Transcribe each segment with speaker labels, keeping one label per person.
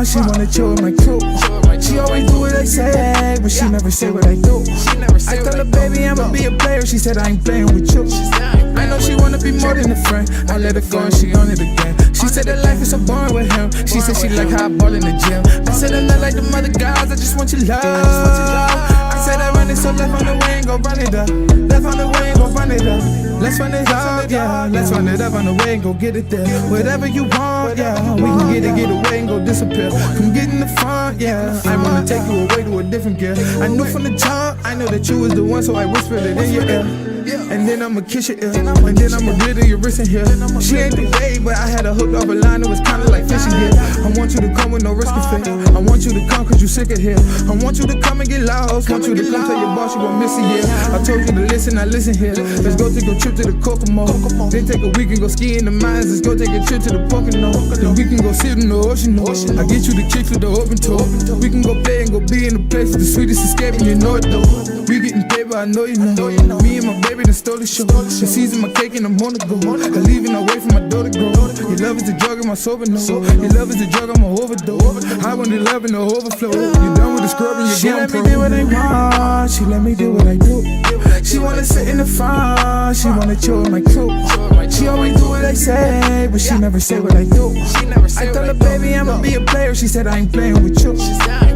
Speaker 1: she wanna chill with my crew. She always do what I say, but she never say what I do. I told her, baby, I'ma be a player. She said, I ain't playing with you. I know she wanna be more than a friend. I let her go and she on it again. She said that life is so boring with him. She said she like how I ball in the gym. I said I'm not like the other guys, I just want your love. I said I run it, so left on the way and go run it up. Left on the way and go run it up. Let's run it up, yeah. Let's run it up on the way and go get it there. Whatever you want, yeah. We can get away and go disappear. Come get in the front, yeah. I wanna take you away to a different gear. I knew from the jump, I know that you was the one, so I whispered it in your ear. And then I'ma kiss your ear, and then I'ma glitter your wrist in here. She ain't the way, but I had her hooked off a line, it was kinda like fishing here. I want you to come with no risk of fear. I want you to come cause you sick of here. I want you to come and get lost. Want you to come tell your boss you gon' miss a year. I told you to listen, now listen here. Let's go take a trip to the Kokomo. Then take a week and go ski in the mines. Let's go take a trip to the Pocono. Then we can go sit in the ocean. I get you the kick with the open toe. We can go play and go be in the place with the sweetest escape, and you know it though. We getting paper, I know you know. Me and my baby done stole the show. The season my cake and I'm on the go. I'm leaving away from my door to grow. Your love is the drug in my sober no. Your love is the drug on my overdose. I want the love in the overflow. You done with the scrub and you're going pro. She let me do what I want. She let me do what I do. She wanna sit in the front. She wanna chill with my crew. She always do what I say, but she never say what I do. I told her, baby, I'ma be a player. She said I ain't playing with you.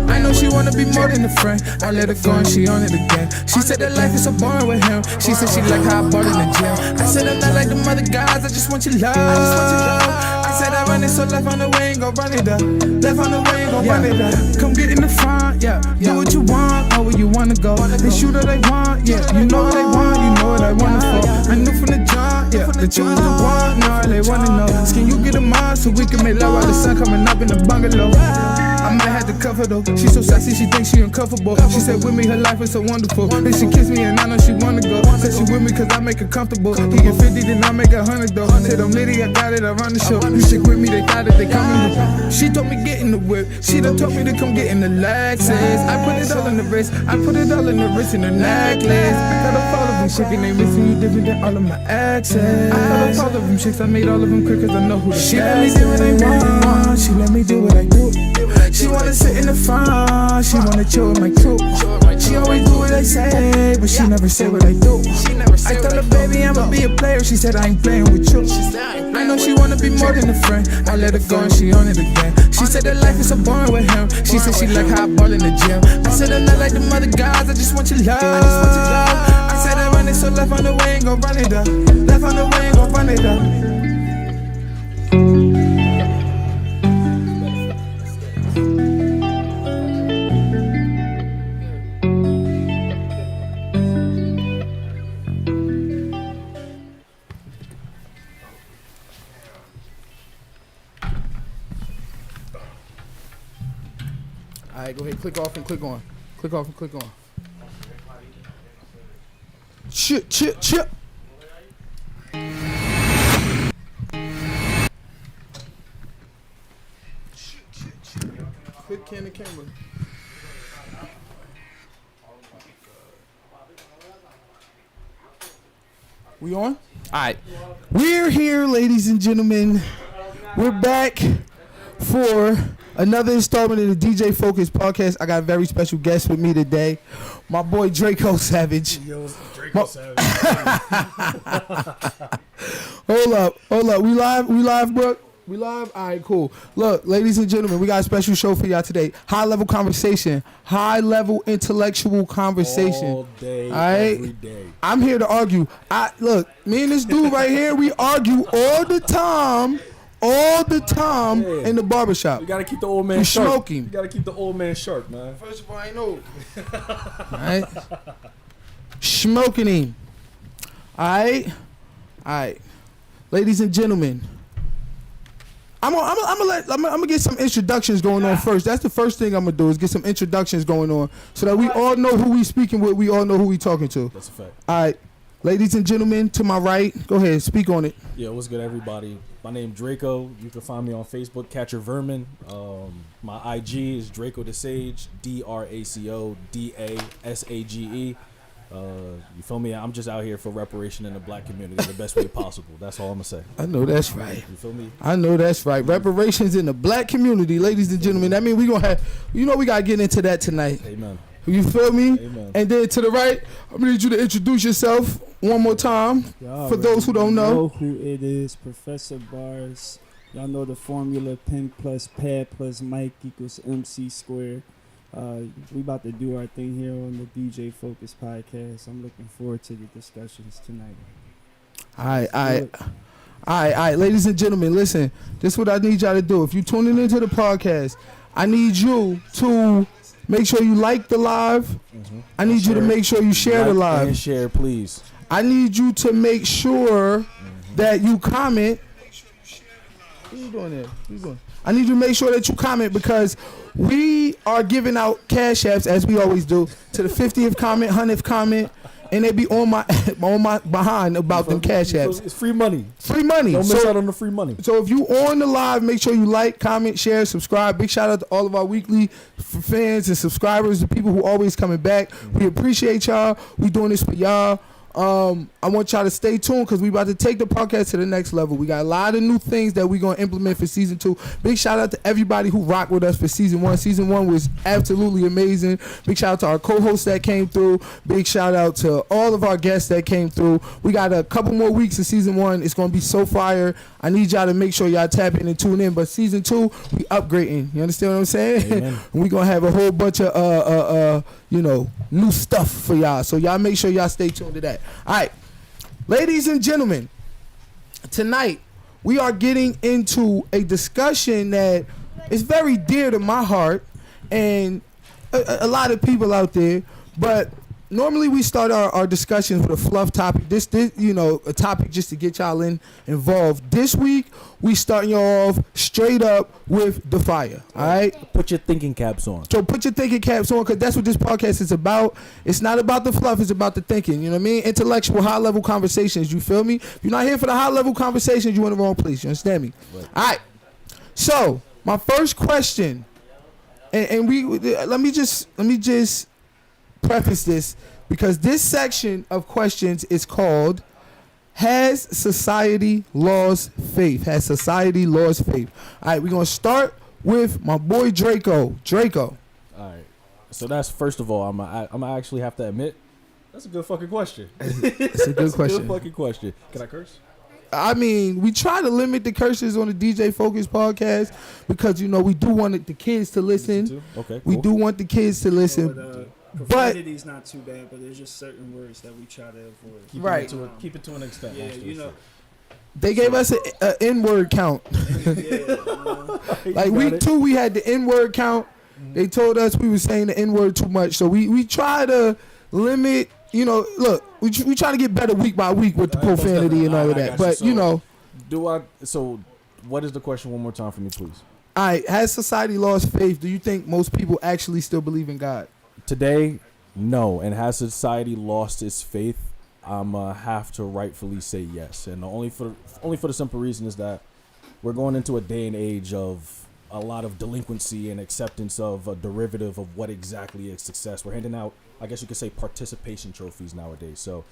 Speaker 1: I know she wanna be more than a friend. I let her go and she on it again. She said that life is so boring with him. She said she like how I ball in the gym. I said I'm not like them other guys, I just want your love. I said I run it, so left on the way and go run it up. Left on the way and go run it up. Come get in the front, yeah. Do what you want, know where you wanna go. They shoot what they want, yeah. You know what they want, you know what I wanna for. I knew from the jump, yeah, that you was the one. Now all they wanna know is can you get a mind so we can make love while the sun coming up in the bungalow. I might have to cover though. She's so sassy, she thinks she uncomfortable. She said with me, her life is so wonderful. Then she kissed me and I know she wanna go. Said she with me cause I make her comfortable. He get 50, then I make 100 though. Said I'm litty, I got it, I run the show. You stick with me, they thought that they coming. She told me get in the whip. She done told me to come get in the Lexus. I put it all in the wrist. I put it all in the wrist and the necklace. I cut off all of them shaking, they missing you different than all of my exes. I cut off all of them chicks, I made all of them quick cause I know who the She let me do what I want. She let me do what I do. She wanna sit in the front, she wanna chill with my crew. She always do what I say, but she never say what I do. I told her, baby, I'ma be a player. She said I ain't playing with you. I know she wanna be more than a friend. I let her go and she on it again. She said that life is so boring with him. She said she like how I ball in the gym. I said I'm not like them other guys, I just want your love. I said I run it, so left on the way and go run it up. Left on the way and go run it up. Alright, go ahead, click off and click on. Click off and click on. Chip. Quick Canon camera. We on? Alright. We're here, ladies and gentlemen. We're back for another installment of the DJ Focus podcast. I got a very special guest with me today. My boy Draco Savage.
Speaker 2: Yo, Draco Savage.
Speaker 1: Hold up. We live, bro? We live? All right, cool. Look, ladies and gentlemen, we got a special show for y'all today. High-level conversation. High-level intellectual conversation.
Speaker 2: All day,
Speaker 1: all right?
Speaker 2: every day.
Speaker 1: I'm here to argue. Look, me and this dude right here, we argue all the time. In the barbershop.
Speaker 2: You gotta keep the old man sharp.
Speaker 1: Smoking.
Speaker 2: You gotta keep the old man sharp, man.
Speaker 1: First of all, I know. Alright. Smoking him. Alright. Ladies and gentlemen. I'm gonna get some introductions going on first. That's the first thing I'm gonna do is get some introductions going on so that we all know who we speaking with, we all know who we talking to.
Speaker 2: That's a fact.
Speaker 1: Alright. Ladies and gentlemen, to my right, go ahead, speak on it.
Speaker 2: Yeah, what's good, everybody? My name Draco. You can find me on Facebook, Catcher Vermin. My IG is Draco the Sage, DracoDasage. You feel me? I'm just out here for reparation in the black community the best way possible. That's all I'm gonna say.
Speaker 1: I know that's right.
Speaker 2: You feel me?
Speaker 1: I know that's right. Reparations in the black community, ladies and gentlemen. That means we gonna have, we gotta get into that tonight.
Speaker 2: Amen.
Speaker 1: You feel me?
Speaker 2: Amen.
Speaker 1: And then to the right, I'm gonna need you to introduce yourself one more time for those who don't know.
Speaker 3: Who it is, Professor Bars. Y'all know the formula: pen plus pad plus mic equals MC squared. We about to do our thing here on the DJ Focus podcast. I'm looking forward to the discussions tonight.
Speaker 1: All right, ladies and gentlemen, listen. This is what I need y'all to do. If you're tuning into the podcast, I need you to make sure you like the live.
Speaker 2: Mm-hmm.
Speaker 1: I need you to make sure you share the live.
Speaker 2: And share, please.
Speaker 1: I need you to make sure that you comment. What are you doing there? What are you doing? I need you to make sure that you comment because we are giving out cash apps as we always do to the 50th comment, 100th comment, and they be on my behind about them cash apps.
Speaker 2: It's free money.
Speaker 1: Free money.
Speaker 2: Don't miss out on the free money.
Speaker 1: So if you on the live, make sure you like, comment, share, subscribe. Big shout out to all of our weekly fans and subscribers, the people who always coming back. We appreciate y'all. We doing this for y'all. I want y'all to stay tuned because we about to take the podcast to the next level. We got a lot of new things that we're going to implement for season 2. Big shout out to everybody who rocked with us for season 1. Season 1 was absolutely amazing. Big shout out to our co-hosts that came through. Big shout out to all of our guests that came through. We got a couple more weeks of season 1. It's going to be so fire. I need y'all to make sure y'all tap in and tune in. But season 2, we upgrading. You understand what I'm saying? We're going to have a whole bunch of, new stuff for y'all. So y'all make sure y'all stay tuned to that. All right. Ladies and gentlemen, tonight we are getting into a discussion that is very dear to my heart and a lot of people out there, but normally we start our discussions with a fluff topic. This a topic just to get y'all involved. This week we starting y'all off straight up with the fire. All right,
Speaker 2: put your thinking caps on.
Speaker 1: So put your thinking caps on because that's what this podcast is about. It's not about the fluff. It's about the thinking. You know what I mean? Intellectual, high level conversations. You feel me? If you're not here for the high level conversations, you're in the wrong place. You understand me? Right. All right. So my first question, and let me just preface this because this section of questions is called Has Society Lost Faith? Has Society Lost Faith? All right, we're going to start with my boy Draco. All
Speaker 2: right. So that's, first of all, I'm gonna actually have to admit, that's a good fucking question.
Speaker 1: It's a good question.
Speaker 2: Good fucking question. Can I curse?
Speaker 1: I mean, we try to limit the curses on the DJ Focus podcast because, we do want the kids to listen.
Speaker 2: Okay, cool.
Speaker 1: We do want the kids to listen.
Speaker 3: Profanity's not too bad, but there's just certain words that we try to avoid.
Speaker 2: Keep it to an extent.
Speaker 3: Yeah,
Speaker 1: They gave us an N-word count. Like week 2, we had the N-word count. They told us we were saying the N-word too much. So we try to limit, look, we try to get better week by week with the profanity and all of that. But,
Speaker 2: So what is the question one more time for me, please?
Speaker 1: All right. Has society lost faith? Do you think most people actually still believe in God?
Speaker 2: Today, no. And has society lost its faith? I'm have to rightfully say yes, and only for the simple reason is that we're going into a day and age of a lot of delinquency and acceptance of a derivative of what exactly is success. We're handing out, I guess you could say, participation trophies nowadays. So,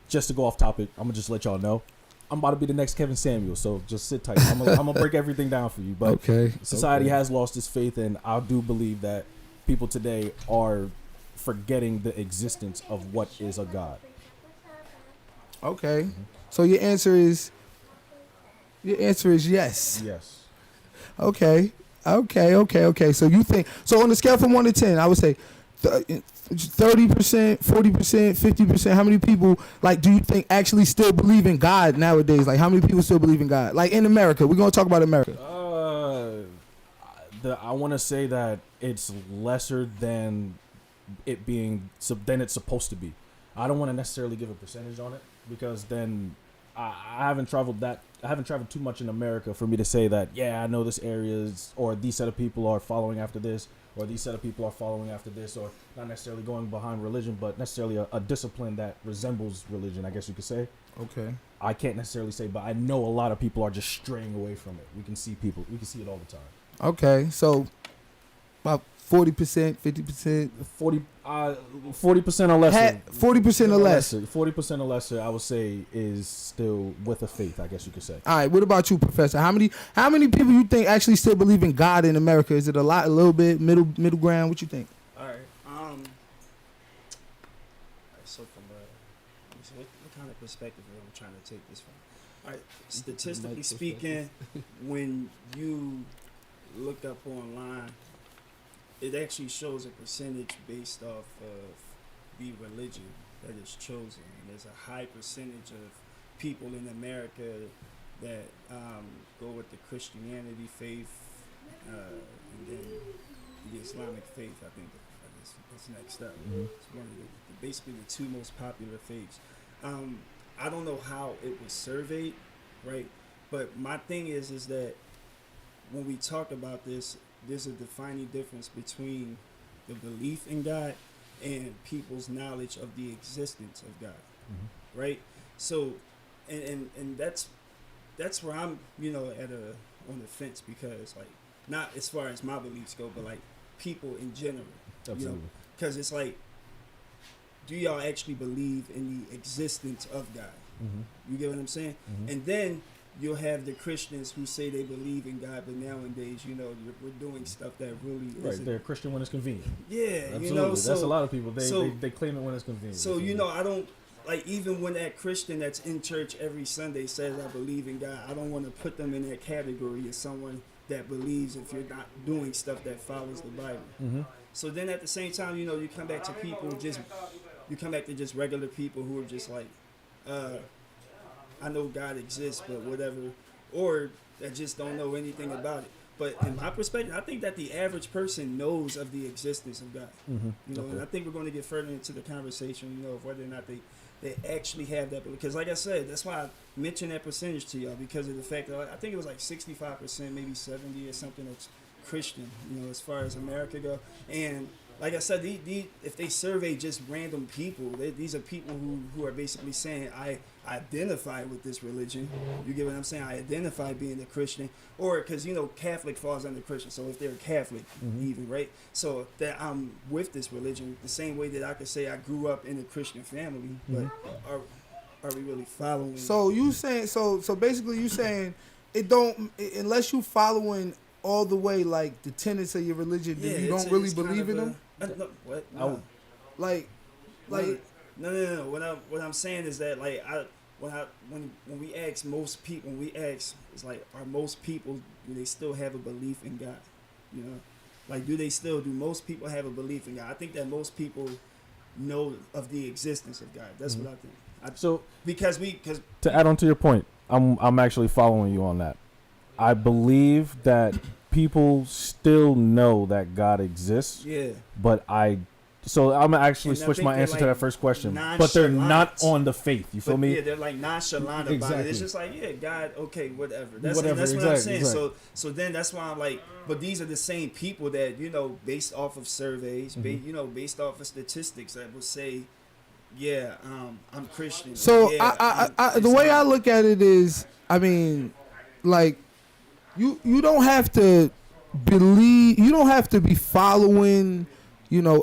Speaker 2: just to go off topic, I'm gonna just let y'all know I'm about to be the next Kevin Samuel. So just sit tight. I'm gonna break everything down for you. But society has lost its faith, and I do believe that people today are forgetting the existence of what is a God.
Speaker 1: Okay. Mm-hmm. So your answer is yes.
Speaker 2: Yes.
Speaker 1: Okay. So you think, so on the scale from 1 to 10, I would say 30%, 40%, 50%, how many people do you think actually still believe in God nowadays? Like how many people still believe in God? Like in America. We're going to talk about America.
Speaker 2: I want to say that it's lesser than it being than it's supposed to be. I don't want to necessarily give a percentage on it because then I haven't traveled too much in America for me to say that I know this area is, or these set of people are following after this, or these set of people are following after this, or not necessarily going behind religion, but necessarily a discipline that resembles religion, I guess you could say.
Speaker 1: Okay.
Speaker 2: I can't necessarily say, but I know a lot of people are just straying away from it. We can see it all the time.
Speaker 1: Okay, so
Speaker 4: About 40%, 50%.
Speaker 2: 40% or less.
Speaker 4: 40% or less.
Speaker 2: 40% or lesser, I would say, is still with a faith, I guess you could say.
Speaker 4: All right, what about you, Professor? How many people you think actually still believe in God in America? Is it a lot, a little bit, middle ground? What you think?
Speaker 3: All right. So from what kind of perspective am I trying to take this from? All right. Statistically speaking, when you look up online, it actually shows a percentage based off of the religion that is chosen. And there's a high percentage of people in America that go with the Christianity faith and then the Islamic faith. I think that's next up.
Speaker 2: Mhm.
Speaker 3: It's one of basically the two most popular faiths. I don't know how it was surveyed, right? But my thing is that when we talk about this, there's a defining difference between the belief in God and people's knowledge of the existence of God, right? So, and that's where I'm, on the fence, because like, not as far as my beliefs go, but like people in general,
Speaker 2: Absolutely.
Speaker 3: because it's like, do y'all actually believe in the existence of God? You get what I'm saying? And then you'll have the Christians who say they believe in God, but nowadays, we're doing stuff that really
Speaker 2: Right,
Speaker 3: isn't.
Speaker 2: they're Christian when it's convenient.
Speaker 3: Yeah,
Speaker 2: Absolutely.
Speaker 3: so
Speaker 2: That's a lot of people.
Speaker 3: so-
Speaker 2: They claim it when it's convenient.
Speaker 3: So I don't like, even when that Christian that's in church every Sunday says I believe in God, I don't want to put them in that category as someone that believes if you're not doing stuff that follows the Bible. So then at the same time, you come back to people just regular people who are just like, I know God exists, but whatever, or that just don't know anything about it. But in my perspective, I think that the average person knows of the existence of God. And I think we're going to get further into the conversation, of whether or not they actually have that. Because like I said, that's why I mentioned that percentage to y'all, because of the fact that I think it was like 65%, maybe 70 or something that's Christian, as far as America go. And like I said, if they survey just random people, these are people who are basically saying, I identify with this religion. You get what I'm saying? I identify being a Christian. Or because, Catholic falls under Christian. So if they're Catholic, even, right? So that I'm with this religion, the same way that I could say I grew up in a Christian family, but are we really following?
Speaker 4: So you saying, so basically you saying it don't, unless you following all the way like the tenets of your religion, then you don't really believe in them?
Speaker 3: No, what? No.
Speaker 4: Like,
Speaker 3: No. What I'm saying is that like when we ask most people, it's like, are most people, do they still have a belief in God? Like, do most people have a belief in God? I think that most people know of the existence of God. That's what I think.
Speaker 2: So
Speaker 3: because
Speaker 2: to add on to your point, I'm actually following you on that. I believe that people still know that God exists.
Speaker 3: Yeah.
Speaker 2: But so I'm gonna actually
Speaker 3: And I
Speaker 2: switch
Speaker 3: think
Speaker 2: my
Speaker 3: they're,
Speaker 2: answer to
Speaker 3: like,
Speaker 2: that first question. But they're not on the faith. You feel me?
Speaker 3: Yeah, they're like nonchalant about it.
Speaker 2: Exactly.
Speaker 3: It's just like, yeah, God, okay, whatever. That's
Speaker 2: Whatever,
Speaker 3: what I'm
Speaker 2: exactly,
Speaker 3: saying.
Speaker 2: exactly.
Speaker 3: So then that's why I'm like, but these are the same people that, based off of surveys, based off of statistics that will say, yeah, I'm Christian.
Speaker 4: so
Speaker 3: yeah,
Speaker 4: I the way I look at it is, I mean, like, you don't have to believe, you don't have to be following,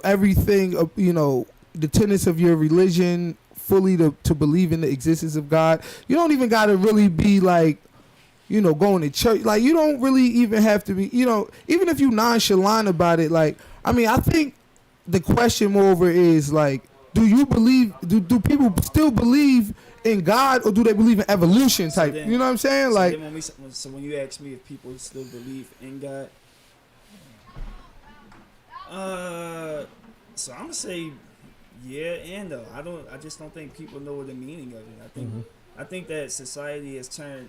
Speaker 4: everything, the tenets of your religion fully to believe in the existence of God. You don't even got to really be like, going to church. Like, you don't really even have to be, even if you nonchalant about it. Like, I mean, I think the question moreover is like, do you believe, do people still believe in God, or do they believe in evolution type?
Speaker 3: then-
Speaker 4: You know what I'm saying?
Speaker 3: So
Speaker 4: Like,
Speaker 3: then when you ask me if people still believe in God, so I'm gonna say yeah and no. I just don't think people know the meaning of it. I think that society has turned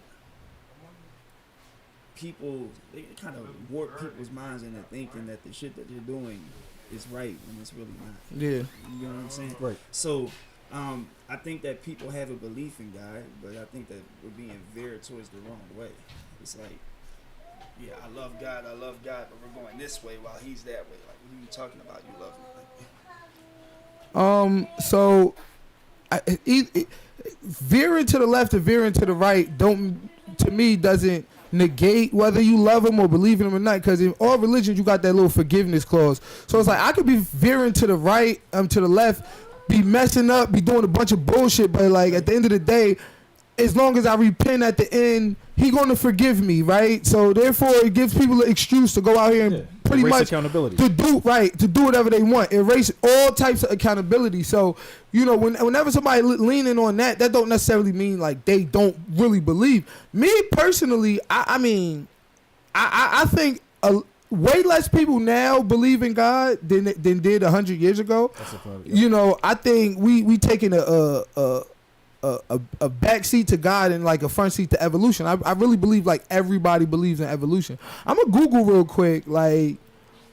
Speaker 3: people, they kind of warp people's minds into thinking that the shit that they're doing is right when it's really not.
Speaker 4: yeah.
Speaker 3: You know what I'm saying?
Speaker 2: Right.
Speaker 3: So, I think that people have a belief in God, but I think that we're being veered towards the wrong way. It's like, yeah, I love God, but we're going this way while he's that way. Like, what are you talking about? You love me?
Speaker 4: So, veering to the left or veering to the right doesn't negate whether you love him or believe in him or not. Because in all religions, you got that little forgiveness clause. So it's like I could be veering to the right, to the left, be messing up, be doing a bunch of bullshit, but like at the end of the day, as long as I repent at the end, he gonna forgive me, right? So therefore, it gives people an excuse to go out here and pretty
Speaker 2: Erase
Speaker 4: much
Speaker 2: accountability.
Speaker 4: to do whatever they want. Erase all types of accountability. So you know, whenever somebody leaning on that don't necessarily mean like they don't really believe. Me personally, I mean, I think way less people now believe in God than did 100 years ago. You know, I think we taking a back seat to God and like a front seat to evolution. I really believe like everybody believes in evolution. I'm gonna Google real quick, like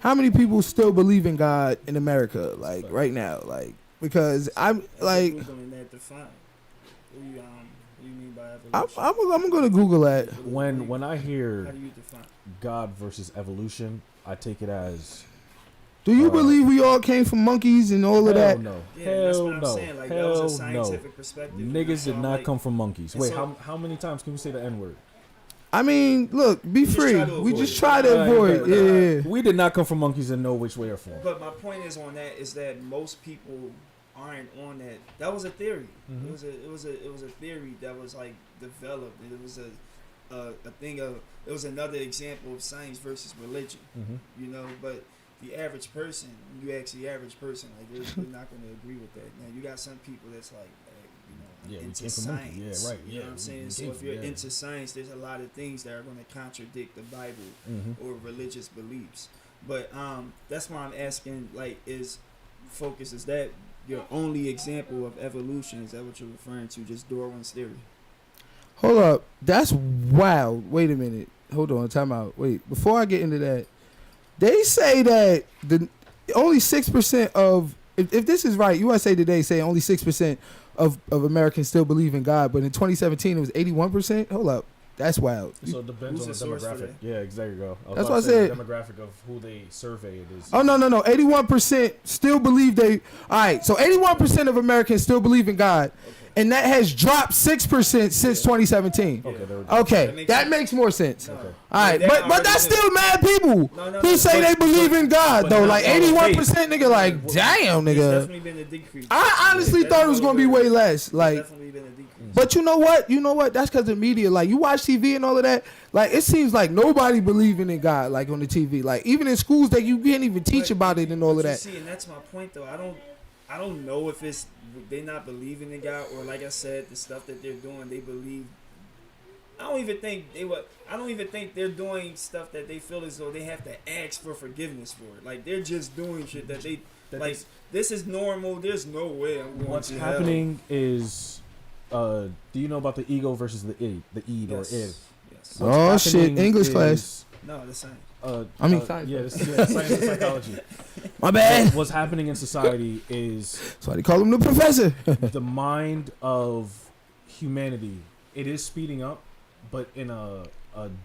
Speaker 4: how many people still believe in God in America, like right now, like because I'm like
Speaker 3: Googling that to find. What do you mean by evolution?
Speaker 4: I'm gonna Google that.
Speaker 2: When I
Speaker 3: How
Speaker 2: hear
Speaker 3: do you define?
Speaker 2: God versus evolution, I take it as
Speaker 4: Do you believe we all came from monkeys and all of that?
Speaker 2: no.
Speaker 3: Yeah, that's
Speaker 2: Hell
Speaker 3: what I'm
Speaker 2: no.
Speaker 3: saying. Like, that
Speaker 2: Hell
Speaker 3: was a
Speaker 2: no.
Speaker 3: scientific perspective.
Speaker 2: Niggas did
Speaker 3: So,
Speaker 2: not
Speaker 3: like,
Speaker 2: come from monkeys.
Speaker 3: and
Speaker 2: Wait,
Speaker 3: so-
Speaker 2: how many times can we say the N word?
Speaker 4: I mean, look, be
Speaker 3: just
Speaker 4: free.
Speaker 3: try to
Speaker 4: We
Speaker 3: avoid
Speaker 4: just
Speaker 3: it.
Speaker 4: try to avoid. Yeah.
Speaker 2: We did not come from monkeys in no which way or form.
Speaker 3: But my point is on that is that most people aren't on that. That was a theory.
Speaker 2: Mhm.
Speaker 3: It was a theory that was like developed. It was a thing of. It was another example of science versus religion.
Speaker 2: Mm-hmm.
Speaker 3: You know, but the average person, when you ask the average person, like they're not going to agree with that. Now you got some people that's like,
Speaker 2: Yeah, we
Speaker 3: into
Speaker 2: came from
Speaker 3: science.
Speaker 2: monkeys. Yeah, right.
Speaker 3: You
Speaker 2: Yeah,
Speaker 3: know what I'm
Speaker 2: we
Speaker 3: saying? So
Speaker 2: came
Speaker 3: if
Speaker 2: from-
Speaker 3: you're
Speaker 2: yeah.
Speaker 3: into science, there's a lot of things that are going to contradict the Bible
Speaker 2: Mm-hmm.
Speaker 3: or religious beliefs. But that's why I'm asking, like, is that your only example of evolution? Is that what you're referring to? Just Darwin's theory?
Speaker 4: Hold up. That's wild. Wait a minute. Hold on. Time out. Wait. Before I get into that, they say that the only 6% of if this is right, USA Today say only 6% of Americans still believe in God, but in 2017 it was 81%. Hold up. That's wild.
Speaker 2: So it depends on
Speaker 3: Who's
Speaker 2: the
Speaker 3: the source for
Speaker 2: demographic.
Speaker 3: that?
Speaker 2: Yeah, there you go.
Speaker 4: That's
Speaker 2: about
Speaker 4: what I
Speaker 2: to say
Speaker 4: said.
Speaker 2: The demographic of who they surveyed is.
Speaker 4: Oh no. 81% still believe they. All right. So 81% of Americans still believe in God, and that has dropped 6% since 2017.
Speaker 2: Okay, there we go.
Speaker 4: Okay, that makes more sense.
Speaker 3: No.
Speaker 2: Okay.
Speaker 4: All right,
Speaker 3: That
Speaker 4: but
Speaker 3: already
Speaker 4: that's
Speaker 3: is.
Speaker 4: still mad people
Speaker 3: No,
Speaker 4: who say they believe in God
Speaker 2: but
Speaker 4: though.
Speaker 2: not
Speaker 4: Like
Speaker 2: all of
Speaker 4: 81% nigga, like damn
Speaker 3: There's
Speaker 4: nigga.
Speaker 3: definitely been a decrease.
Speaker 4: I honestly
Speaker 3: There's
Speaker 4: thought it was gonna be way less. Like,
Speaker 3: definitely been a decrease.
Speaker 4: but you know what? That's because of media. Like you watch TV and all of that. Like it seems like nobody believing in God. Like on the TV. Like even in schools that you can't even teach
Speaker 3: But-
Speaker 4: about it and all of
Speaker 3: but you
Speaker 4: that.
Speaker 3: See, and that's my point though. I don't know if it's they not believing in God or like I said, the stuff that they're doing, they believe. I don't even think they're doing stuff that they feel as though they have to ask for forgiveness for it. Like they're just doing shit that they
Speaker 2: That
Speaker 3: like.
Speaker 2: is-
Speaker 3: This is normal. There's no way I'm going
Speaker 2: What's
Speaker 3: to
Speaker 2: happening is, do you know about the ego versus the id,
Speaker 3: hell.
Speaker 2: or
Speaker 3: Yes.
Speaker 2: id?
Speaker 3: Yes.
Speaker 4: Oh,
Speaker 2: What's
Speaker 4: shit,
Speaker 2: happening
Speaker 4: English class.
Speaker 2: is,
Speaker 3: No, the same.
Speaker 4: I mean, science.
Speaker 2: yeah, this is science and psychology.
Speaker 4: My bad.
Speaker 2: What's happening in society is
Speaker 4: That's why they call him the professor.
Speaker 2: the mind of humanity. It is speeding up, but in a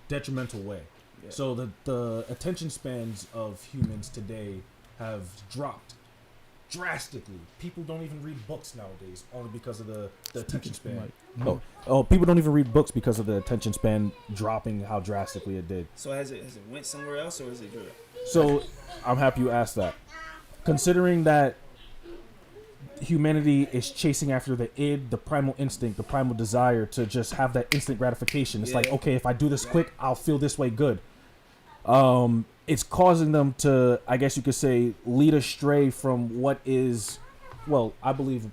Speaker 2: detrimental way.
Speaker 3: Yeah.
Speaker 2: So the attention spans of humans today have dropped drastically. People don't even read books nowadays, only because of the attention span. Oh, people don't even read books because of the attention span dropping how drastically it did.
Speaker 3: So has it went somewhere else or is it good?
Speaker 2: So I'm happy you asked that. Considering that humanity is chasing after the id, the primal instinct, the primal desire to just have that instant gratification. It's like,
Speaker 3: Yeah.
Speaker 2: okay, if I do this quick, I'll feel this way good. It's causing them to, I guess you could say, lead astray from what is, well, I believe,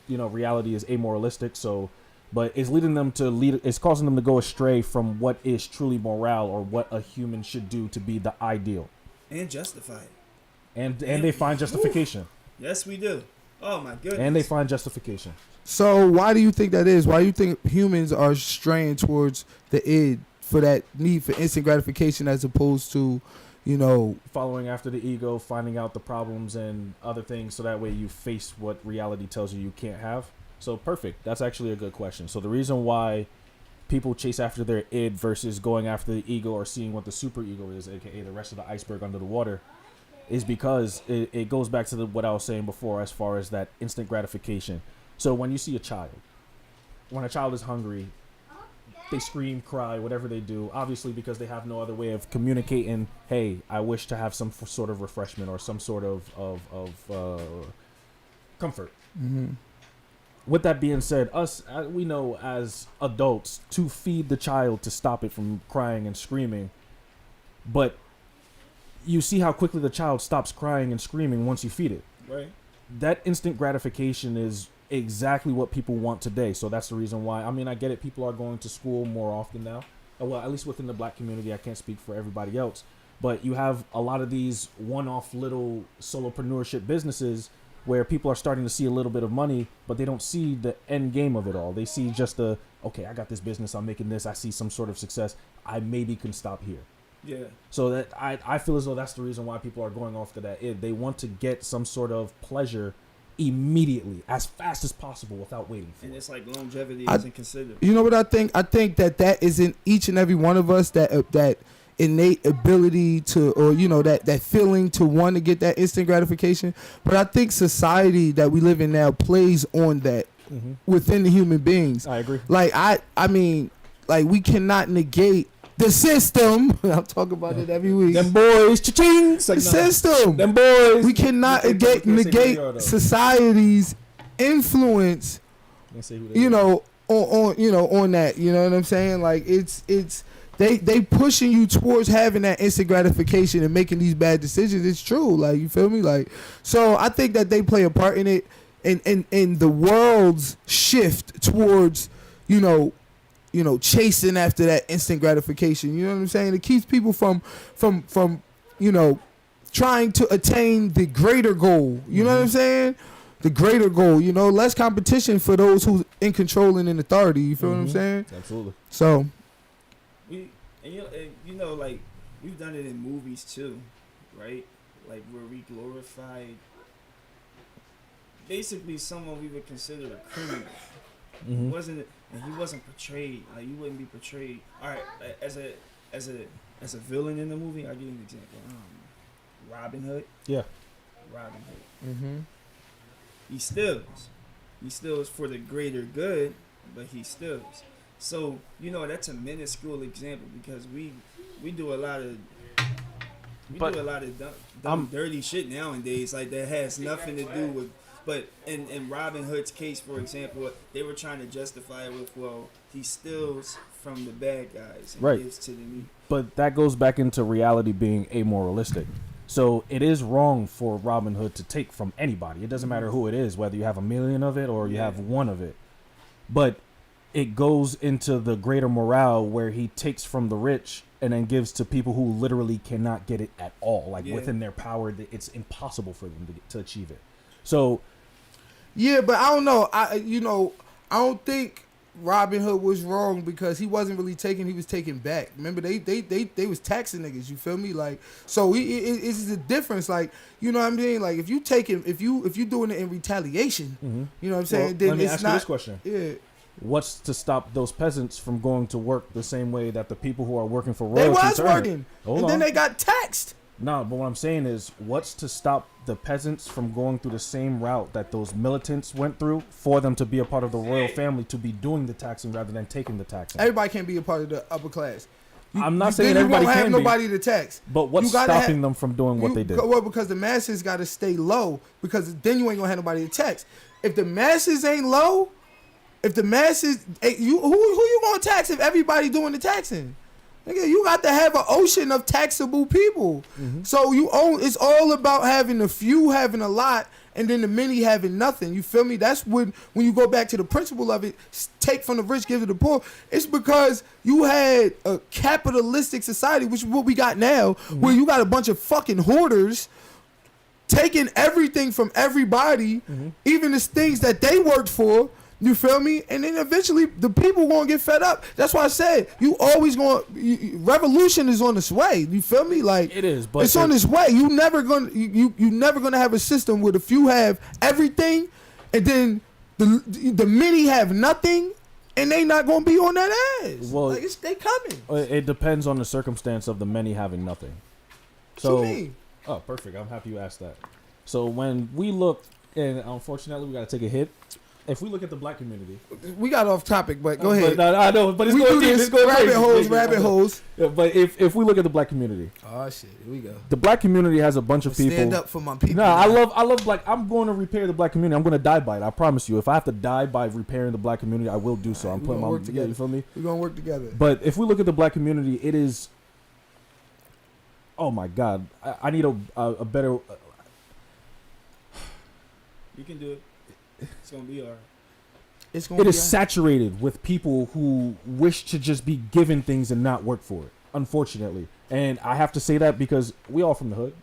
Speaker 2: reality is amoralistic. So, but it's leading them to it's causing them to go astray from what is truly morale or what a human should do to be the ideal.
Speaker 3: And justify it.
Speaker 2: And they find justification.
Speaker 3: Yes, we do. Oh my goodness.
Speaker 2: And they find justification.
Speaker 4: So why do you think that is? Why do you think humans are straying towards the id for that need for instant gratification as opposed to,
Speaker 2: Following after the ego, finding out the problems and other things, so that way you face what reality tells you can't have. So perfect. That's actually a good question. So the reason why people chase after their id versus going after the ego or seeing what the super ego is, aka the rest of the iceberg under the water, is because it goes back to what I was saying before as far as that instant gratification. So when you see when a child is hungry, they scream, cry, whatever they do, obviously because they have no other way of communicating, hey, I wish to have some sort of refreshment or some sort of comfort.
Speaker 4: Mm-hmm.
Speaker 2: With that being said, we know as adults to feed the child to stop it from crying and screaming, but you see how quickly the child stops crying and screaming once you feed it.
Speaker 3: Right.
Speaker 2: That instant gratification is exactly what people want today. So that's the reason why. I mean, I get it. People are going to school more often now. Well, at least within the black community. I can't speak for everybody else. But you have a lot of these one-off little solopreneurship businesses where people are starting to see a little bit of money, but they don't see the end game of it all. They see just okay, I got this business, I'm making this, I see some sort of success, I maybe can stop here.
Speaker 3: Yeah.
Speaker 2: So that I feel as though that's the reason why people are going off to that. They want to get some sort of pleasure immediately, as fast as possible, without waiting for it.
Speaker 3: And it's like longevity isn't considered.
Speaker 4: You know what I think? I think that is in each and every one of us, that innate ability to, or that feeling to want to get that instant gratification. But I think society that we live in now plays on that within the human beings.
Speaker 2: I agree.
Speaker 4: Like I mean, like we cannot negate the system. I'm talking about it every week.
Speaker 2: Them boys, cha-ching!
Speaker 4: The system.
Speaker 2: Them boys.
Speaker 4: We cannot negate society's influence. On that. You know what I'm saying? Like it's they pushing you towards having that instant gratification and making these bad decisions. It's true. Like, you feel me? Like, so I think that they play a part in it, and the world's shift towards chasing after that instant gratification. You know what I'm saying? It keeps people from trying to attain the greater goal. You know what I'm saying? The greater goal. Less competition for those who's in control and in authority. You feel what I'm saying?
Speaker 2: Absolutely.
Speaker 4: So,
Speaker 3: like we've done it in movies too, right? Like where we glorified basically someone we would consider a criminal. He wasn't portrayed like you wouldn't be portrayed. All right, as a villain in the movie, I'll give you an example. Robin Hood.
Speaker 2: Yeah.
Speaker 3: Robin Hood. He steals for the greater good, but he steals. So that's a minuscule example because we do a lot of dumb, dirty shit nowadays, like that has nothing to do with. But in Robin Hood's case, for example, they were trying to justify it with, he steals from the bad guys and gives to the needy.
Speaker 2: But that goes back into reality being amoralistic. So it is wrong for Robin Hood to take from anybody. It doesn't matter who it is, whether you have 1 million of it or you have one of it. But it goes into the greater morale where he takes from the rich and then gives to people who literally cannot get it at all. Like within their power, it's impossible for them to achieve it. So,
Speaker 4: yeah, but I don't know. I don't think Robin Hood was wrong because he wasn't really taking. He was taking back. Remember, they was taxing niggas. You feel me? Like, so it's the difference. Like, you know what I mean? Like, if you doing it in retaliation, you know what I'm saying? Then
Speaker 2: let me
Speaker 4: it's
Speaker 2: ask
Speaker 4: not.
Speaker 2: You this question.
Speaker 4: Yeah.
Speaker 2: What's to stop those peasants from going to work the same way that the people who are working for royalty
Speaker 4: They was working, then they got taxed.
Speaker 2: No, but what I'm saying is, what's to stop the peasants from going through the same route that those militants went through for them to be a part of the royal family, to be doing the taxing rather than taking the taxing?
Speaker 4: Everybody can't be a part of the upper class.
Speaker 2: I'm not saying everybody can be.
Speaker 4: You won't have nobody to tax.
Speaker 2: But what's stopping them from doing what they did?
Speaker 4: Well, because the masses got to stay low, because then you ain't going to have nobody to tax. If the masses ain't low, who you going to tax if everybody doing the taxing? Nigga, you got to have an ocean of taxable people. So it's all about having the few having a lot and then the many having nothing. You feel me? That's when you go back to the principle of it, take from the rich, give to the poor. It's because you had a capitalistic society, which is what we got now, where you got a bunch of fucking hoarders taking everything from everybody, even the things that they worked for. You feel me? And then eventually the people gonna get fed up. That's why I said revolution is on its way. You feel me? Like,
Speaker 2: it is, but
Speaker 4: it's on its way. You never gonna have a system where the few have everything, and then the many have nothing, and they not gonna be on that ass. Well, like, they coming.
Speaker 2: It depends on the circumstance of the many having nothing. So, oh, perfect. I'm happy you asked that. So when we look, and unfortunately we gotta take a hit. if we look at the black community,
Speaker 4: We got off topic, but go ahead.
Speaker 2: But, I know, but it's
Speaker 4: We
Speaker 2: going
Speaker 4: do
Speaker 2: deep.
Speaker 4: this.
Speaker 2: It's going
Speaker 4: Rabbit
Speaker 2: crazy.
Speaker 4: holes,
Speaker 2: Yeah,
Speaker 4: rabbit
Speaker 2: I know.
Speaker 4: holes.
Speaker 2: Yeah, but if we look at the black community,
Speaker 4: Oh shit, here we go.
Speaker 2: the black community has a bunch of people.
Speaker 4: Stand up for my people.
Speaker 2: No, I love black. I'm going to repair the black community. I'm going to die by it. I promise you. If I have to die by repairing the black community, I will do so. I'm
Speaker 4: we
Speaker 2: putting
Speaker 4: gonna
Speaker 2: my
Speaker 4: work together.
Speaker 2: You feel me?
Speaker 4: We're gonna work together.
Speaker 2: But if we look at the black community, it is. Oh my God! I need a better.
Speaker 3: You can do it. It's gonna be alright.
Speaker 4: It's gonna
Speaker 2: It
Speaker 4: be
Speaker 2: is saturated with people who wish to just be given things and not work for it. Unfortunately, and I have to say that because we all from the hood.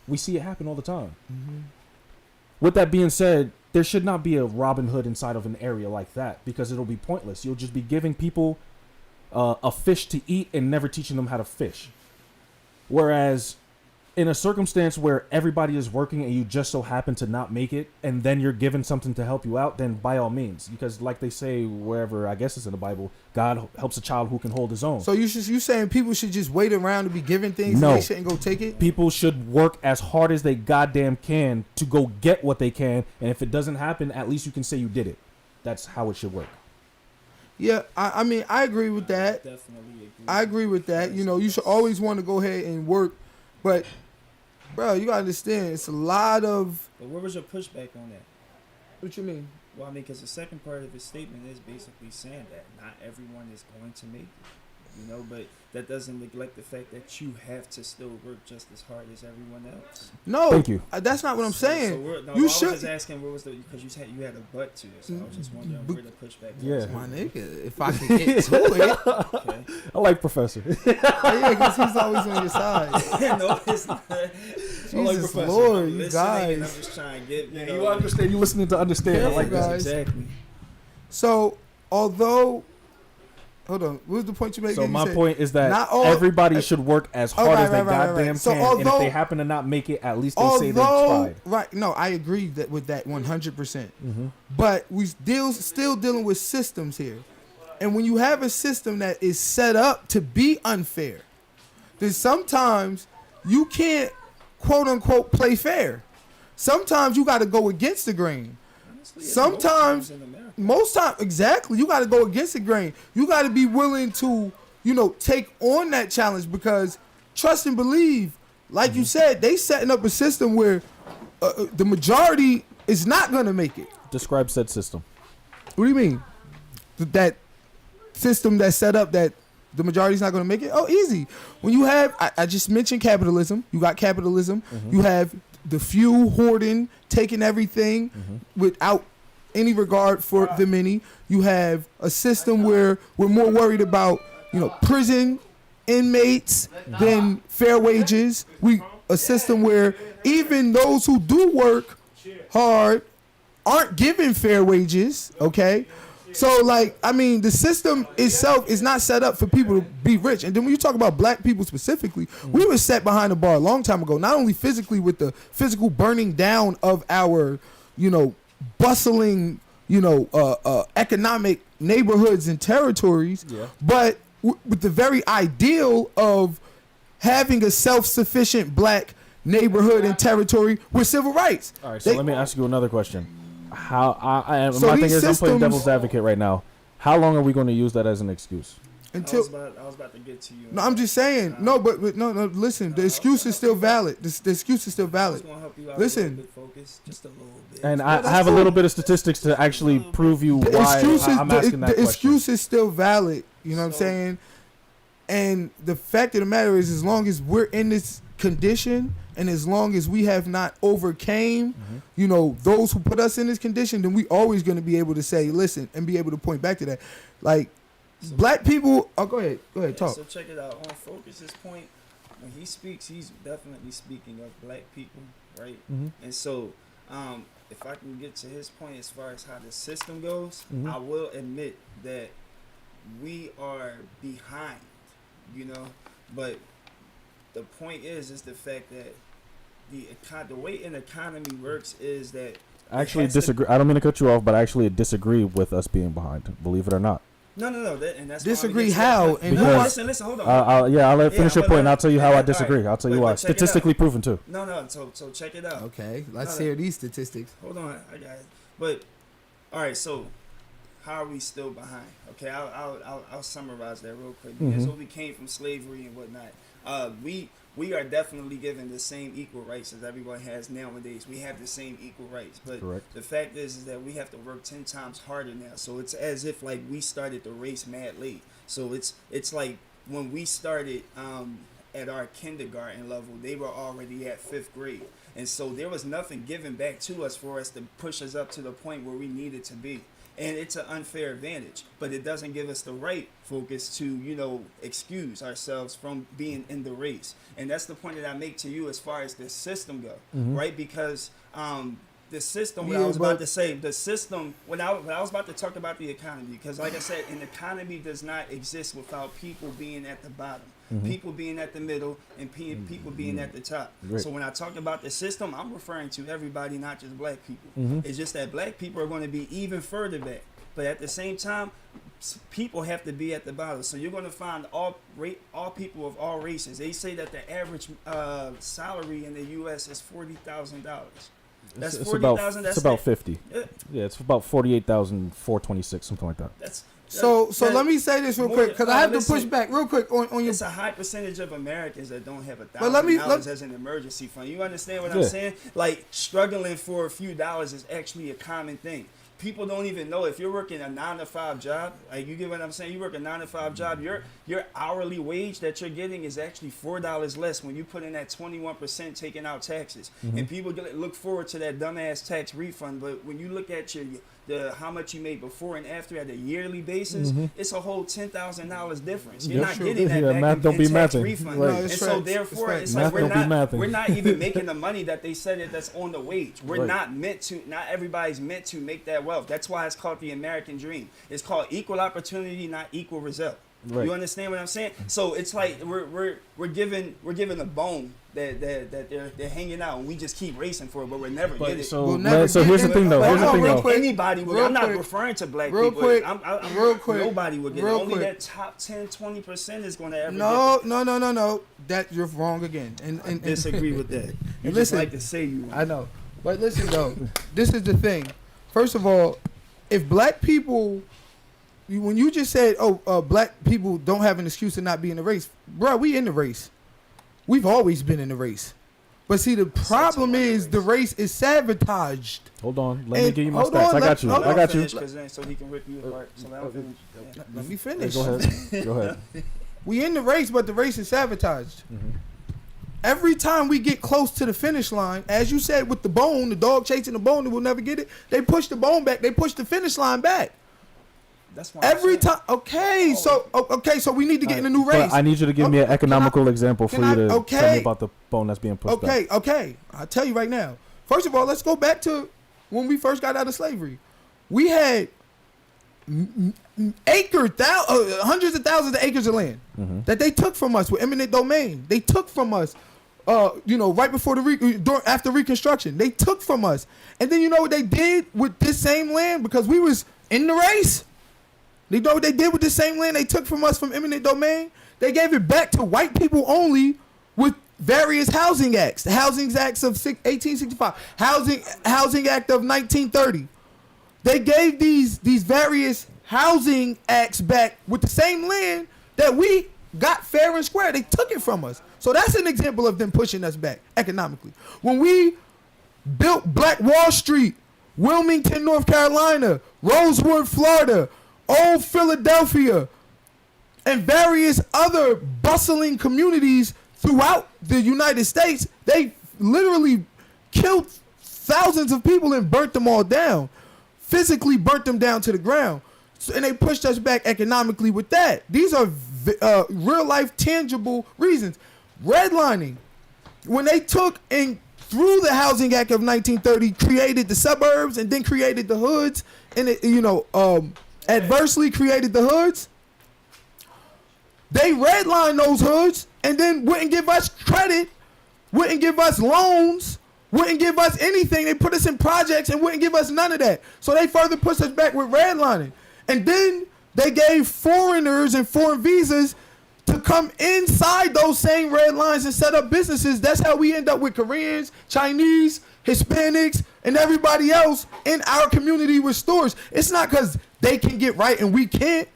Speaker 2: We see it happen all the time.
Speaker 4: Mhm.
Speaker 2: With that being said, there should not be a Robin Hood inside of an area like that because it'll be pointless. You'll just be giving people a fish to eat and never teaching them how to fish. Whereas in a circumstance where everybody is working and you just so happen to not make it and then you're given something to help you out, then by all means. Because like they say wherever, I guess it's in the Bible, God helps a child who can hold his own.
Speaker 4: So you saying people should just wait around to be given things
Speaker 2: No.
Speaker 4: and they shouldn't go take it?
Speaker 2: People should work as hard as they goddamn can to go get what they can, and if it doesn't happen, at least you can say you did it. That's how it should work.
Speaker 4: Yeah, I mean I agree with that.
Speaker 3: Definitely agree.
Speaker 4: I agree with that. You know, you should always want to go ahead and work, but bro, you gotta understand it's a lot of.
Speaker 3: But where was your pushback on that?
Speaker 4: What you mean?
Speaker 3: Well, I mean, because the second part of his statement is basically saying that not everyone is going to make it, you know, but that doesn't neglect the fact that you have to still work just as hard as everyone else.
Speaker 4: No,
Speaker 2: Thank you.
Speaker 4: That's not what I'm saying.
Speaker 3: No,
Speaker 4: You
Speaker 3: I
Speaker 4: should-
Speaker 3: was just asking where was the, because you had a butt to it, so I was just wondering where the pushback was.
Speaker 2: Yeah.
Speaker 4: My nigga, if I could get to it,
Speaker 3: Okay.
Speaker 2: I like Professor.
Speaker 4: yeah, because he's always on your side.
Speaker 3: No, it's not.
Speaker 4: Jesus
Speaker 2: Professor.
Speaker 4: Lord, you
Speaker 3: Listening, and I'm
Speaker 4: guys.
Speaker 3: just trying to get,
Speaker 2: Yeah, you understand. You listening to understand. I like
Speaker 4: Yeah,
Speaker 2: that.
Speaker 4: guys.
Speaker 3: Exactly.
Speaker 4: So, although, hold on, what was the point you made?
Speaker 2: So
Speaker 4: You
Speaker 2: my
Speaker 4: said-
Speaker 2: point is that
Speaker 4: not all-
Speaker 2: everybody should work as hard
Speaker 4: right,
Speaker 2: as they
Speaker 4: right, right,
Speaker 2: goddamn
Speaker 4: right. So
Speaker 2: can, and if
Speaker 4: although-
Speaker 2: they happen to not make it, at least they say they
Speaker 4: Although,
Speaker 2: tried.
Speaker 4: right, no, I agree that with that 100%.
Speaker 2: Mm-hmm.
Speaker 4: But we still dealing with systems here, and when you have a system that is set up to be unfair, then sometimes you can't quote unquote play fair. Sometimes you got to go against the grain.
Speaker 3: Honestly, it's
Speaker 4: Sometimes-
Speaker 3: most in America.
Speaker 4: Most time, exactly, you got to go against the grain. You got to be willing to, take on that challenge because trust and believe, like you said, they setting up a system where the majority is not gonna make it.
Speaker 2: Describe said system.
Speaker 4: What do you mean? That system that's set up that the majority's not gonna make it? Oh, easy. When you have, I just mentioned capitalism. You got capitalism. You have the few hoarding, taking everything without any regard for the many. You have a system where we're more worried about, prison inmates than fair wages. A system where even those who do work hard aren't given fair wages. Okay. So the system itself is not set up for people to be rich. And then when you talk about black people specifically, we were set behind the bar a long time ago, not only physically with the physical burning down of our, bustling, economic neighborhoods and territories, but with the very ideal of having a self-sufficient black neighborhood and territory with civil rights.
Speaker 2: All right, so let me ask you another question. How my
Speaker 4: So
Speaker 2: thing
Speaker 4: these
Speaker 2: is, I'm playing
Speaker 4: systems-
Speaker 2: devil's advocate right now. How long are we going to use that as an excuse?
Speaker 4: Until
Speaker 3: I was about to get to you.
Speaker 4: no, I'm just saying no, but no. Listen, the excuse is still valid. The excuse is still
Speaker 3: I was
Speaker 4: valid.
Speaker 3: gonna help you out
Speaker 4: Listen.
Speaker 3: a little bit, focus, just a little bit.
Speaker 2: And
Speaker 4: that's
Speaker 2: I have a
Speaker 4: cool.
Speaker 2: little bit of statistics to actually prove you
Speaker 4: The
Speaker 2: why
Speaker 4: excuse is
Speaker 2: I'm asking that
Speaker 4: the
Speaker 2: question.
Speaker 4: excuse is still valid. You know what I'm
Speaker 3: So-
Speaker 4: saying? And the fact of the matter is, as long as we're in this condition, and as long as we have not overcame, those who put us in this condition, then we always going to be able to say, listen, and be able to point back to that. Like black people. Oh, go ahead, talk.
Speaker 3: So check it out. On Focus's point, when he speaks, he's definitely speaking of black people, right?
Speaker 2: Mhm.
Speaker 3: And so, if I can get to his point as far as how the system goes,
Speaker 2: Mhm.
Speaker 3: I will admit that we are behind, but the point is the fact that the way an economy works is that
Speaker 2: I actually
Speaker 3: has to-
Speaker 2: disagree. I don't mean to cut you off, but I actually disagree with us being behind. Believe it or not.
Speaker 3: no, and that's
Speaker 4: Disagree
Speaker 3: why I'm
Speaker 4: how?
Speaker 3: gonna get to that.
Speaker 4: And
Speaker 3: No,
Speaker 2: Because-
Speaker 3: listen, hold on.
Speaker 2: I'll let
Speaker 3: Yeah,
Speaker 2: finish your
Speaker 3: but
Speaker 2: point, and
Speaker 3: no,
Speaker 2: I'll tell you how
Speaker 3: yeah,
Speaker 2: I disagree.
Speaker 3: alright.
Speaker 2: I'll tell you
Speaker 3: But
Speaker 2: why.
Speaker 3: check it out.
Speaker 2: Statistically proven too.
Speaker 3: No, so check it out.
Speaker 4: Okay, let's
Speaker 3: No,
Speaker 4: hear these statistics.
Speaker 3: Hold on, I got it. But All right, so how are we still behind? Okay, I'll summarize that real quick because when we came from slavery and whatnot, we are definitely given the same equal rights as everyone has nowadays. We have the same equal rights, but
Speaker 2: Correct.
Speaker 3: the fact is that we have to work 10 times harder now. So it's as if like we started the race mad late. So it's like when we started at our kindergarten level, they were already at 5th grade. And so there was nothing given back to us for us to push us up to the point where we needed to be. And it's an unfair advantage, but it doesn't give us the right focus to, excuse ourselves from being in the race. And that's the point that I make to you as far as the system go, right? Because the system, what I was about to say, the system, when I was about to talk about the economy, because like I said, an economy does not exist without people being at the bottom. People being at the middle and people being at the top.
Speaker 2: Right.
Speaker 3: So when I talk about the system, I'm referring to everybody, not just black people. It's just that black people are going to be even further back. But at the same time, people have to be at the bottom. So you're going to find all people of all races. They say that the average salary in the U.S. is $40,000. That's $40,000.
Speaker 2: It's about 50. Yeah, it's about 48,426, something like that.
Speaker 4: So let me say this real quick because I have to push back real quick on your.
Speaker 3: It's a high percentage of Americans that don't have
Speaker 4: $1,000
Speaker 3: as an emergency fund. You understand what I'm saying? Like struggling for a few dollars is actually a common thing. People don't even know if you're working a 9-to-5 job. Like you get what I'm saying? You work a 9-to-5 job. Your hourly wage that you're getting is actually $4 less when you put in that 21% taking out taxes. And people look forward to that dumbass tax refund. But when you look at how much you made before and after at a yearly basis, it's a whole $10,000 difference. You're not getting that back
Speaker 2: math don't be
Speaker 3: in tax
Speaker 2: mathing.
Speaker 3: refund.
Speaker 2: Right.
Speaker 4: No,
Speaker 3: And so therefore, it's like we're not even making the money that they said that's on the wage. We're not everybody's meant to make that wealth. That's why it's called the American dream. It's called equal opportunity, not equal result. Right. You understand what I'm saying? So it's like we're given a bone that they're hanging out, and we just keep racing for it, but we're never get it.
Speaker 2: So here's the thing, though.
Speaker 3: Anybody will. I'm not referring to black people. Real quick. Nobody will get it. Only that top 10, 20% is going to ever get it.
Speaker 4: No. That you're wrong again. And
Speaker 3: disagree with that. You just
Speaker 4: listen,
Speaker 3: like to say you.
Speaker 4: I know, but listen though. This is the thing. First of all, if black people, when you just said, black people don't have an excuse to not be in the race, bro, we in the race. We've always been in the race. But see, the problem is the race is sabotaged.
Speaker 2: Hold on. Let me give you my stats. I got you.
Speaker 3: So he can rip you apart. So
Speaker 4: let me finish.
Speaker 2: Go ahead.
Speaker 4: We in the race, but the race is sabotaged. Every time we get close to the finish line, as you said with the bone, the dog chasing the bone that will never get it, they push the bone back. They push the finish line back.
Speaker 3: That's why
Speaker 4: every time. Okay, so we need to get in a new race.
Speaker 2: But I need you to give me an economical example for you to tell me about the bone that's being pushed back.
Speaker 4: Okay. I'll tell you right now. First of all, let's go back to when we first got out of slavery. We had hundreds of thousands of acres of land that they took from us with eminent domain. They took from us. Right before after Reconstruction, they took from us, and then you know what they did with this same land because we was in the race. You know what they did with this same land they took from us from eminent domain? They gave it back to white people only with various housing acts. The Housing Acts of 1865, Housing Act of 1930. They gave these various housing acts back with the same land that we got fair and square. They took it from us. So that's an example of them pushing us back economically. When we built Black Wall Street, Wilmington, North Carolina, Rosewood, Florida, Old Philadelphia, and various other bustling communities throughout the United States, they literally killed thousands of people and burnt them all down, physically burnt them down to the ground. And they pushed us back economically with that. These are real life tangible reasons. Redlining, when they took and through the Housing Act of 1930 created the suburbs and then created the hoods and adversely created the hoods, they redlined those hoods and then wouldn't give us credit, wouldn't give us loans, wouldn't give us anything. They put us in projects and wouldn't give us none of that. So they further pushed us back with redlining. And then they gave foreigners and foreign visas to come inside those same red lines and set up businesses. That's how we end up with Koreans, Chinese, Hispanics, and everybody else in our community with stores. It's not because they can get right and we can't.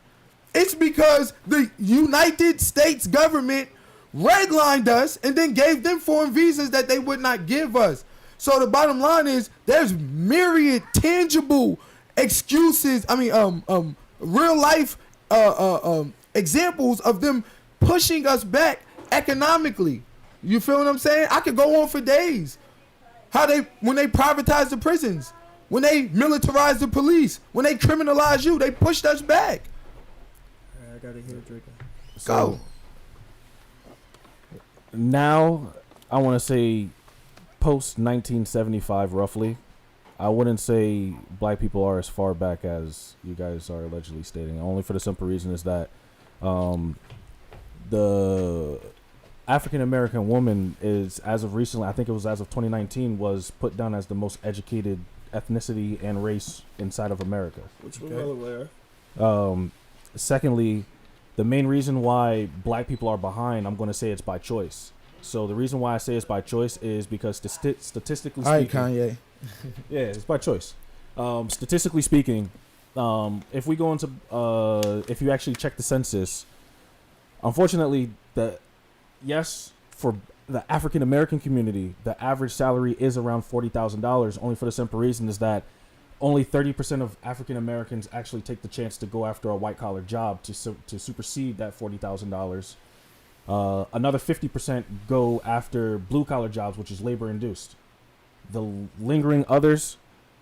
Speaker 4: It's because the United States government redlined us and then gave them foreign visas that they would not give us. So the bottom line is there's myriad tangible excuses. Real life examples of them pushing us back economically. You feel what I'm saying? I could go on for days. When they privatized the prisons, when they militarized the police, when they criminalized you, they pushed us back.
Speaker 3: I gotta hear Drake.
Speaker 4: Go.
Speaker 2: Now, I want to say post 1975, roughly. I wouldn't say black people are as far back as you guys are allegedly stating. Only for the simple reason is that the African American woman is, as of recently, I think it was as of 2019, was put down as the most educated ethnicity and race inside of America.
Speaker 3: Which we're well aware.
Speaker 2: Secondly, the main reason why black people are behind, I'm going to say it's by choice. So the reason why I say it's by choice is because statistically
Speaker 4: All right,
Speaker 2: speaking,
Speaker 4: Kanye.
Speaker 2: yeah, it's by choice. Statistically speaking, if we go into, if you actually check the census, unfortunately, for the African American community, the average salary is around $40,000. Only for the simple reason is that only 30% of African Americans actually take the chance to go after a white collar job to supersede that $40,000. Another 50% go after blue collar jobs, which is labor induced. The lingering others,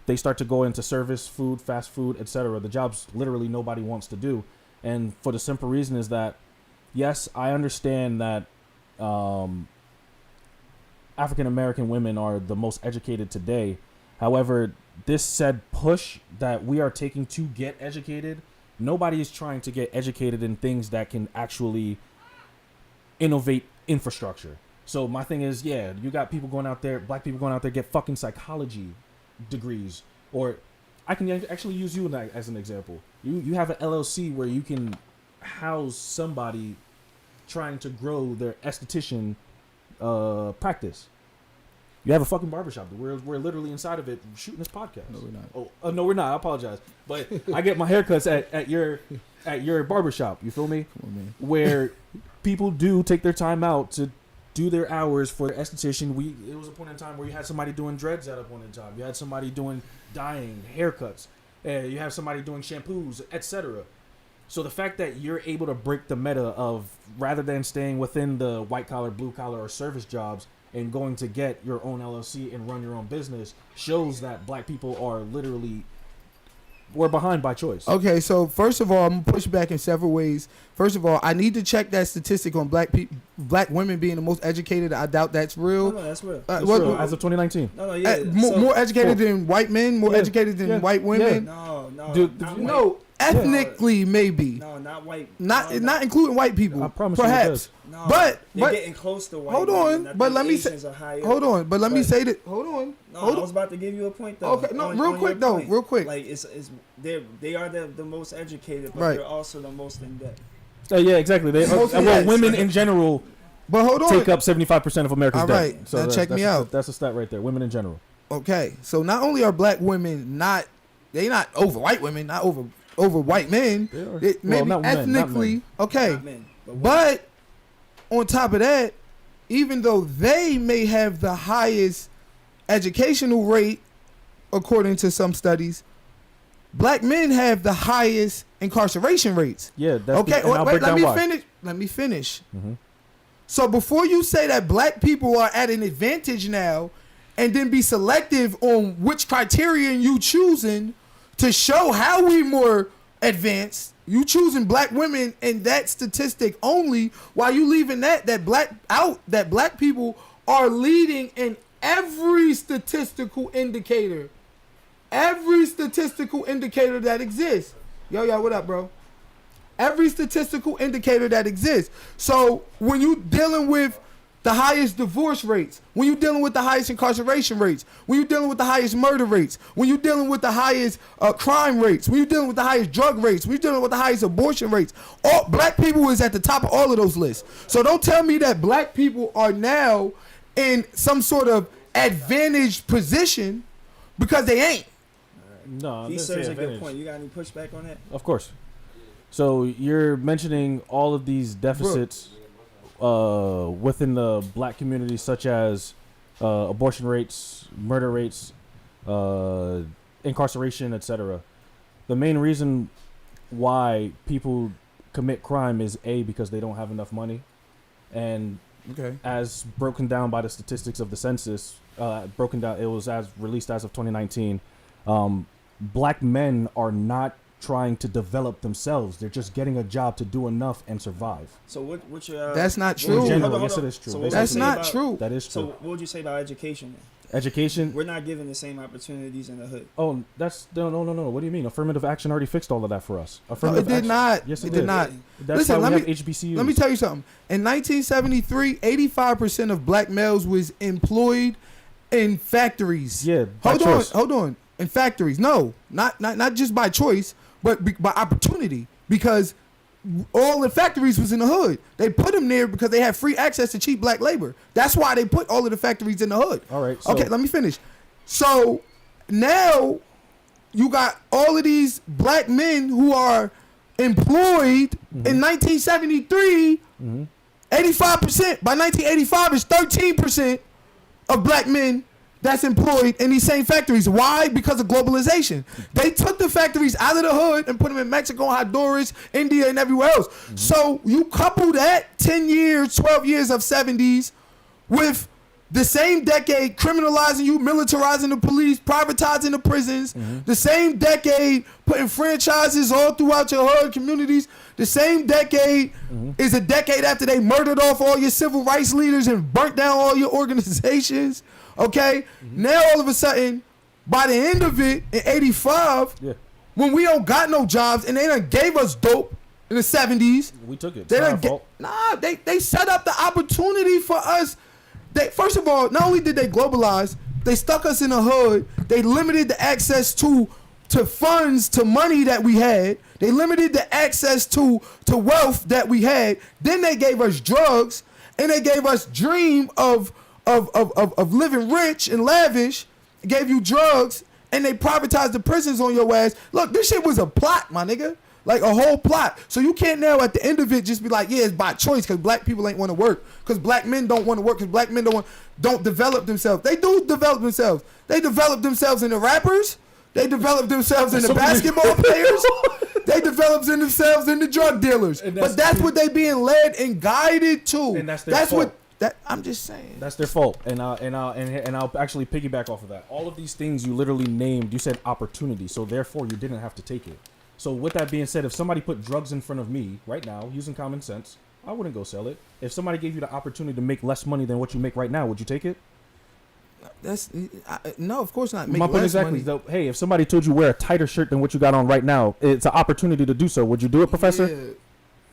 Speaker 2: they start to go into service, food, fast food, etc. The jobs literally nobody wants to do. And for the simple reason is that, yes, I understand that African American women are the most educated today. However, this said push that we are taking to get educated, nobody is trying to get educated in things that can actually innovate infrastructure. So my thing is, yeah, you got people going out there, black people going out there, get fucking psychology degrees. Or I can actually use you as an example. You have an LLC where you can house somebody trying to grow their esthetician practice. You have a fucking barbershop. We're literally inside of it shooting this podcast.
Speaker 4: No, we're not.
Speaker 2: Oh, no, we're not. I apologize. But I get my haircuts at your barbershop. You feel me?
Speaker 4: Come on, man.
Speaker 2: Where people do take their time out to do their hours for their esthetician. It was a point in time where you had somebody doing dreads at a point in time. You had somebody doing dyeing, haircuts. You have somebody doing shampoos, etc. So the fact that you're able to break the meta of, rather than staying within the white collar, blue collar, or service jobs and going to get your own LLC and run your own business, shows that black people are literally, we're behind by choice.
Speaker 4: Okay, so first of all, I'm gonna push back in several ways. First of all, I need to check that statistic on black women being the most educated. I doubt that's real.
Speaker 3: No, that's real.
Speaker 2: It's real, as of 2019.
Speaker 3: No, yeah.
Speaker 4: More educated than white men, more educated than white women.
Speaker 3: No,
Speaker 2: Dude,
Speaker 3: not
Speaker 4: No,
Speaker 3: white.
Speaker 4: ethnically maybe.
Speaker 3: No, not white.
Speaker 4: Not
Speaker 3: no,
Speaker 4: not including white people.
Speaker 2: I promise you it
Speaker 4: perhaps.
Speaker 2: does.
Speaker 3: No,
Speaker 4: But
Speaker 3: they're getting close to white.
Speaker 4: hold
Speaker 3: women.
Speaker 4: on,
Speaker 3: I
Speaker 4: but
Speaker 3: think
Speaker 4: let me say
Speaker 3: Asians are higher.
Speaker 4: hold on, but let me
Speaker 3: But-
Speaker 4: say that hold on.
Speaker 3: No,
Speaker 4: hold
Speaker 3: I was
Speaker 4: on.
Speaker 3: about to give you a point though.
Speaker 4: Okay, no,
Speaker 3: on
Speaker 4: real
Speaker 3: your
Speaker 4: quick though,
Speaker 3: point.
Speaker 4: real quick.
Speaker 3: Like they are the most educated, but
Speaker 4: Right.
Speaker 3: they're also the most in debt.
Speaker 2: Yeah, exactly.
Speaker 4: Yes.
Speaker 2: Women in general
Speaker 4: But hold on.
Speaker 2: take up 75% of America's
Speaker 4: All
Speaker 2: debt.
Speaker 4: right, now check me
Speaker 2: that's
Speaker 4: out.
Speaker 2: That's a stat right there. Women in general.
Speaker 4: Okay, so not only are black women not over white women, not over white men.
Speaker 2: They are.
Speaker 4: Maybe
Speaker 2: Well, not men, not
Speaker 4: ethnically,
Speaker 2: men.
Speaker 4: okay.
Speaker 3: Not men, women.
Speaker 4: But on top of that, even though they may have the highest educational rate, according to some studies, black men have the highest incarceration rates.
Speaker 2: Yeah, that's
Speaker 4: Okay,
Speaker 2: and I'll
Speaker 4: wait,
Speaker 2: break
Speaker 4: let
Speaker 2: down
Speaker 4: me
Speaker 2: why.
Speaker 4: finish. Let me finish.
Speaker 2: Mhm.
Speaker 4: So before you say that black people are at an advantage now, and then be selective on which criterion you choosing to show how we more advanced, you choosing black women in that statistic only, while you leaving that black people are leading in every statistical indicator. Every statistical indicator that exists. Yo, what up, bro? Every statistical indicator that exists. So when you dealing with the highest divorce rates, when you're dealing with the highest incarceration rates, when you're dealing with the highest murder rates, when you're dealing with the highest crime rates, when you're dealing with the highest drug rates, when you're dealing with the highest abortion rates, all black people is at the top of all of those lists. So don't tell me that black people are now in some sort of advantaged position because they ain't.
Speaker 2: No,
Speaker 3: He
Speaker 2: this
Speaker 3: serves
Speaker 2: is
Speaker 3: a good
Speaker 2: advantage.
Speaker 3: point. You got any pushback on that?
Speaker 2: Of course. So you're mentioning all of these deficits within the black community, such as abortion rates, murder rates, incarceration, etc. The main reason why people commit crime is because they don't have enough money, and
Speaker 4: Okay.
Speaker 2: as broken down by the statistics of the census, broken down, it was as released as of 2019. Black men are not trying to develop themselves; they're just getting a job to do enough and survive.
Speaker 3: So what's your?
Speaker 4: That's not
Speaker 3: what
Speaker 4: true.
Speaker 3: would you-
Speaker 2: In general,
Speaker 3: hold on,
Speaker 2: yes,
Speaker 3: hold
Speaker 2: it
Speaker 3: on.
Speaker 2: is true.
Speaker 3: So what would
Speaker 4: That's
Speaker 3: you say
Speaker 4: not
Speaker 3: about-
Speaker 4: true.
Speaker 2: That is
Speaker 3: So
Speaker 2: true.
Speaker 3: what would you say about education? Then?
Speaker 2: Education.
Speaker 3: We're not given the same opportunities in the hood.
Speaker 2: Oh, that's no. What do you mean? Affirmative action already fixed all of that for us.
Speaker 4: No,
Speaker 2: Affirmative
Speaker 4: it did
Speaker 2: action.
Speaker 4: not.
Speaker 2: Yes,
Speaker 4: it
Speaker 2: it
Speaker 4: did
Speaker 2: did.
Speaker 4: not.
Speaker 2: That's
Speaker 4: Listen,
Speaker 2: why
Speaker 4: let
Speaker 2: we
Speaker 4: me-
Speaker 2: have HBCUs.
Speaker 4: Let me tell you something. In 1973, 85% of black males was employed in factories.
Speaker 2: Yeah. by choice.
Speaker 4: Hold on. In factories. No, not just by choice, but by opportunity. Because all the factories was in the hood. They put them there because they had free access to cheap black labor. That's why they put all of the factories in the hood.
Speaker 2: All right. So,
Speaker 4: Okay, let me finish. So now you got all of these black men who are employed in 1973. 85%. By 1985, it's 13% of black men that's employed in these same factories. Why? Because of globalization. They took the factories out of the hood and put them in Mexico, Honduras, India, and everywhere else. So you couple that 10 years, 12 years of 70s with the same decade criminalizing you, militarizing the police, privatizing the prisons, the same decade putting franchises all throughout your hood communities, the same decade is a decade after they murdered off all your civil rights leaders and burnt down all your organizations. Okay? Now all of a sudden, by the end of it, in 85,
Speaker 2: yeah,
Speaker 4: when we don't got no jobs and they done gave us dope in the 70s,
Speaker 2: we took it. It's
Speaker 4: they
Speaker 2: not our
Speaker 4: done
Speaker 2: fault.
Speaker 4: they set up the opportunity for us. They, first of all, not only did they globalize, they stuck us in the hood. They limited the access to funds, to money that we had. They limited the access to wealth that we had. Then they gave us drugs, and they gave us dream of living rich and lavish. Gave you drugs, and they privatized the prisons on your ass. Look, this shit was a plot, my nigga. Like a whole plot. So you can't now at the end of it just be like, yeah, it's by choice because black people ain't want to work. Because black men don't want to work. Because black men don't develop themselves. They do develop themselves. They develop themselves in the rappers. They develop themselves in the basketball players. They develop themselves in the drug dealers. But that's what they being led and guided to.
Speaker 2: And that's their fault.
Speaker 4: I'm just saying.
Speaker 2: That's their fault, and I'll actually piggyback off of that. All of these things you literally named, you said opportunity, so therefore you didn't have to take it. So with that being said, if somebody put drugs in front of me right now, using common sense, I wouldn't go sell it. If somebody gave you the opportunity to make less money than what you make right now, would you take it?
Speaker 4: No, of course not. Make
Speaker 2: My point
Speaker 4: less
Speaker 2: exactly
Speaker 4: money.
Speaker 2: is though, hey, if somebody told you wear a tighter shirt than what you got on right now, it's an opportunity to do so. Would you do it, Professor?
Speaker 4: Yeah.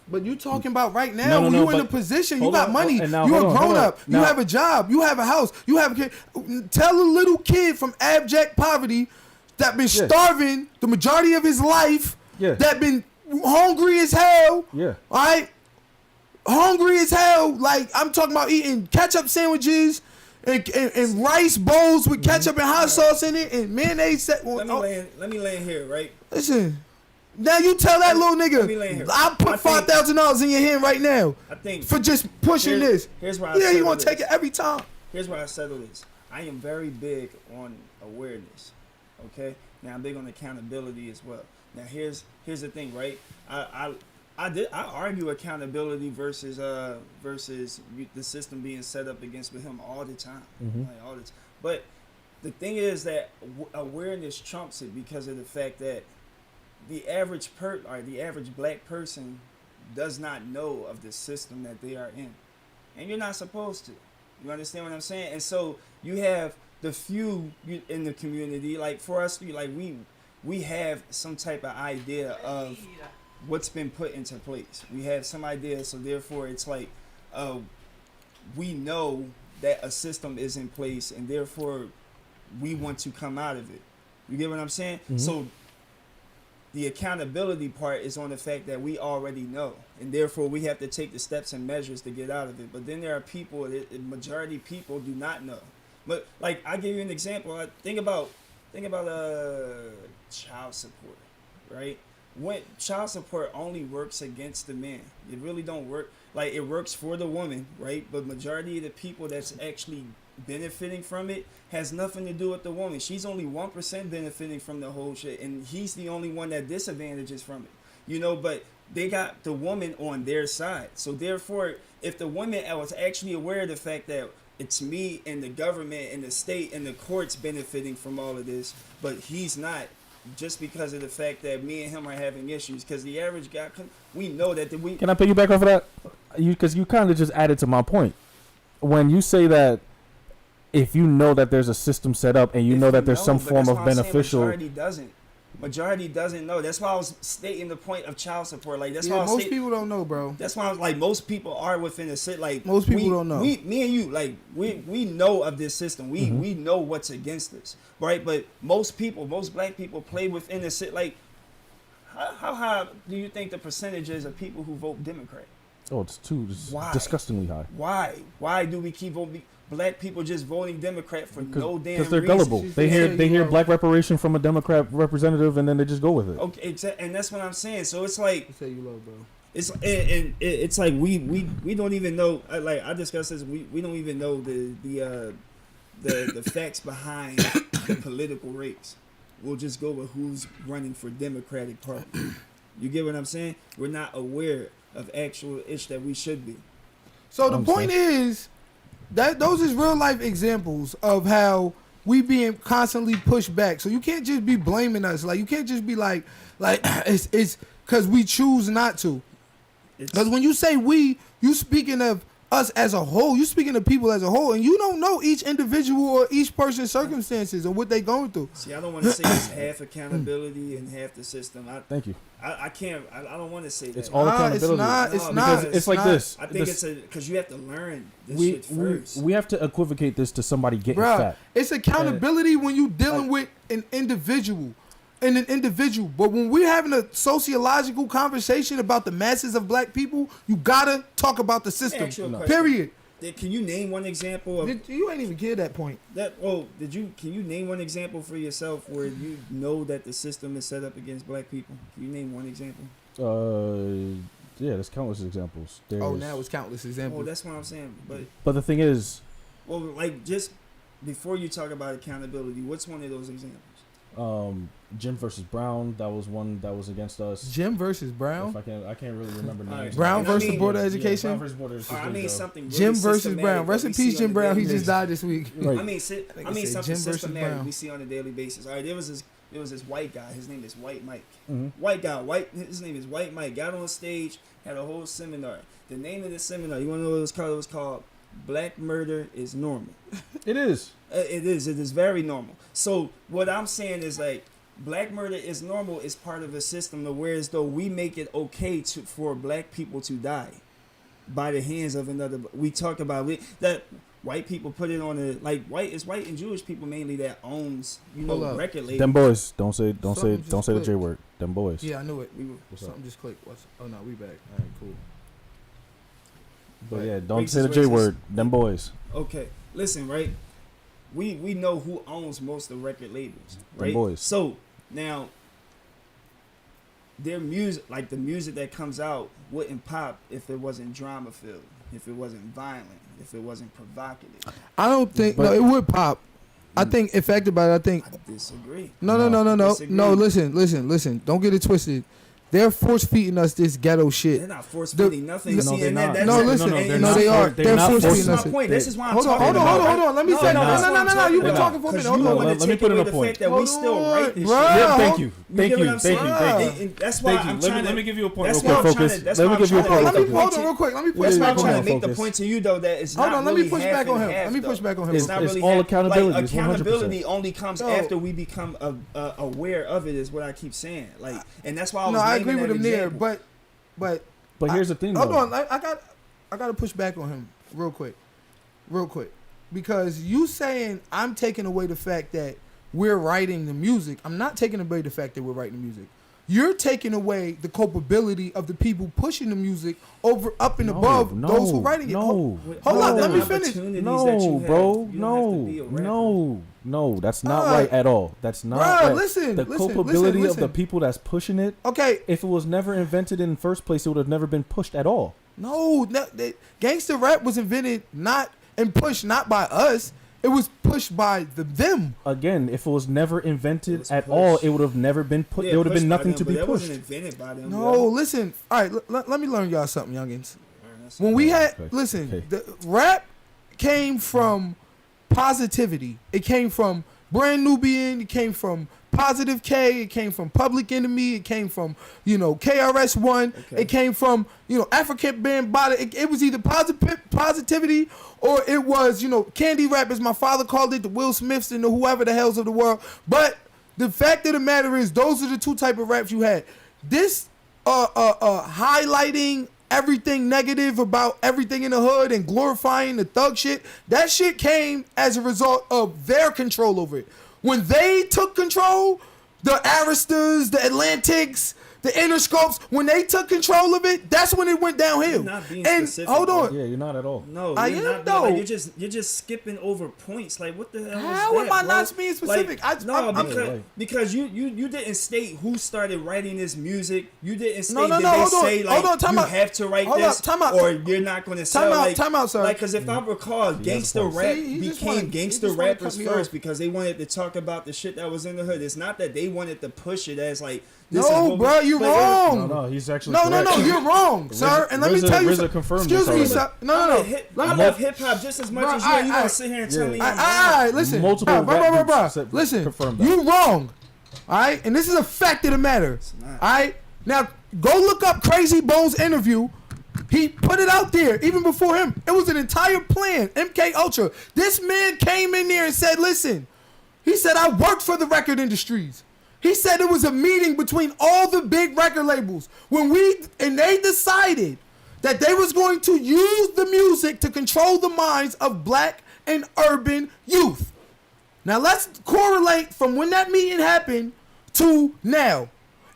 Speaker 4: But you talking about right now,
Speaker 2: No,
Speaker 4: when
Speaker 2: no,
Speaker 4: you in a
Speaker 2: but-
Speaker 4: position, you
Speaker 2: hold
Speaker 4: got
Speaker 2: on,
Speaker 4: money,
Speaker 2: and now,
Speaker 4: you a
Speaker 2: hold on,
Speaker 4: grown
Speaker 2: hold on.
Speaker 4: up, you
Speaker 2: Now-
Speaker 4: have a job, you have a house, you have a kid. Tell a little kid from abject poverty that been
Speaker 2: Yeah.
Speaker 4: starving the majority of his life,
Speaker 2: Yeah.
Speaker 4: that been hungry as hell,
Speaker 2: Yeah.
Speaker 4: all right? Hungry as hell. Like, I'm talking about eating ketchup sandwiches and rice bowls with ketchup and hot sauce in it and mayonnaise.
Speaker 3: Let me lay in here, right?
Speaker 4: Listen. Now you tell that little
Speaker 3: Let me lay
Speaker 4: nigga,
Speaker 3: here.
Speaker 4: I'll
Speaker 3: I
Speaker 4: put
Speaker 3: think-
Speaker 4: $5,000 in your hand right now
Speaker 3: I think
Speaker 4: for just pushing this.
Speaker 3: Here's why I
Speaker 4: Yeah, you
Speaker 3: settle
Speaker 4: want to take
Speaker 3: this.
Speaker 4: it every time.
Speaker 3: Here's why I settle this. I am very big on awareness. Okay? Now I'm big on accountability as well. Now here's the thing, right? I argue accountability versus the system being set up against him all the time. Like all the time. But the thing is that awareness trumps it because of the fact that the average black person does not know of the system that they are in. And you're not supposed to. You understand what I'm saying? And so you have the few in the community, like for us, like we have some type of idea of what's been put into place. We have some idea, so therefore it's like we know that a system is in place, and therefore we want to come out of it. You get what I'm saying? So the accountability part is on the fact that we already know, and therefore we have to take the steps and measures to get out of it. But then there are people, the majority of people do not know.
Speaker 5: But like, I give you an example. Think about child support, right? When child support only works against the man, it really don't work. Like, it works for the woman, right? But majority of the people that's actually benefiting from it has nothing to do with the woman. She's only 1% benefiting from the whole shit, and he's the only one that disadvantages from it. You know, but they got the woman on their side. So therefore, if the woman was actually aware of the fact that it's me and the government and the state and the courts benefiting from all of this, but he's not, just because of the fact that me and him are having issues. Because the average guy, we know that we.
Speaker 2: Can I piggyback off of that? Because you kind of just added to my point. When you say that, if you know that there's a system set up and you know that there's some form of beneficial.
Speaker 5: Majority doesn't know. That's why I was stating the point of child support. Like, that's why
Speaker 4: most people don't know, bro.
Speaker 5: That's why I was like, most people are within the city. Like,
Speaker 4: most people don't know.
Speaker 5: Me and you, like, we know of this system. We know what's against us, right? But most black people play within the city. Like, how high do you think the percentage is of people who vote Democrat?
Speaker 2: Oh, it's disgustingly high.
Speaker 5: Why do we keep voting? Black people just voting Democrat for no damn reason.
Speaker 2: Because they're gullible. They hear black reparation from a Democrat representative and then they just go with it.
Speaker 5: Okay, and that's what I'm saying. So it's like,
Speaker 4: say you low, bro.
Speaker 5: It's like we don't even know. Like, I discussed this. We don't even know the facts behind the political race. We'll just go with who's running for Democratic Party. You get what I'm saying? We're not aware of actual ish that we should be.
Speaker 4: So the point is that those is real life examples of how we being constantly pushed back. So you can't just be blaming us. Like, you can't just be like it's because we choose not to. Because when you say we, you speaking of us as a whole. You speaking of people as a whole, and you don't know each individual or each person's circumstances and what they going through.
Speaker 5: See, I don't want to say it's half accountability and half the system.
Speaker 2: Thank you.
Speaker 5: I can't. I don't want to say that.
Speaker 2: It's all accountability.
Speaker 4: It's not.
Speaker 2: It's like this.
Speaker 5: I think it's because you have to learn this shit first.
Speaker 2: We have to equivocate this to somebody getting fat.
Speaker 4: It's accountability when you dealing with an individual. But when we're having a sociological conversation about the masses of black people, you gotta talk about the system. Period.
Speaker 5: Can you name one example of
Speaker 4: you ain't even get that point?
Speaker 5: Can you name one example for yourself where you know that the system is set up against black people? Can you name one example?
Speaker 2: Yeah, there's countless examples.
Speaker 4: Now it's countless examples.
Speaker 5: Oh, that's what I'm saying.
Speaker 2: But the thing is,
Speaker 5: well, like, just before you talk about accountability, what's one of those examples?
Speaker 2: Jim versus Brown, that was one that was against us.
Speaker 4: Jim versus Brown?
Speaker 2: I can't really remember names.
Speaker 4: Brown versus the Board of Education?
Speaker 2: Brown versus Board of Education.
Speaker 5: Something really
Speaker 4: Jim versus Brown. Rest in peace, Jim Brown. He just died this week.
Speaker 2: Right.
Speaker 5: Something systematic we see on a daily basis. All right, there was this white guy. His name is White Mike. Mm-hmm. His name is White Mike. Got on stage, had a whole seminar. The name of the seminar, you want to know what it was called? It was called Black Murder is Normal.
Speaker 2: It is.
Speaker 5: It is very normal. So what I'm saying is, like, black murder is normal is part of a system to where as though we make it okay for black people to die by the hands of another. We talk about it, that white people put it on white and Jewish people mainly that owns record labels.
Speaker 2: Them boys, don't say the J word. Them boys.
Speaker 4: Yeah, I knew it.
Speaker 2: Something
Speaker 4: just clicked. Oh no, we back. All right, cool.
Speaker 2: But yeah, don't say the J word. Them boys.
Speaker 5: Okay, listen, right? We know who owns most of the record labels, right?
Speaker 2: Them boys.
Speaker 5: So now, their music, like the music that comes out, wouldn't pop if it wasn't drama filled, if it wasn't violent, if it wasn't provocative.
Speaker 4: I don't think it would pop. I think affected by it. I
Speaker 5: disagree.
Speaker 4: No. Listen. Don't get it twisted. They're force feeding us this ghetto shit.
Speaker 5: They're not force feeding nothing.
Speaker 2: No, they're not.
Speaker 4: They are. They're force feeding us.
Speaker 5: This is why I'm
Speaker 4: hold on. Let me say no. You've been talking for a minute. Hold on.
Speaker 2: Let me put in a point.
Speaker 5: That we still write this shit.
Speaker 2: Yeah, thank you.
Speaker 5: That's why I'm trying to.
Speaker 2: Let me give you a point.
Speaker 5: That's
Speaker 2: Real
Speaker 5: why
Speaker 2: quick,
Speaker 5: I'm trying
Speaker 2: focus.
Speaker 5: to.
Speaker 2: Let me give you a point.
Speaker 4: Hold on, real quick. Let me push
Speaker 5: That's why
Speaker 4: back
Speaker 5: I'm
Speaker 4: on
Speaker 5: trying to
Speaker 4: him.
Speaker 5: make the point to you though that it's
Speaker 4: Hold
Speaker 5: not
Speaker 4: on. Let
Speaker 5: really
Speaker 4: me push back on him. Let me push back on him.
Speaker 5: It's not really
Speaker 2: all accountability.
Speaker 5: Like,
Speaker 2: It's 100%.
Speaker 5: accountability only comes after we become aware of it. Is what I keep saying. Like, and that's why I was.
Speaker 4: No, I agree with him there, but
Speaker 2: here's the thing.
Speaker 4: Hold on, I got to push back on him real quick, because you saying I'm taking away the fact that we're writing the music. I'm not taking away the fact that we're writing the music. you're taking away the culpability of the people pushing the music up and
Speaker 2: No,
Speaker 4: above
Speaker 2: no,
Speaker 4: those who writing it.
Speaker 2: no.
Speaker 4: Hold on, let me
Speaker 5: Opportunities
Speaker 4: finish.
Speaker 5: that you
Speaker 2: No,
Speaker 5: have,
Speaker 2: bro.
Speaker 5: you don't have to be a rapper.
Speaker 2: No. That's not
Speaker 4: Alright.
Speaker 2: right at all. That's not
Speaker 4: Bruh,
Speaker 2: right.
Speaker 4: listen,
Speaker 2: the
Speaker 4: listen,
Speaker 2: culpability
Speaker 4: listen.
Speaker 2: of the people that's pushing it.
Speaker 4: Okay,
Speaker 2: If it was never invented in the first place, it would have never been pushed at all.
Speaker 4: no, gangster rap was invented not and pushed not by us. It was pushed by them.
Speaker 2: Again, if it was never invented
Speaker 5: was
Speaker 2: at
Speaker 5: pushed.
Speaker 2: all, it would have never been put.
Speaker 5: Yeah,
Speaker 2: There would have
Speaker 5: pushed
Speaker 2: been
Speaker 5: by
Speaker 2: nothing
Speaker 5: them,
Speaker 2: to
Speaker 5: but
Speaker 2: be
Speaker 5: that
Speaker 2: pushed.
Speaker 5: wasn't invented by them.
Speaker 4: No, listen. All right, let me learn y'all something, youngins.
Speaker 5: That's
Speaker 4: When we had
Speaker 2: Okay,
Speaker 4: listen,
Speaker 2: okay.
Speaker 4: the rap came from positivity. It came from Brand Nubian. It came from Positive K. It came from Public Enemy. It came from KRS One.
Speaker 5: Okay.
Speaker 4: It came from African Bambaataa. It was either positivity or it was candy rap, as my father called it, the Will Smiths and the whoever the hells of the world. But the fact of the matter is, those are the two type of raps you had. This highlighting everything negative about everything in the hood and glorifying the thug shit, that shit came as a result of their control over it. When they took control, the Aristas, the Atlantics, the Interscopes, when they took control of it, that's when it went downhill.
Speaker 5: You're not being
Speaker 4: And
Speaker 5: specific,
Speaker 4: hold
Speaker 5: bro.
Speaker 4: on.
Speaker 2: Yeah, you're not at all.
Speaker 5: No,
Speaker 4: I
Speaker 5: you're
Speaker 4: am,
Speaker 5: not,
Speaker 4: though.
Speaker 5: like, you're just skipping over points. Like, what the hell?
Speaker 4: How
Speaker 5: is
Speaker 4: am
Speaker 5: that,
Speaker 4: I
Speaker 5: bro?
Speaker 4: not being specific?
Speaker 5: Like,
Speaker 4: I'm-
Speaker 5: because you didn't state who started writing this music. You didn't state
Speaker 4: No,
Speaker 5: that
Speaker 4: hold on.
Speaker 5: they say like
Speaker 4: Hold on, time
Speaker 5: you
Speaker 4: out.
Speaker 5: have to write
Speaker 4: Hold
Speaker 5: this
Speaker 4: up, time out.
Speaker 5: or you're not going to sell.
Speaker 4: Time out, sir.
Speaker 5: Like, because if I recall, gangster
Speaker 2: point.
Speaker 5: rap
Speaker 4: See, he just
Speaker 5: became
Speaker 4: wanna-
Speaker 5: gangster
Speaker 4: he just wanna
Speaker 5: rappers
Speaker 4: cut me
Speaker 5: first
Speaker 4: off.
Speaker 5: because they wanted to talk about the shit that was in the hood. It's not that they wanted to push it as like this is
Speaker 4: No,
Speaker 5: what
Speaker 4: bro,
Speaker 5: we,
Speaker 4: you're
Speaker 5: but
Speaker 4: wrong.
Speaker 2: No, he's actually
Speaker 4: No,
Speaker 2: correct.
Speaker 4: you're wrong, sir. And let me
Speaker 2: RZA
Speaker 4: tell you,
Speaker 2: RZA
Speaker 4: something.
Speaker 2: confirmed
Speaker 4: Excuse
Speaker 2: this
Speaker 4: me,
Speaker 2: already.
Speaker 4: sir.
Speaker 5: I
Speaker 4: No.
Speaker 5: love hip hop just as much
Speaker 4: Bro,
Speaker 5: as you. You
Speaker 4: I-
Speaker 5: gonna sit here and tell me?
Speaker 4: All
Speaker 5: I'm
Speaker 4: right, listen.
Speaker 2: Multiple
Speaker 4: Bro,
Speaker 2: rap groups said-
Speaker 4: Listen,
Speaker 2: confirmed that.
Speaker 4: you wrong. All right, and this is a fact of the matter.
Speaker 5: not.
Speaker 4: All right, now go look up Crazy Bones interview. He put it out there even before him. It was an entire plan. MK Ultra. This man came in there and said, "Listen," he said, "I worked for the record industries." He said it was a meeting between all the big record labels and they decided that they was going to use the music to control the minds of black and urban youth. Now let's correlate from when that meeting happened to now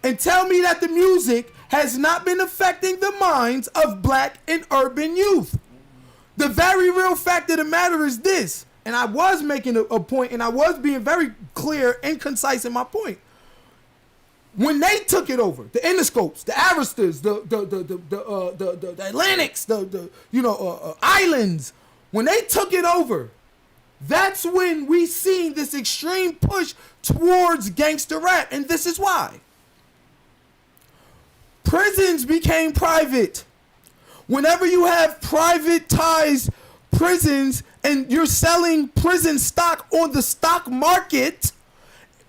Speaker 4: and tell me that the music has not been affecting the minds of black and urban youth. The very real fact of the matter is this, and I was making a point and I was being very clear and concise in my point. When they took it over, the Interscopes, the Aristas, the Atlantics, the Islands, when they took it over, that's when we seen this extreme push towards gangster rap, and this is why. Prisons became private. Whenever you have privatized prisons and you're selling prison stock on the stock market,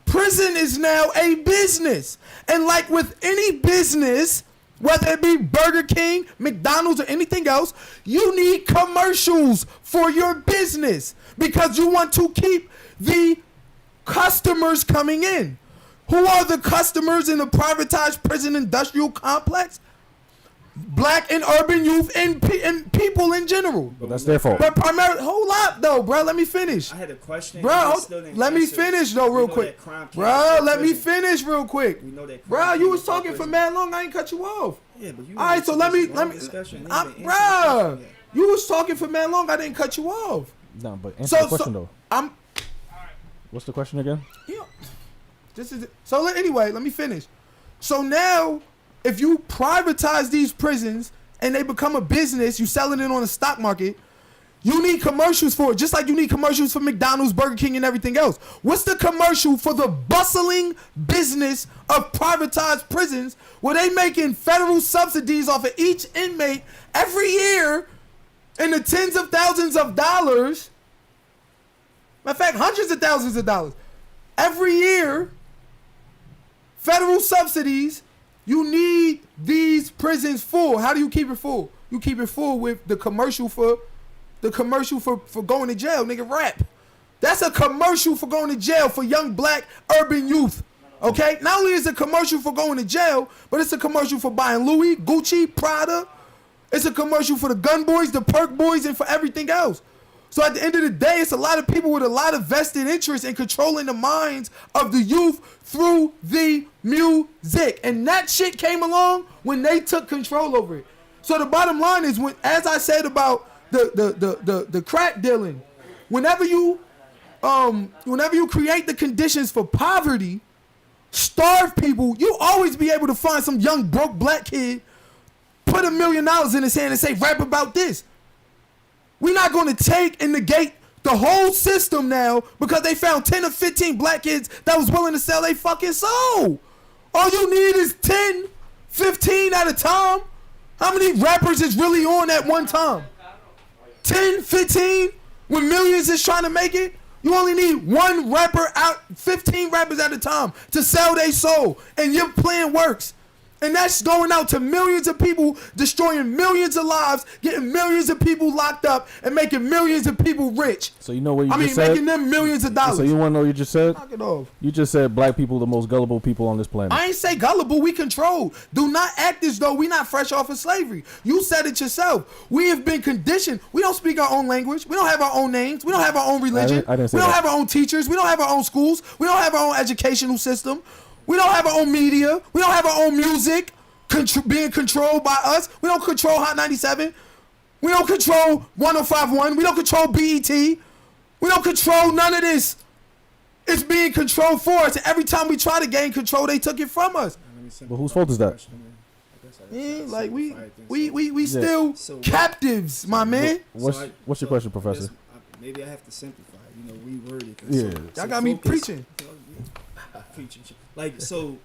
Speaker 4: prison is now a business. And like with any business, whether it be Burger King, McDonald's, or anything else, you need commercials for your business because you want to keep the customers coming in. Who are the customers in the privatized prison industrial complex? Black and urban youth and people in general.
Speaker 2: But that's their fault.
Speaker 4: But primarily, hold up though, bro. Let me finish.
Speaker 5: I had a question.
Speaker 4: Bro,
Speaker 5: and you still didn't
Speaker 4: let me
Speaker 5: answer.
Speaker 4: finish though,
Speaker 5: We
Speaker 4: real
Speaker 5: know
Speaker 4: quick.
Speaker 5: that crime came
Speaker 4: Bro,
Speaker 5: from
Speaker 4: let me
Speaker 5: prison.
Speaker 4: finish real quick.
Speaker 5: We know that crime
Speaker 4: Bro,
Speaker 5: came
Speaker 4: you was
Speaker 5: from
Speaker 4: talking for
Speaker 5: prison.
Speaker 4: mad long. I ain't cut you off.
Speaker 5: Yeah, but you.
Speaker 4: All right, so let me.
Speaker 5: Discussion.
Speaker 4: Bro, you was talking for mad long. I didn't cut you off.
Speaker 2: No, but answer the question though.
Speaker 4: I'm.
Speaker 2: What's the question again?
Speaker 4: You know, this is so. Anyway, let me finish. So now, if you privatize these prisons and they become a business, you selling it on the stock market. You need commercials for it, just like you need commercials for McDonald's, Burger King, and everything else. What's the commercial for the bustling business of privatized prisons where they making federal subsidies off of each inmate every year in the tens of thousands of dollars? Matter of fact, hundreds of thousands of dollars. Every year, federal subsidies, you need these prisons full. How do you keep it full? You keep it full with the commercial for going to jail, nigga, rap. That's a commercial for going to jail for young black urban youth. Okay? Not only is it a commercial for going to jail, but it's a commercial for buying Louis, Gucci, Prada. It's a commercial for the gun boys, the perk boys, and for everything else. So at the end of the day, it's a lot of people with a lot of vested interest in controlling the minds of the youth through the music. And that shit came along when they took control over it. So the bottom line is, when, as I said about the crack dealing, whenever you create the conditions for poverty, starve people, you always be able to find some young broke black kid, put $1 million in his hand and say, rap about this. We're not going to take and negate the whole system now because they found 10 or 15 black kids that was willing to sell their fucking soul. All you need is 10, 15 at a time. How many rappers is really on at one time? 10, 15? When millions is trying to make it? You only need one rapper out, 15 rappers at a time to sell their soul. And your plan works. And that's going out to millions of people, destroying millions of lives, getting millions of people locked up, and making millions of people rich.
Speaker 2: So you know what you just said?
Speaker 4: Making them millions of dollars.
Speaker 2: So you want to know what you just said?
Speaker 4: Knock it off.
Speaker 2: You just said black people are the most gullible people on this planet.
Speaker 4: I ain't say gullible, we controlled. Do not act as though we not fresh off of slavery. You said it yourself. We have been conditioned. We don't speak our own language. We don't have our own names. We don't have our own religion.
Speaker 2: I didn't say
Speaker 4: we don't
Speaker 2: that.
Speaker 4: have our own teachers. We don't have our own schools. We don't have our own educational system. We don't have our own media. We don't have our own music being controlled by us. We don't control Hot 97. We don't control 105.1. We don't control BET. We don't control none of this. It's being controlled for us. And every time we try to gain control, they took it from us.
Speaker 2: But whose fault is that?
Speaker 4: Yeah, like we still
Speaker 5: So what-
Speaker 4: captives, my man.
Speaker 2: What's your question, Professor?
Speaker 5: Maybe I have to simplify, reword it.
Speaker 2: Yeah.
Speaker 4: Y'all got me preaching.
Speaker 5: Preaching shit. Like so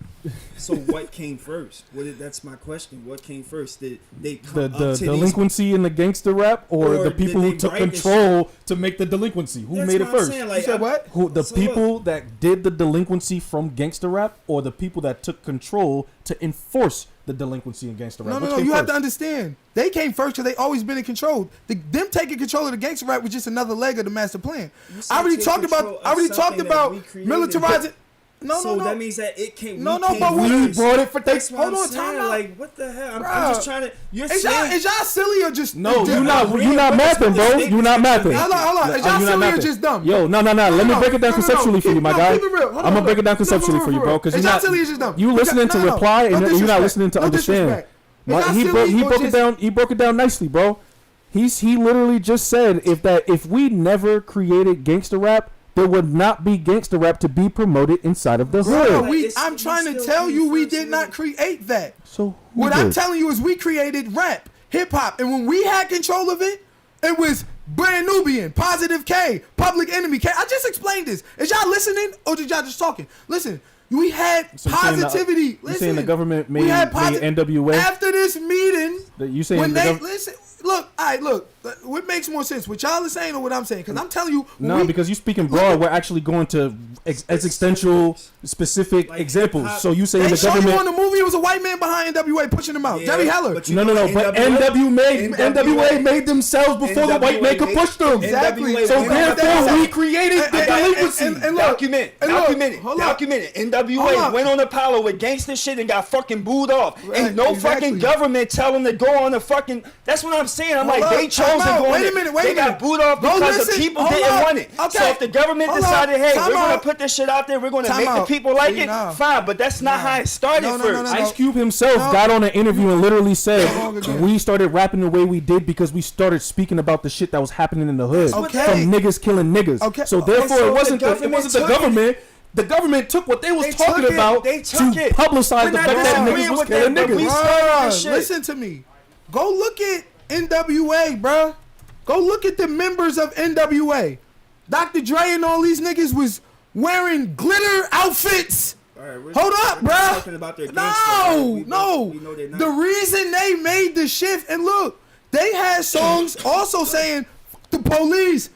Speaker 5: what came first? That's my question. What came first? Did they come
Speaker 2: The
Speaker 5: up to these?
Speaker 2: delinquency in the gangster rap, or the
Speaker 5: Or
Speaker 2: people
Speaker 5: did
Speaker 2: who
Speaker 5: they
Speaker 2: took
Speaker 5: write this
Speaker 2: control to make the delinquency? Who
Speaker 5: That's
Speaker 2: made it
Speaker 5: what I'm
Speaker 2: first?
Speaker 5: saying, like,
Speaker 4: You said what?
Speaker 2: Who the
Speaker 5: So
Speaker 2: people
Speaker 5: look.
Speaker 2: that did the delinquency from gangster rap, or the people that took control to enforce the delinquency in gangster rap?
Speaker 4: No.
Speaker 2: Which came
Speaker 4: You have
Speaker 2: first?
Speaker 4: to understand. They came first because they always been in control. Them taking control of the gangster rap was just another leg of the master plan.
Speaker 5: You said
Speaker 4: I already
Speaker 5: take
Speaker 4: talked
Speaker 5: control
Speaker 4: about.
Speaker 5: of
Speaker 4: I already talked
Speaker 5: something that
Speaker 4: about
Speaker 5: we created.
Speaker 4: militarizing.
Speaker 5: So
Speaker 4: No.
Speaker 5: that means that it came.
Speaker 4: No,
Speaker 5: we
Speaker 4: no,
Speaker 5: came
Speaker 4: but we
Speaker 5: first.
Speaker 2: brought it for
Speaker 5: That's what
Speaker 4: Hold
Speaker 5: I'm
Speaker 4: on,
Speaker 5: saying.
Speaker 4: time out.
Speaker 5: Like, what the hell? I'm
Speaker 4: Bruh.
Speaker 5: just trying to. You're
Speaker 4: Is y'all
Speaker 5: saying.
Speaker 4: silly or just
Speaker 2: No,
Speaker 4: just-
Speaker 2: you're not
Speaker 5: Hold
Speaker 2: mathing, bro. You're not mathing.
Speaker 4: Hold on. Is y'all
Speaker 2: You're not
Speaker 4: silly or
Speaker 2: mathing.
Speaker 4: just dumb?
Speaker 2: Yo, no. Let me break it down conceptually for you, my guy.
Speaker 4: Keep it real. Hold
Speaker 2: I'm
Speaker 4: on,
Speaker 2: gonna break it down
Speaker 4: no,
Speaker 2: conceptually for you, bro, because
Speaker 4: Is
Speaker 2: you're
Speaker 4: y'all
Speaker 2: not
Speaker 4: silly or just dumb?
Speaker 2: you listening to
Speaker 4: No,
Speaker 2: reply
Speaker 4: no
Speaker 2: and you're not
Speaker 4: disrespect.
Speaker 2: listening to
Speaker 4: No
Speaker 2: understand.
Speaker 4: disrespect. Is y'all
Speaker 2: He
Speaker 4: silly or
Speaker 2: broke it
Speaker 4: just-
Speaker 2: down. He broke it down nicely, bro. He literally just said if we never created gangster rap, there would not be gangster rap to be promoted inside of the
Speaker 4: Bro,
Speaker 2: hood.
Speaker 4: I'm trying to tell you, we did not create that.
Speaker 2: So who
Speaker 4: What I'm
Speaker 2: did?
Speaker 4: telling you is we created rap, hip hop, and when we had control of it, it was Brand Nubian, Positive K, Public Enemy K. I just explained this. Is y'all listening or did y'all just talking? Listen, we had
Speaker 2: So you're saying
Speaker 4: positivity.
Speaker 2: you're saying the government
Speaker 4: we
Speaker 2: made
Speaker 4: had
Speaker 2: NWA?
Speaker 4: After this meeting,
Speaker 2: You saying
Speaker 4: when
Speaker 2: the
Speaker 4: they
Speaker 2: gov-
Speaker 4: listen, look, all right, look, what makes more sense? What y'all are saying or what I'm saying? Because I'm telling you, when
Speaker 2: No,
Speaker 4: we-
Speaker 2: because you speaking broad, we're actually going to existential specific
Speaker 5: Like
Speaker 2: examples.
Speaker 5: hip-hop.
Speaker 2: So you saying
Speaker 4: they
Speaker 2: the
Speaker 4: showed you on
Speaker 2: government?
Speaker 4: the movie, it was a white man behind NWA pushing him out.
Speaker 5: Yeah,
Speaker 4: Jerry Heller.
Speaker 5: but you
Speaker 2: No,
Speaker 5: know
Speaker 2: but
Speaker 5: NWA
Speaker 2: NWA made themselves before the white man could push them.
Speaker 4: Exactly.
Speaker 5: NWA
Speaker 2: So
Speaker 5: went on
Speaker 2: therefore, we
Speaker 5: the
Speaker 2: created the delinquency.
Speaker 4: And look,
Speaker 6: Document
Speaker 4: and look,
Speaker 6: it.
Speaker 4: hold up.
Speaker 6: Document it.
Speaker 4: Hold
Speaker 6: NWA
Speaker 4: up.
Speaker 6: went on Apollo with gangster shit and got fucking booed off.
Speaker 4: Right,
Speaker 6: Ain't no
Speaker 4: exactly.
Speaker 6: fucking government tell them to go on the fucking. That's what I'm saying. I'm
Speaker 4: Hold
Speaker 6: like,
Speaker 4: up,
Speaker 6: they chose
Speaker 4: time
Speaker 6: to
Speaker 4: out.
Speaker 6: go on
Speaker 4: Wait a
Speaker 6: it.
Speaker 4: minute, wait
Speaker 6: They
Speaker 4: a
Speaker 6: got
Speaker 4: minute.
Speaker 6: booed off
Speaker 4: Go
Speaker 6: because
Speaker 4: listen.
Speaker 6: the people
Speaker 4: Hold
Speaker 6: didn't
Speaker 4: up.
Speaker 6: want it.
Speaker 4: Okay.
Speaker 6: So if the government
Speaker 4: Hold up.
Speaker 6: decided, hey,
Speaker 4: Time
Speaker 6: we're gonna
Speaker 4: out.
Speaker 6: put this shit out there, we're gonna
Speaker 4: Time
Speaker 6: make
Speaker 4: out.
Speaker 6: the people like
Speaker 4: Hey,
Speaker 6: it,
Speaker 4: nah.
Speaker 6: fine. But that's not how it started
Speaker 4: No, no,
Speaker 6: first.
Speaker 4: no.
Speaker 2: Ice Cube himself
Speaker 4: No.
Speaker 2: got on an interview and literally said,
Speaker 4: Wrong again.
Speaker 2: we started rapping the way we did because we started speaking about the shit that was happening in the hood.
Speaker 4: Okay.
Speaker 2: From niggas killing niggas.
Speaker 4: Okay.
Speaker 2: So
Speaker 4: Okay,
Speaker 2: therefore,
Speaker 6: so
Speaker 2: it wasn't
Speaker 6: the
Speaker 2: the
Speaker 6: government
Speaker 2: government. The government took what they was
Speaker 6: They
Speaker 2: talking
Speaker 6: took it.
Speaker 2: about
Speaker 6: They
Speaker 2: to
Speaker 6: took it.
Speaker 2: publicize
Speaker 6: We're
Speaker 2: the
Speaker 6: not
Speaker 2: fact that
Speaker 6: disagreeing
Speaker 2: niggas was
Speaker 6: with
Speaker 2: killing
Speaker 6: that, but
Speaker 2: niggas.
Speaker 6: we started
Speaker 4: Bruh,
Speaker 6: this shit.
Speaker 4: listen to me. Go look at NWA, bruh. Go look at the members of NWA. Dr. Dre and all these niggas was wearing glitter outfits.
Speaker 5: All right,
Speaker 4: Hold up,
Speaker 5: we're
Speaker 4: bruh.
Speaker 5: talking about their gangster, right?
Speaker 4: No,
Speaker 5: We
Speaker 4: no.
Speaker 5: know they're not.
Speaker 4: The reason they made the shift, and look, they had songs also saying the police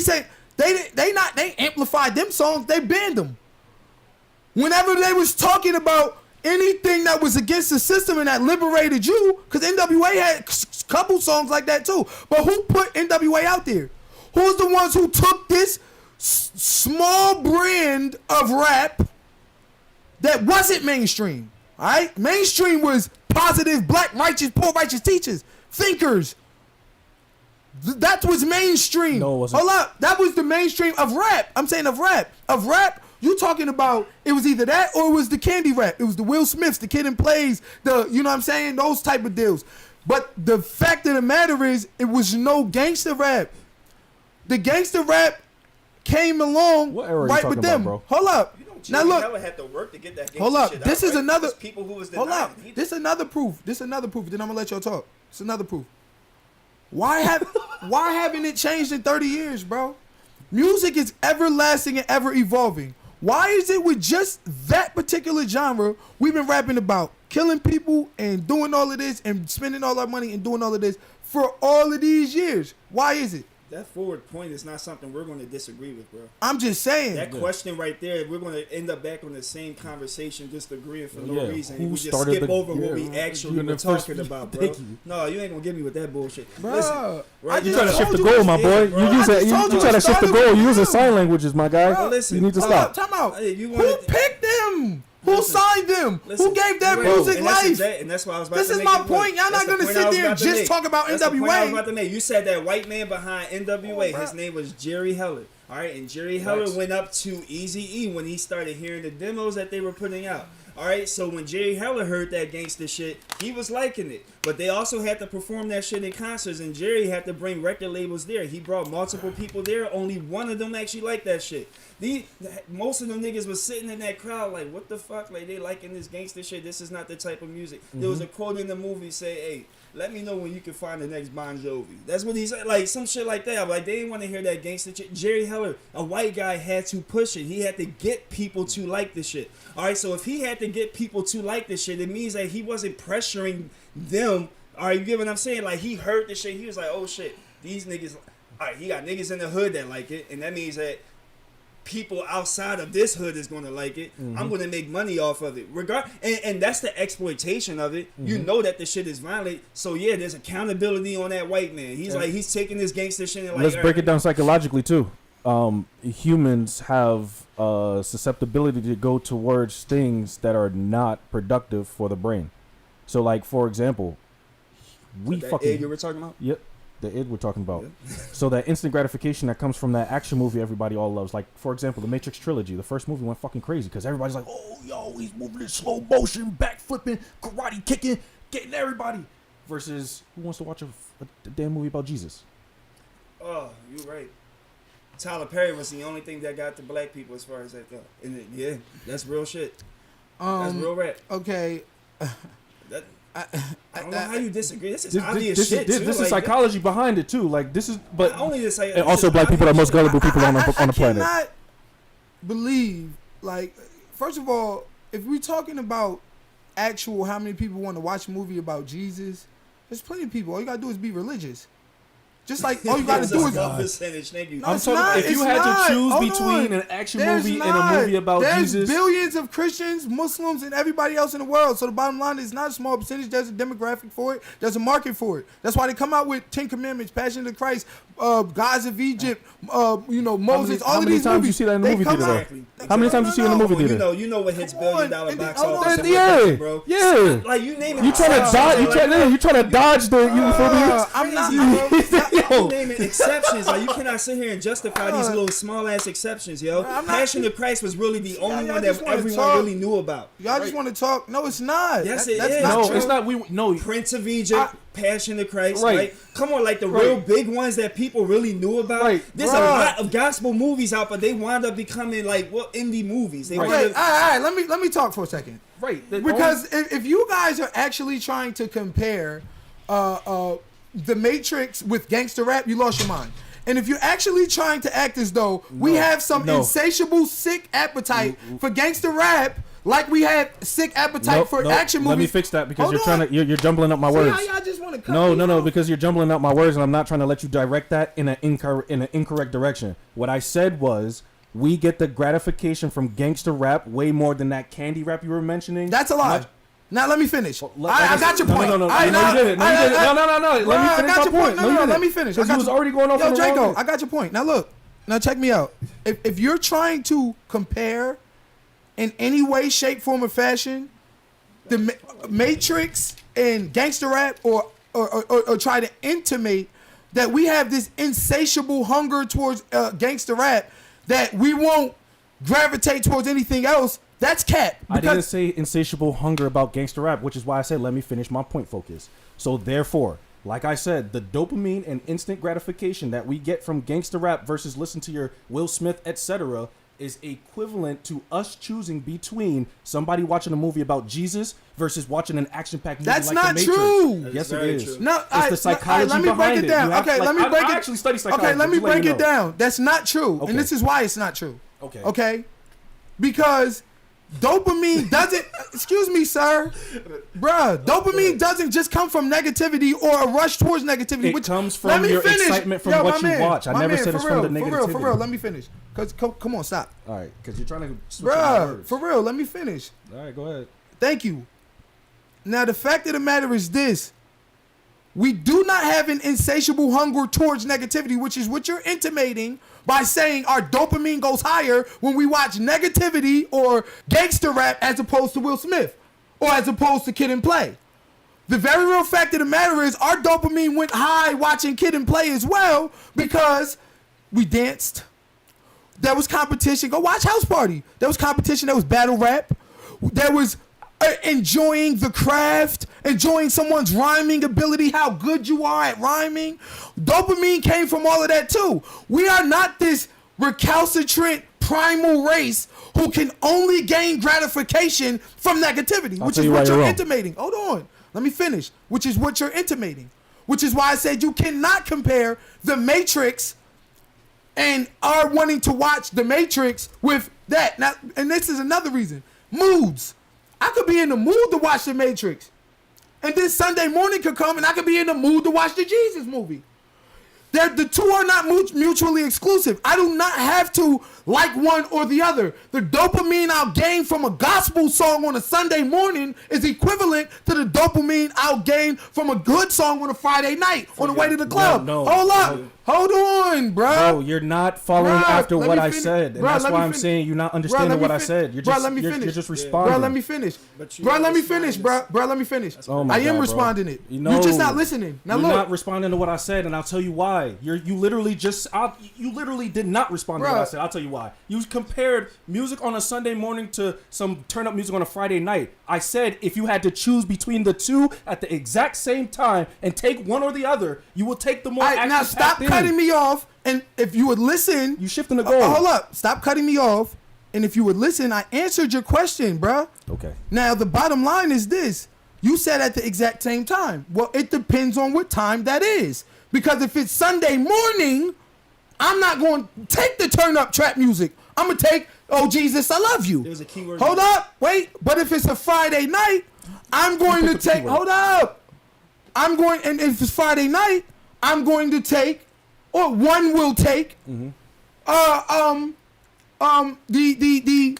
Speaker 4: ain't they amplified them songs, they banned them. Whenever they was talking about anything that was against the system and that liberated you, because NWA had a couple songs like that too. But who put NWA out there? Who's the ones who took this small brand of rap that wasn't mainstream? All right, mainstream was positive, black, righteous, poor, righteous teachers, thinkers, That was mainstream.
Speaker 2: No, it wasn't.
Speaker 4: Hold up. That was the mainstream of rap. I'm saying of rap. Of rap, you talking about it was either that or it was the candy rap. It was the Will Smiths, the Kid and Plays, you know what I'm saying? Those type of deals. But the fact of the matter is, it was no gangster rap. The gangster rap came along
Speaker 2: What era are you
Speaker 4: right
Speaker 2: talking
Speaker 4: with them.
Speaker 2: about,
Speaker 4: Hold up.
Speaker 5: You know,
Speaker 4: Now
Speaker 5: Jerry
Speaker 4: look.
Speaker 5: Heller had to work to get that gangsta
Speaker 4: Hold up.
Speaker 5: shit
Speaker 4: This
Speaker 5: out,
Speaker 4: is
Speaker 5: right?
Speaker 4: another.
Speaker 5: There's people who was
Speaker 4: Hold up.
Speaker 5: denying.
Speaker 4: This another proof. This another proof. Then I'm gonna let y'all talk. It's another proof. Why haven't it changed in 30 years, bro? Music is everlasting and ever evolving. Why is it with just that particular genre we've been rapping about killing people and doing all of this and spending all our money and doing all of this for all of these years? Why is it?
Speaker 5: That forward point is not something we're going to disagree with, bro.
Speaker 4: I'm just saying.
Speaker 5: That question right there, we're going to end up back on the same conversation, just agreeing for no
Speaker 2: Yeah,
Speaker 5: reason.
Speaker 2: who
Speaker 5: We just
Speaker 2: started
Speaker 5: skip
Speaker 2: the-
Speaker 5: over what
Speaker 2: yeah,
Speaker 5: we
Speaker 2: you
Speaker 5: actually
Speaker 2: in
Speaker 5: were
Speaker 2: the first-
Speaker 5: talking about, bro.
Speaker 2: Thank you.
Speaker 5: No, you ain't going to give me with that bullshit.
Speaker 4: Bruh,
Speaker 5: Listen,
Speaker 4: I
Speaker 5: right?
Speaker 4: just
Speaker 2: trying to shift
Speaker 4: told
Speaker 2: the
Speaker 4: you
Speaker 2: goal,
Speaker 4: it's
Speaker 2: my
Speaker 4: it,
Speaker 2: boy.
Speaker 4: bro.
Speaker 2: You
Speaker 4: I
Speaker 2: use
Speaker 4: just
Speaker 2: that.
Speaker 4: told
Speaker 2: You try to
Speaker 4: it's
Speaker 2: shift the
Speaker 4: started
Speaker 2: goal.
Speaker 4: with
Speaker 2: You using
Speaker 4: you.
Speaker 2: sign languages, my guy.
Speaker 5: Bro, listen,
Speaker 2: you need to
Speaker 4: Hold
Speaker 2: stop.
Speaker 4: up, time out.
Speaker 5: Hey, you
Speaker 4: Who
Speaker 5: wanted-
Speaker 4: picked them? Who
Speaker 5: Listen,
Speaker 4: signed them?
Speaker 5: Listen,
Speaker 4: Who gave that
Speaker 5: right,
Speaker 4: music
Speaker 5: and that's
Speaker 4: life?
Speaker 5: and that's why I was about
Speaker 4: This
Speaker 5: to
Speaker 4: is
Speaker 5: make
Speaker 4: my
Speaker 5: the
Speaker 4: point. Y'all
Speaker 5: That's
Speaker 4: not
Speaker 5: the
Speaker 4: gonna
Speaker 5: point
Speaker 4: sit
Speaker 5: I was
Speaker 4: there
Speaker 5: about
Speaker 4: and
Speaker 5: to
Speaker 4: just
Speaker 5: make.
Speaker 4: talk about
Speaker 5: That's the point I was
Speaker 4: NWA.
Speaker 5: about to make. You said that white man behind NWA.
Speaker 4: Oh,
Speaker 5: His
Speaker 4: bro.
Speaker 5: name was Jerry Heller. All right, and Jerry Heller
Speaker 2: Facts.
Speaker 5: went up to Eazy-E when he started hearing the demos that they were putting out. All right, so when Jerry Heller heard that gangster shit, he was liking it. But they also had to perform that shit in concerts, and Jerry had to bring record labels there. He brought multiple people there. Only one of them actually liked that shit. Most of them niggas was sitting in that crowd like, what the fuck? Like, they liking this gangster shit. This is not the type of music. There was a quote in the movie say, hey, let me know when you can find the next Bon Jovi. That's what he said. Like, some shit like that. Like, they didn't want to hear that gangster shit. Jerry Heller, a white guy, had to push it. He had to get people to like the shit. All right, so if he had to get people to like the shit, it means that he wasn't pressuring them. All right, you get what I'm saying? Like, he heard the shit. He was like, oh, shit, these niggas. All right, he got niggas in the hood that like it. And that means that people outside of this hood is going to like it. I'm going to make money off of it. And that's the exploitation of it. You know that the shit is violent. So, yeah, there's accountability on that white man. He's like, he's taking this gangster shit and like,
Speaker 2: Let's break
Speaker 5: alright,
Speaker 2: it down psychologically too. Humans have susceptibility to go towards things that are not productive for the brain. So, like, for example, we
Speaker 5: that
Speaker 2: fucking
Speaker 5: egg you were talking about?
Speaker 2: Yep, the id we're talking about. So that instant gratification that comes from that action movie everybody all loves. Like, for example, the Matrix trilogy. The first movie went fucking crazy because everybody's like, oh, yo, he's moving in slow motion, back flipping, karate kicking, getting everybody. Versus, who wants to watch a damn movie about Jesus?
Speaker 5: Oh, you're right. Tyler Perry was the only thing that got to black people as far as that go. And yeah, that's real shit. That's real rap.
Speaker 4: Okay.
Speaker 5: That, I don't know how you disagree. This is obvious
Speaker 2: This
Speaker 5: shit, too.
Speaker 2: is
Speaker 5: Like,
Speaker 2: psychology behind it too. Like, this is, but
Speaker 5: not only this, like,
Speaker 2: and
Speaker 5: this
Speaker 2: also
Speaker 5: is
Speaker 2: black people are
Speaker 5: obvious
Speaker 2: most
Speaker 5: shit.
Speaker 2: gullible people on the
Speaker 4: I
Speaker 2: planet.
Speaker 4: cannot believe, like, first of all, if we're talking about actual how many people want to watch a movie about Jesus, there's plenty of people. All you gotta do is be religious. Just like all you gotta
Speaker 5: It's
Speaker 4: do
Speaker 5: a
Speaker 4: is.
Speaker 5: small percentage. Thank you.
Speaker 4: No,
Speaker 2: I'm
Speaker 4: it's
Speaker 2: talking.
Speaker 4: not,
Speaker 2: If you
Speaker 4: it's
Speaker 2: had
Speaker 4: not.
Speaker 2: to choose
Speaker 4: Hold
Speaker 2: between
Speaker 4: on.
Speaker 2: an action
Speaker 4: There's
Speaker 2: movie and
Speaker 4: not.
Speaker 2: a movie about
Speaker 4: There's
Speaker 2: Jesus,
Speaker 4: billions of Christians, Muslims, and everybody else in the world. So the bottom line is not a small percentage. There's a demographic for it. There's a market for it. That's why they come out with 10 Commandments, Passion of the Christ, Gods of Egypt, Moses.
Speaker 2: how
Speaker 4: All of
Speaker 2: many
Speaker 4: these
Speaker 2: times
Speaker 4: movies.
Speaker 2: you see that in the
Speaker 4: they
Speaker 2: movie
Speaker 4: come
Speaker 2: theater,
Speaker 4: out-
Speaker 5: Exactly.
Speaker 2: How many times you see it in the movie
Speaker 5: Well,
Speaker 2: theater?
Speaker 5: you know what hits
Speaker 4: Come on,
Speaker 5: billion dollar
Speaker 4: and
Speaker 5: box
Speaker 4: hold on.
Speaker 5: office, and
Speaker 2: Yeah,
Speaker 5: what, bro.
Speaker 2: yeah.
Speaker 5: Like you name it.
Speaker 2: You trying to dodge? You trying to dodge the? You feel me?
Speaker 4: I'm not.
Speaker 5: You naming exceptions. Like you cannot sit here and justify these little small ass exceptions, yo.
Speaker 4: I'm not-
Speaker 5: Passion of Christ was really the only
Speaker 4: y'all
Speaker 5: one
Speaker 4: just
Speaker 5: that
Speaker 4: wanna
Speaker 5: everyone
Speaker 4: talk.
Speaker 5: really knew about.
Speaker 4: Y'all just want to talk. No, it's not.
Speaker 5: Yes, it
Speaker 4: That's
Speaker 5: is.
Speaker 4: not
Speaker 2: No,
Speaker 4: true.
Speaker 2: it's not. No,
Speaker 5: Prince of Egypt, Passion of Christ,
Speaker 2: Right.
Speaker 5: right? Come on, like the
Speaker 2: Right.
Speaker 5: real big ones that people really knew about.
Speaker 2: Right.
Speaker 5: There's
Speaker 4: Bruh.
Speaker 5: a lot of gospel movies out, but they wound up becoming like indie movies. They
Speaker 2: Right.
Speaker 5: wound
Speaker 4: Okay,
Speaker 5: up,
Speaker 4: all right. Let me talk for a second.
Speaker 2: right.
Speaker 4: Because if you guys are actually trying to compare the Matrix with gangster rap, you lost your mind. And if you're actually trying to act as though we have some
Speaker 2: no.
Speaker 4: insatiable sick appetite for gangster rap, like we had sick appetite
Speaker 2: Nope,
Speaker 4: for
Speaker 2: nope.
Speaker 4: action movies.
Speaker 2: Let me fix that because
Speaker 4: Hold
Speaker 2: you're trying
Speaker 4: on.
Speaker 2: to you're jumbling up my
Speaker 4: See
Speaker 2: words.
Speaker 4: how y'all just want to cut
Speaker 2: No,
Speaker 4: me
Speaker 2: no,
Speaker 4: off?
Speaker 2: because you're jumbling up my words, and I'm not trying to let you direct that in an incorrect direction. What I said was, we get the gratification from gangster rap way more than that candy rap you were mentioning.
Speaker 4: That's a lie. Now let me finish. I got your
Speaker 2: No,
Speaker 4: point.
Speaker 2: No,
Speaker 4: I
Speaker 2: you didn't. No, you didn't. No. Let me
Speaker 4: I
Speaker 2: finish
Speaker 4: got
Speaker 2: my
Speaker 4: your
Speaker 2: point.
Speaker 4: No, let me finish. I
Speaker 2: Because
Speaker 4: got
Speaker 2: you was
Speaker 4: your-
Speaker 2: already going off
Speaker 4: Yo,
Speaker 2: on the wrong
Speaker 4: Draco,
Speaker 2: end.
Speaker 4: I got your point. Now look. Now check me out. If you're trying to compare in any way, shape, form, or fashion the Matrix and gangster rap or try to intimate that we have this insatiable hunger towards gangster rap that we won't gravitate towards anything else, that's cap.
Speaker 2: I didn't say insatiable hunger about gangster rap, which is why I said let me finish my point focus. So therefore, like I said, the dopamine and instant gratification that we get from gangster rap versus listen to your Will Smith, etc., is equivalent to us choosing between somebody watching a movie about Jesus versus watching an action-packed movie
Speaker 4: That's
Speaker 2: like
Speaker 4: not
Speaker 2: The Matrix.
Speaker 4: true.
Speaker 2: Yes, it
Speaker 5: very
Speaker 2: is.
Speaker 5: true.
Speaker 4: No,
Speaker 2: It's the psychology
Speaker 4: let me break
Speaker 2: behind
Speaker 4: it
Speaker 2: it.
Speaker 4: down.
Speaker 2: You have-
Speaker 4: Okay,
Speaker 2: like,
Speaker 4: let me break
Speaker 2: I
Speaker 4: it.
Speaker 2: actually study psychology.
Speaker 4: Okay, let me
Speaker 2: just letting
Speaker 4: break
Speaker 2: you
Speaker 4: it
Speaker 2: know.
Speaker 4: down. That's not true,
Speaker 2: Okay.
Speaker 4: and this is why it's not true.
Speaker 2: Okay.
Speaker 4: Okay, because dopamine doesn't. Excuse me, sir, bruh. Dopamine doesn't just come from negativity or a rush towards negativity.
Speaker 2: It
Speaker 4: which,
Speaker 2: comes
Speaker 4: let
Speaker 2: from
Speaker 4: me
Speaker 2: your
Speaker 4: finish.
Speaker 2: excitement from
Speaker 4: Yo,
Speaker 2: what
Speaker 4: my
Speaker 2: you
Speaker 4: man,
Speaker 2: watch. I
Speaker 4: my
Speaker 2: never
Speaker 4: man,
Speaker 2: said it's
Speaker 4: for
Speaker 2: from
Speaker 4: real,
Speaker 2: the
Speaker 4: For real,
Speaker 2: negativity.
Speaker 4: let me finish. Cause come on, stop,
Speaker 2: All right, because you're trying to switch my
Speaker 4: bruh.
Speaker 2: words.
Speaker 4: For real, let me finish.
Speaker 2: All right, go ahead.
Speaker 4: Thank you. Now, the fact of the matter is this. We do not have an insatiable hunger towards negativity, which is what you're intimating by saying our dopamine goes higher when we watch negativity or gangster rap as opposed to Will Smith or as opposed to Kid and Play. The very real fact of the matter is our dopamine went high watching Kid and Play as well because we danced. There was competition. Go watch House Party. There was competition. There was battle rap. There was enjoying the craft, enjoying someone's rhyming ability, how good you are at rhyming. Dopamine came from all of that too. We are not this recalcitrant primal race who can only gain gratification from negativity, which
Speaker 2: tell
Speaker 4: is
Speaker 2: you why
Speaker 4: what
Speaker 2: you're
Speaker 4: you're
Speaker 2: wrong.
Speaker 4: intimating. Hold on. Let me finish. Which is what you're intimating. Which is why I said you cannot compare The Matrix and are wanting to watch The Matrix with that. Now, and this is another reason. Moods. I could be in the mood to watch The Matrix. And then Sunday morning could come and I could be in the mood to watch the Jesus movie. The two are not mutually exclusive. I do not have to like one or the other. The dopamine I'll gain from a gospel song on a Sunday morning is equivalent to the dopamine I'll gain from a good song on a Friday night on the way to the club.
Speaker 2: No,
Speaker 4: Hold up. Hold on, bro.
Speaker 2: Bro, you're not following
Speaker 4: Bruh,
Speaker 2: after
Speaker 4: let
Speaker 2: what
Speaker 4: me
Speaker 2: I
Speaker 4: finish.
Speaker 2: said. And
Speaker 4: Bruh,
Speaker 2: that's
Speaker 4: let
Speaker 2: why
Speaker 4: me
Speaker 2: I'm
Speaker 4: fin-
Speaker 2: saying you're not
Speaker 4: Bruh,
Speaker 2: understanding
Speaker 4: let me
Speaker 2: what I
Speaker 4: fin-
Speaker 2: said. You're
Speaker 4: Bruh,
Speaker 2: just,
Speaker 4: let me
Speaker 2: you're
Speaker 4: finish.
Speaker 2: just responding.
Speaker 4: Bro, let me finish.
Speaker 5: But you
Speaker 4: Bro,
Speaker 5: are
Speaker 4: let me
Speaker 5: responding
Speaker 4: finish,
Speaker 5: to-
Speaker 4: bro. Let me finish.
Speaker 2: Oh my
Speaker 4: I am
Speaker 2: God, bro.
Speaker 4: responding it.
Speaker 2: You know,
Speaker 4: You're just not listening. Now
Speaker 2: you're
Speaker 4: look,
Speaker 2: not responding to what I said, and I'll tell you why. You literally did not respond to what I
Speaker 4: Bruh.
Speaker 2: said. I'll tell you why. You compared music on a Sunday morning to some turn up music on a Friday night. I said if you had to choose between the two at the exact same time and take one or the other, you will take the more
Speaker 4: all right, now stop
Speaker 2: action-packed
Speaker 4: cutting
Speaker 2: thing.
Speaker 4: me off. And if you would listen,
Speaker 2: You shifting the goal.
Speaker 4: hold up. Stop cutting me off. And if you would listen, I answered your question, bruh.
Speaker 2: Okay.
Speaker 4: Now, the bottom line is this. You said at the exact same time. Well, it depends on what time that is. Because if it's Sunday morning, I'm not going to take the turn up trap music. I'm going to take, oh, Jesus, I love you.
Speaker 5: There's a keyword.
Speaker 4: Hold up. Wait. But if it's a Friday night, I'm going to
Speaker 2: pick the
Speaker 4: take,
Speaker 2: keyword.
Speaker 4: hold up. And if it's Friday night, I'm going to take, or one will take, the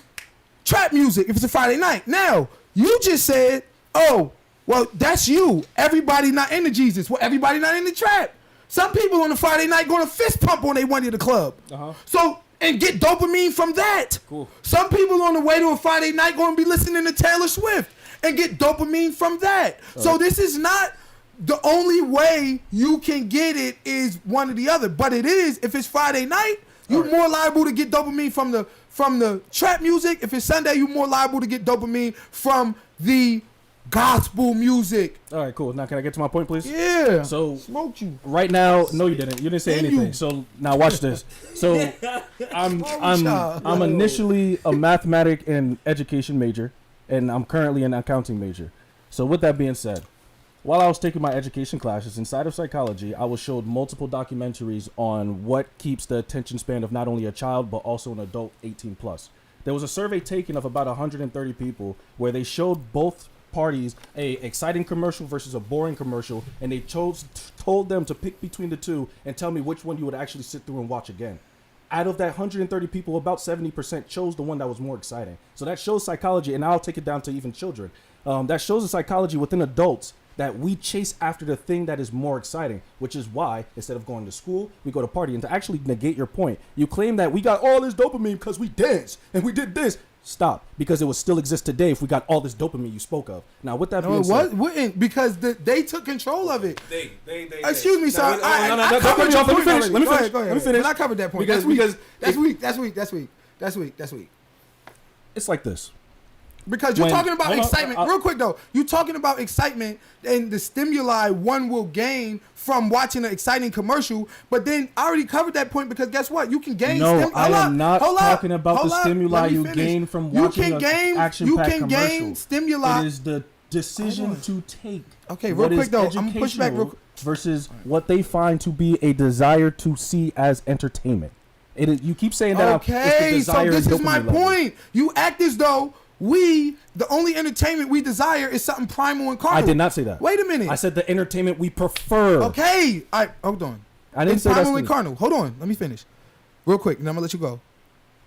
Speaker 4: trap music if it's a Friday night. Now, you just said, oh, well, that's you. Everybody not into Jesus. Well, everybody not into trap. Some people on a Friday night going to fist pump on their way to the club.
Speaker 2: Uh-huh.
Speaker 4: So, and get dopamine from that.
Speaker 2: Cool.
Speaker 4: Some people on the way to a Friday night going to be listening to Taylor Swift and get dopamine from that. So this is not the only way you can get it is one or the other. But it is, if it's Friday night, you're more liable to get dopamine from the trap music. If it's Sunday, you're more liable to get dopamine from the gospel music.
Speaker 2: All right, cool. Now, can I get to my point, please?
Speaker 4: Yeah.
Speaker 2: So,
Speaker 4: Smoked you.
Speaker 2: right now, no, you didn't. You didn't say
Speaker 4: And
Speaker 2: anything.
Speaker 4: you-
Speaker 2: So now watch this. So I'm
Speaker 4: y'all?
Speaker 2: initially a mathematic and education major, and I'm currently an accounting major. So with that being said, while I was taking my education classes inside of psychology, I was showed multiple documentaries on what keeps the attention span of not only a child but also an adult 18 plus. There was a survey taken of about 130 people where they showed both parties a exciting commercial versus a boring commercial, and they told them to pick between the two and tell me which one you would actually sit through and watch again. Out of that 130 people, about 70% chose the one that was more exciting. So that shows psychology, and I'll take it down to even children. That shows the psychology within adults that we chase after the thing that is more exciting, which is why instead of going to school, we go to party. And to actually negate your point, you claim that we got all this dopamine because we danced and we did this. Stop, because it would still exist today if we got all this dopamine you spoke of. Now, with that
Speaker 4: No,
Speaker 2: being
Speaker 4: it
Speaker 2: said,
Speaker 4: wouldn't, because they took control of it.
Speaker 7: They.
Speaker 4: Excuse me, sir.
Speaker 2: No,
Speaker 4: I
Speaker 2: don't
Speaker 4: covered
Speaker 2: cut me
Speaker 4: your
Speaker 2: off. Let me
Speaker 4: point
Speaker 2: finish.
Speaker 4: already.
Speaker 2: Let me
Speaker 4: Go ahead,
Speaker 2: finish.
Speaker 4: go ahead.
Speaker 2: Let me finish.
Speaker 4: But I covered that point.
Speaker 2: Because-
Speaker 4: That's weak.
Speaker 2: it's like this.
Speaker 4: Because you're
Speaker 2: When-
Speaker 4: talking about
Speaker 2: hold on,
Speaker 4: excitement. Real quick though, you're talking about excitement and the stimuli one will gain from watching an exciting commercial. But then I already covered that point, because guess what? You can gain.
Speaker 2: No, I am not talking about the
Speaker 4: hold up,
Speaker 2: stimuli
Speaker 4: let me
Speaker 2: you
Speaker 4: finish.
Speaker 2: gain from
Speaker 4: You
Speaker 2: watching
Speaker 4: can
Speaker 2: an
Speaker 4: gain.
Speaker 2: action-packed
Speaker 4: You can
Speaker 2: commercial.
Speaker 4: gain stimuli.
Speaker 2: It is the decision to take.
Speaker 4: Okay,
Speaker 2: what
Speaker 4: real
Speaker 2: is
Speaker 4: quick though, I'm gonna push back real
Speaker 2: educational versus what they find to be a desire to see as entertainment. It is, you keep saying that.
Speaker 4: Okay,
Speaker 2: it's the
Speaker 4: so
Speaker 2: desire
Speaker 4: this
Speaker 2: and
Speaker 4: is my
Speaker 2: dopamine level.
Speaker 4: point. You act as though the only entertainment we desire is something primal and carnal.
Speaker 2: I did not say that.
Speaker 4: Wait a minute.
Speaker 2: I said the entertainment we prefer.
Speaker 4: Okay, all right, hold on.
Speaker 2: I didn't
Speaker 4: It's
Speaker 2: say that's
Speaker 4: primal and
Speaker 2: the-
Speaker 4: carnal. Hold on, let me finish real quick, and I'm gonna let you go.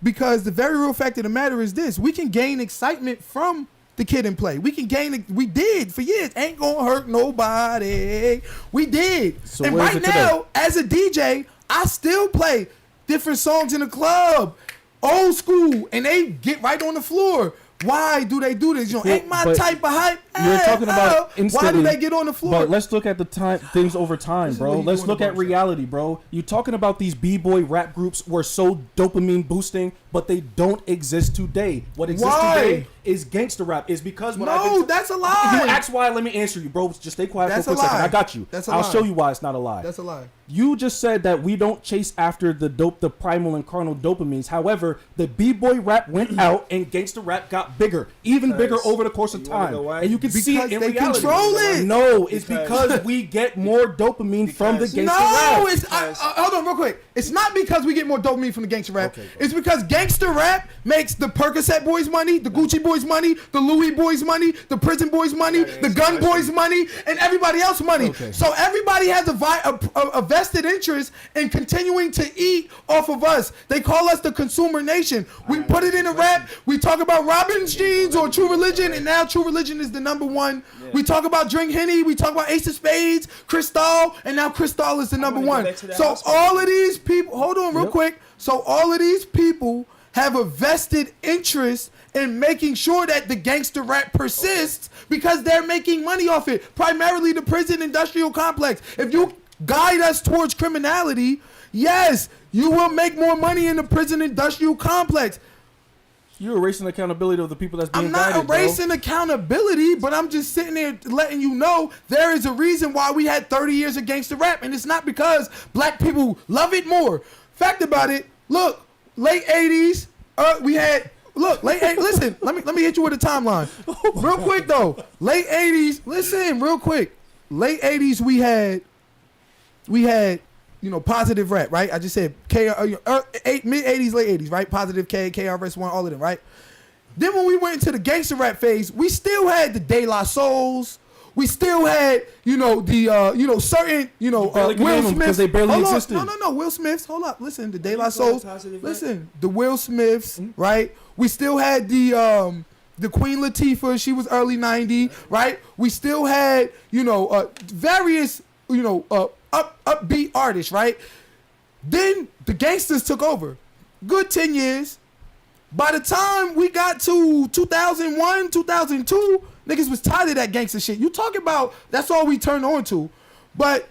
Speaker 4: Because the very real fact of the matter is this: we can gain excitement from the Kid and Play. We can gain. We did for years. Ain't gonna hurt nobody. We did.
Speaker 2: So
Speaker 4: and
Speaker 2: where is
Speaker 4: right
Speaker 2: it today?
Speaker 4: now, as a DJ, I still play different songs in the club, old school, and they get right on the floor. Why do they do this? You know,
Speaker 2: Yeah,
Speaker 4: ain't my
Speaker 2: but
Speaker 4: type of hype.
Speaker 2: You're talking about
Speaker 4: why do
Speaker 2: instantly,
Speaker 4: they get on the floor?
Speaker 2: But let's look at the time things over time,
Speaker 4: This is
Speaker 2: bro.
Speaker 4: what you
Speaker 2: Let's
Speaker 4: do in
Speaker 2: look
Speaker 4: the
Speaker 2: at
Speaker 4: barbershop.
Speaker 2: reality, bro. You talking about these b-boy rap groups were so dopamine boosting, but they don't exist today. What exists
Speaker 4: Why?
Speaker 2: today is gangster rap. Is because what I've
Speaker 4: No,
Speaker 2: been
Speaker 4: that's a lie.
Speaker 2: You ask why? Let me answer you, bro. Just stay quiet
Speaker 4: That's
Speaker 2: for a
Speaker 4: a
Speaker 2: quick second.
Speaker 4: lie.
Speaker 2: I got you.
Speaker 4: That's a
Speaker 2: I'll
Speaker 4: lie.
Speaker 2: show you why it's not a lie.
Speaker 4: That's a lie.
Speaker 2: You just said that we don't chase after the primal and carnal dopamines. However, the b-boy rap went out and gangster rap got bigger, even bigger over the course of
Speaker 5: You wanna
Speaker 2: time.
Speaker 5: know why?
Speaker 2: And you can see it
Speaker 4: Because
Speaker 2: in
Speaker 4: they
Speaker 2: reality.
Speaker 4: control it.
Speaker 2: No, it's
Speaker 5: Because-
Speaker 2: because we get more dopamine from the
Speaker 5: Because-
Speaker 2: gangster rap.
Speaker 4: No, it's hold on real quick. It's not because we get more dopamine from the gangster rap. It's because gangster rap makes the Percocet boys money, the Gucci boys money, the Louis boys money, the prison boys money, the gun boys money, and everybody else money.
Speaker 2: Okay.
Speaker 4: So everybody has a vested interest in continuing to eat off of us. They call us the consumer nation. We put it in a rap. We talk about Robin's jeans or True Religion, and now True Religion is the number one. We talk about Drink Henny. We talk about Ace of Spades, Cristal, and now Cristal is the number
Speaker 5: wanna go
Speaker 4: one.
Speaker 5: back to that
Speaker 4: So
Speaker 5: house
Speaker 4: all of these people, hold on real
Speaker 2: Yep.
Speaker 4: quick. So all of these people have a vested interest in making sure that the gangster rap persists because they're making money off it. Primarily the prison industrial complex. If you guide us towards criminality, yes, you will make more money in the prison industrial complex.
Speaker 2: You're erasing accountability of the people that's being
Speaker 4: I'm not
Speaker 2: guided, bro.
Speaker 4: erasing accountability, but I'm just sitting there letting you know there is a reason why we had 30 years of gangster rap, and it's not because black people love it more. Fact about it, look, late 80s, we had late 80s. Listen, let me hit you with a timeline, real quick though. Late 80s, listen, real quick. Late 80s, we had positive rap, right? I just said mid 80s, late 80s, right? Positive K, KRS-One, all of them, right? Then when we went into the gangster rap phase, we still had the De La Souls. We still had, certain,
Speaker 2: barely can
Speaker 4: Will
Speaker 2: name them
Speaker 4: Smith.
Speaker 2: because they barely
Speaker 4: Hold on.
Speaker 2: existed.
Speaker 4: No, Will Smiths. Hold up. Listen, the De La
Speaker 5: you call it
Speaker 4: Souls.
Speaker 5: positive rap?
Speaker 4: Listen, the Will Smiths, right? We still had the Queen Latifah. She was early 90, right? We still had, various, upbeat artists, right? Then the gangsters took over. Good 10 years. By the time we got to 2001, 2002, niggas was tired of that gangster shit. You talking about that's all we turned on to. But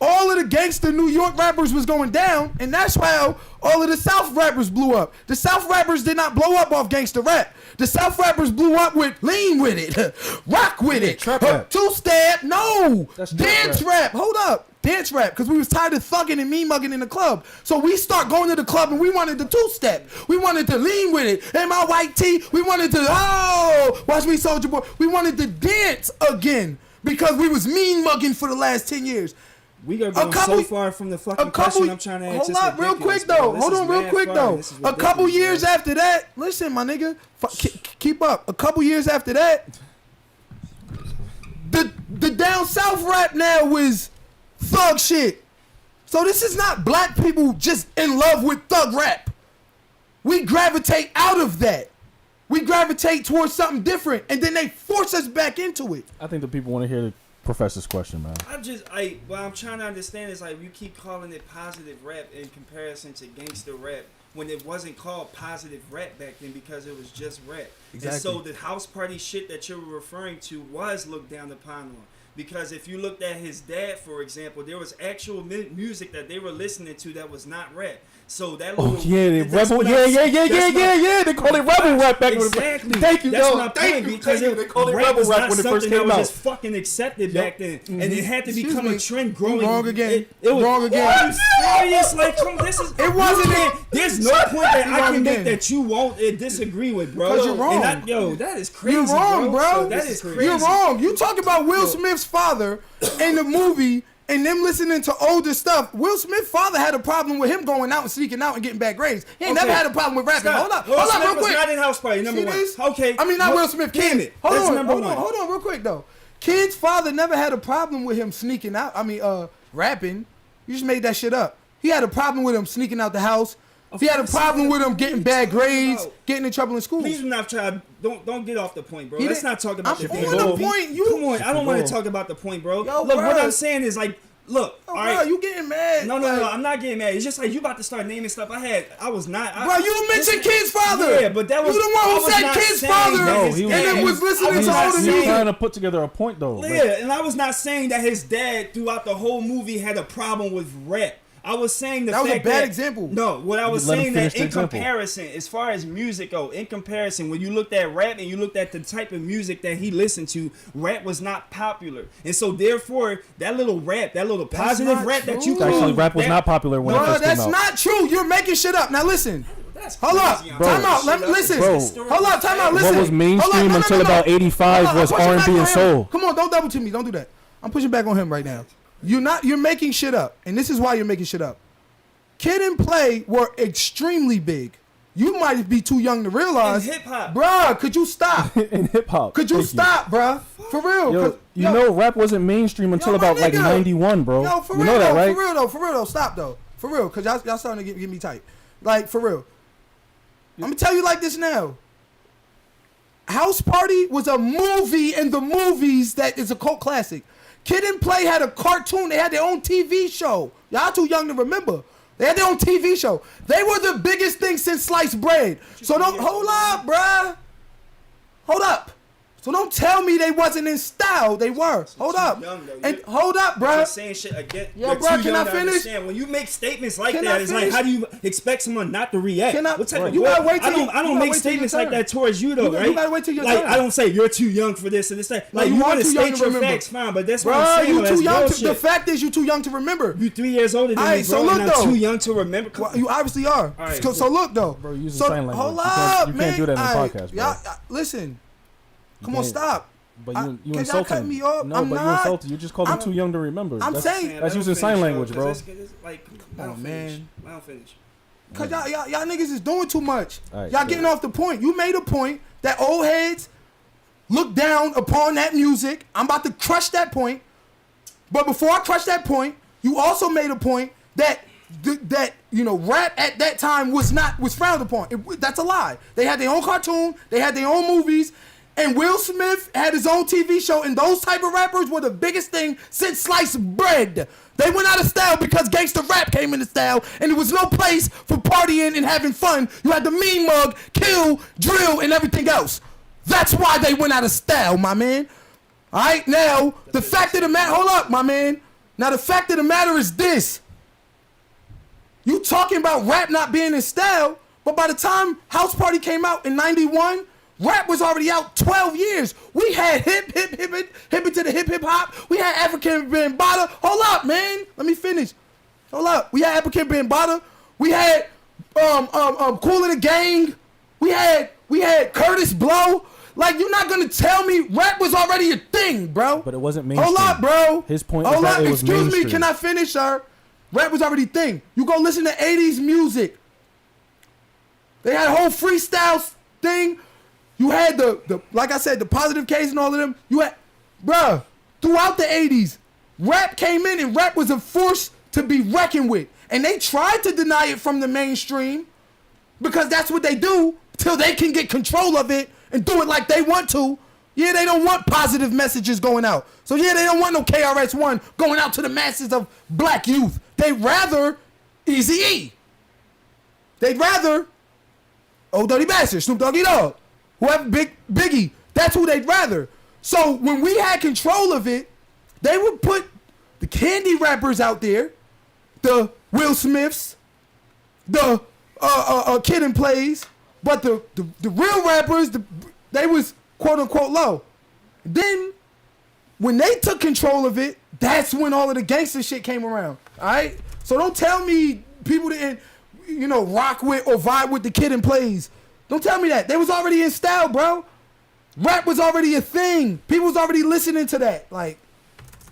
Speaker 4: all of the gangster New York rappers was going down, and that's why all of the South rappers blew up. The South rappers did not blow up off gangster rap. The South rappers blew up with lean with it, rock with it,
Speaker 2: trap rap.
Speaker 4: two-step, no,
Speaker 2: That's trap
Speaker 4: dance rap. Hold up. Dance rap, because we was tired of thugging and mean mugging in the club. So we start going to the club and we wanted the two-step. We wanted to lean with it. And my white tee, we wanted to, watch me Soulja Boy. We wanted to dance again because we was mean mugging for the last 10 years.
Speaker 5: We are
Speaker 4: A
Speaker 5: going
Speaker 4: couple-
Speaker 5: so far from the fucking
Speaker 4: A couple,
Speaker 5: question I'm trying to ask.
Speaker 4: hold
Speaker 5: It's
Speaker 4: up real
Speaker 5: ridiculous,
Speaker 4: quick
Speaker 5: bro.
Speaker 4: though.
Speaker 5: This
Speaker 4: Hold
Speaker 5: is
Speaker 4: on real
Speaker 5: mad
Speaker 4: quick
Speaker 5: far.
Speaker 4: though.
Speaker 5: This is
Speaker 4: A couple
Speaker 5: ridiculous,
Speaker 4: years
Speaker 5: bro.
Speaker 4: after that, listen, my nigga, keep up. A couple years after that, the down south rap now is thug shit. So this is not black people just in love with thug rap. We gravitate out of that. We gravitate towards something different, and then they force us back into it.
Speaker 2: I think the people want to hear the Professor's question, man.
Speaker 5: What I'm trying to understand is like you keep calling it positive rap in comparison to gangster rap when it wasn't called positive rap back then because it was just rap.
Speaker 4: Exactly.
Speaker 5: And so the house party shit that you were referring to was looked down upon on. Because if you looked at his dad, for example, there was actual music that they were listening to that was not rap. So that little
Speaker 2: They
Speaker 5: that's
Speaker 2: rebel.
Speaker 5: what I'm-
Speaker 2: Yeah. They call it rebel rap back
Speaker 5: Exactly.
Speaker 2: when. Thank you,
Speaker 5: That's
Speaker 2: yo.
Speaker 5: my
Speaker 2: Thank
Speaker 5: point
Speaker 2: you.
Speaker 5: because
Speaker 2: They called it
Speaker 5: rap
Speaker 2: rebel
Speaker 5: was
Speaker 2: rap
Speaker 5: not
Speaker 2: when it first
Speaker 5: something that
Speaker 2: came
Speaker 5: was
Speaker 2: out.
Speaker 5: just fucking accepted back then, and it had to
Speaker 4: Excuse
Speaker 5: become
Speaker 4: me.
Speaker 5: a trend growing.
Speaker 4: Wrong again.
Speaker 5: It was
Speaker 4: Wrong again.
Speaker 5: Are you serious? Like, come, this is.
Speaker 4: It wasn't
Speaker 5: you can't-
Speaker 4: it.
Speaker 5: There's no point that I
Speaker 4: Wrong
Speaker 5: can make
Speaker 4: again.
Speaker 5: that you won't disagree with, bro.
Speaker 4: 'Cause you're wrong.
Speaker 5: And that is crazy.
Speaker 4: You're wrong, bro.
Speaker 5: That is crazy.
Speaker 4: You're wrong. You talk about Will Smith's father in the movie and them listening to older stuff. Will Smith's father had a problem with him going out and sneaking out and getting bad grades. He ain't never had a problem with rapping.
Speaker 5: Stop.
Speaker 4: Hold up.
Speaker 5: Will
Speaker 4: Hold up
Speaker 5: Smith
Speaker 4: real
Speaker 5: was
Speaker 4: quick.
Speaker 5: not in House Party, number
Speaker 4: See
Speaker 5: one.
Speaker 4: this?
Speaker 5: Okay.
Speaker 4: I mean, not Will Smith.
Speaker 5: Damn
Speaker 4: Kid.
Speaker 5: it. That's number one.
Speaker 4: Hold on real quick, though. Kid's father never had a problem with him sneaking out. I mean, rapping. You just made that shit up. He had a problem with him sneaking out the house. He had a problem with him getting bad grades, getting in trouble in school.
Speaker 5: Please do not try. Don't get off the point, bro.
Speaker 4: He
Speaker 5: Let's
Speaker 4: didn't-
Speaker 5: not talk about
Speaker 4: I'm
Speaker 5: the
Speaker 4: on
Speaker 5: thing.
Speaker 4: the point. You
Speaker 5: Come on, I don't want to talk about the point, bro.
Speaker 4: Yo,
Speaker 5: Look,
Speaker 4: bro.
Speaker 5: what I'm saying is like, look,
Speaker 4: Oh,
Speaker 5: all
Speaker 4: bro,
Speaker 5: right.
Speaker 4: you getting mad?
Speaker 5: No,
Speaker 4: like,
Speaker 5: I'm not getting mad. It's just like you about to start naming stuff. I was not.
Speaker 4: Bro, you mentioned Kid's father.
Speaker 5: Yeah, but that was
Speaker 4: you the one
Speaker 5: I
Speaker 4: who
Speaker 5: was
Speaker 4: said
Speaker 5: not
Speaker 4: Kid's
Speaker 5: saying
Speaker 4: father,
Speaker 5: that his
Speaker 2: No,
Speaker 4: and then was listening
Speaker 5: was
Speaker 4: to
Speaker 5: not
Speaker 4: all the
Speaker 5: saying-
Speaker 2: He was
Speaker 4: music.
Speaker 2: trying to put together a point, though.
Speaker 5: Yeah, and I was not saying that his dad throughout the whole movie had a problem with rap. I was saying
Speaker 4: That was a
Speaker 5: fact
Speaker 4: bad
Speaker 5: that,
Speaker 4: example.
Speaker 5: No, what I was
Speaker 2: Let him
Speaker 5: saying
Speaker 2: finish
Speaker 5: that
Speaker 2: the
Speaker 5: in
Speaker 2: example.
Speaker 5: comparison, as far as music go, in comparison, when you looked at rap and you looked at the type of music that he listened to, rap was not popular, and so therefore that little rap, that little positive
Speaker 4: not
Speaker 5: rap that
Speaker 4: true.
Speaker 5: you call
Speaker 2: Actually, rap was
Speaker 5: that-
Speaker 2: not popular when it
Speaker 4: Bro,
Speaker 2: first came
Speaker 4: that's
Speaker 2: out.
Speaker 4: not true. You're making shit up. Now listen.
Speaker 5: That's
Speaker 4: Hold up.
Speaker 5: crazy.
Speaker 2: Bro.
Speaker 4: Time out. Let me listen.
Speaker 2: Bro.
Speaker 4: Hold up. Time out. Listen.
Speaker 2: What was mainstream until about 85
Speaker 4: Hold on,
Speaker 2: was
Speaker 4: I'm pushing
Speaker 2: R&B
Speaker 4: back
Speaker 2: and
Speaker 4: on him.
Speaker 2: soul.
Speaker 4: Come on, don't double to me. Don't do that. I'm pushing back on him right now. You're making shit up, and this is why you're making shit up. Kid and Play were extremely big. You might be too young to realize.
Speaker 5: In hip-hop.
Speaker 4: Bruh, could you stop?
Speaker 2: In hip hop.
Speaker 4: Could you
Speaker 2: Thank
Speaker 4: stop, bruh? For real.
Speaker 2: Yo,
Speaker 4: 'cause-
Speaker 2: you know, rap wasn't mainstream until
Speaker 4: Yo, my
Speaker 2: about like
Speaker 4: nigga.
Speaker 2: 91, bro.
Speaker 4: Yo, for
Speaker 2: you
Speaker 4: real
Speaker 2: know that,
Speaker 4: though,
Speaker 2: right?
Speaker 4: For real though, stop though. For real, cause y'all starting to get me tight. Like for real. I'm gonna tell you like this now. House Party was a movie in the movies that is a cult classic. Kid and Play had a cartoon. They had their own TV show. Y'all too young to remember. They had their own TV show. They were the biggest thing since sliced bread. So don't hold up, bruh. Hold up. So don't tell me they wasn't in style. They were. Hold
Speaker 5: too
Speaker 4: up.
Speaker 5: young, though.
Speaker 4: And hold up,
Speaker 5: You're
Speaker 4: bruh.
Speaker 5: saying shit again.
Speaker 4: Yo,
Speaker 5: You're
Speaker 4: bro,
Speaker 5: too
Speaker 4: can
Speaker 5: young
Speaker 4: I
Speaker 5: to
Speaker 4: finish?
Speaker 5: understand. When you make statements like
Speaker 4: Can
Speaker 5: that,
Speaker 4: I
Speaker 5: it's
Speaker 4: finish?
Speaker 5: like, how do you expect someone not to react?
Speaker 4: Can I-
Speaker 5: What type
Speaker 4: Bro,
Speaker 5: of
Speaker 4: you
Speaker 5: word-
Speaker 4: gotta wait till
Speaker 5: I don't
Speaker 4: you gotta
Speaker 5: make
Speaker 4: wait till your
Speaker 5: statements like
Speaker 4: turn.
Speaker 5: that towards you, though,
Speaker 4: You
Speaker 5: right?
Speaker 4: gotta wait till your
Speaker 5: like,
Speaker 4: turn.
Speaker 5: I don't say you're too young for this and this. Like,
Speaker 4: No, you
Speaker 5: you
Speaker 4: are
Speaker 5: want to
Speaker 4: too young
Speaker 5: state
Speaker 4: to
Speaker 5: your
Speaker 4: remember.
Speaker 5: facts, fine, but that's what
Speaker 4: Bro,
Speaker 5: I'm saying.
Speaker 4: you
Speaker 5: That's
Speaker 4: too young.
Speaker 5: bullshit.
Speaker 4: The fact is, you too young to remember.
Speaker 5: You 3 years older than me,
Speaker 4: Alright, so
Speaker 5: bro,
Speaker 4: look,
Speaker 5: and I'm
Speaker 4: though.
Speaker 5: too young to remember.
Speaker 4: Well, you obviously are.
Speaker 5: Alright,
Speaker 4: So look though.
Speaker 2: Bro, you're using
Speaker 4: so,
Speaker 2: sign language.
Speaker 4: Hold
Speaker 2: You
Speaker 4: up,
Speaker 2: can't
Speaker 4: man.
Speaker 2: do that in the
Speaker 4: Alright,
Speaker 2: podcast, bro.
Speaker 4: Y'all, listen. Come on,
Speaker 2: can't.
Speaker 4: stop.
Speaker 2: But
Speaker 4: I-
Speaker 2: you
Speaker 4: can y'all
Speaker 2: insulted
Speaker 4: cut me off?
Speaker 2: No,
Speaker 4: I'm
Speaker 2: but you
Speaker 4: not.
Speaker 2: insulted. You just called him
Speaker 4: I'm-
Speaker 2: too young to remember.
Speaker 4: I'm saying-
Speaker 2: That's
Speaker 5: Let him
Speaker 2: using sign
Speaker 5: finish,
Speaker 2: language, bro.
Speaker 5: 'cause it's like, let
Speaker 4: Oh,
Speaker 5: him
Speaker 4: man.
Speaker 5: finish. Let him finish.
Speaker 4: Cause y'all niggas is doing too much.
Speaker 2: Alright,
Speaker 4: Y'all
Speaker 2: so-
Speaker 4: getting off the point. You made a point that old heads look down upon that music. I'm about to crush that point. But before I crush that point, you also made a point that that rap at that time was frowned upon. That's a lie. They had their own cartoon. They had their own movies. And Will Smith had his own TV show, and those type of rappers were the biggest thing since sliced bread. They went out of style because gangster rap came into style, and there was no place for partying and having fun. You had the mean mug, kill, drill, and everything else. That's why they went out of style, my man. All right, now, the fact of the matter, hold up, my man. Now, the fact of the matter is this. You talking about rap not being in style, but by the time House Party came out in 91, rap was already out 12 years. We had hip to the hip hop. We had African Bambaataa. Hold up, man. Let me finish. Hold up. We had African Bambaataa. We had Kool and the Gang. We had Curtis Blow. Like, you're not gonna tell me rap was already a thing, bro.
Speaker 2: But it wasn't mainstream.
Speaker 4: Hold up, bro.
Speaker 2: His point
Speaker 4: Hold
Speaker 2: is that
Speaker 4: up.
Speaker 2: it was
Speaker 4: Excuse me.
Speaker 2: mainstream.
Speaker 4: Can I finish, sir? Rap was already a thing. You go listen to 80s music. They had a whole freestyle thing. You had the like I said, the Positive Case and all of them. You had, bruh, throughout the 80s, rap came in and rap was a force to be reckoned with. And they tried to deny it from the mainstream because that's what they do till they can get control of it and do it like they want to. Yeah, they don't want positive messages going out. So yeah, they don't want no KRS-One going out to the masses of black youth. They'd rather Eazy-E. They'd rather Old Dirty Bastard, Snoop Doggy Dogg, whoever, Biggie. That's who they'd rather. So when we had control of it, they would put the candy rappers out there, the Will Smiths, the Kid and Plays, but the real rappers, they was quote unquote low. Then when they took control of it, that's when all of the gangster shit came around. All right, so don't tell me people didn't, rock with or vibe with the Kid and Plays. Don't tell me that. They was already in style, bro. Rap was already a thing. People was already listening to that. Like,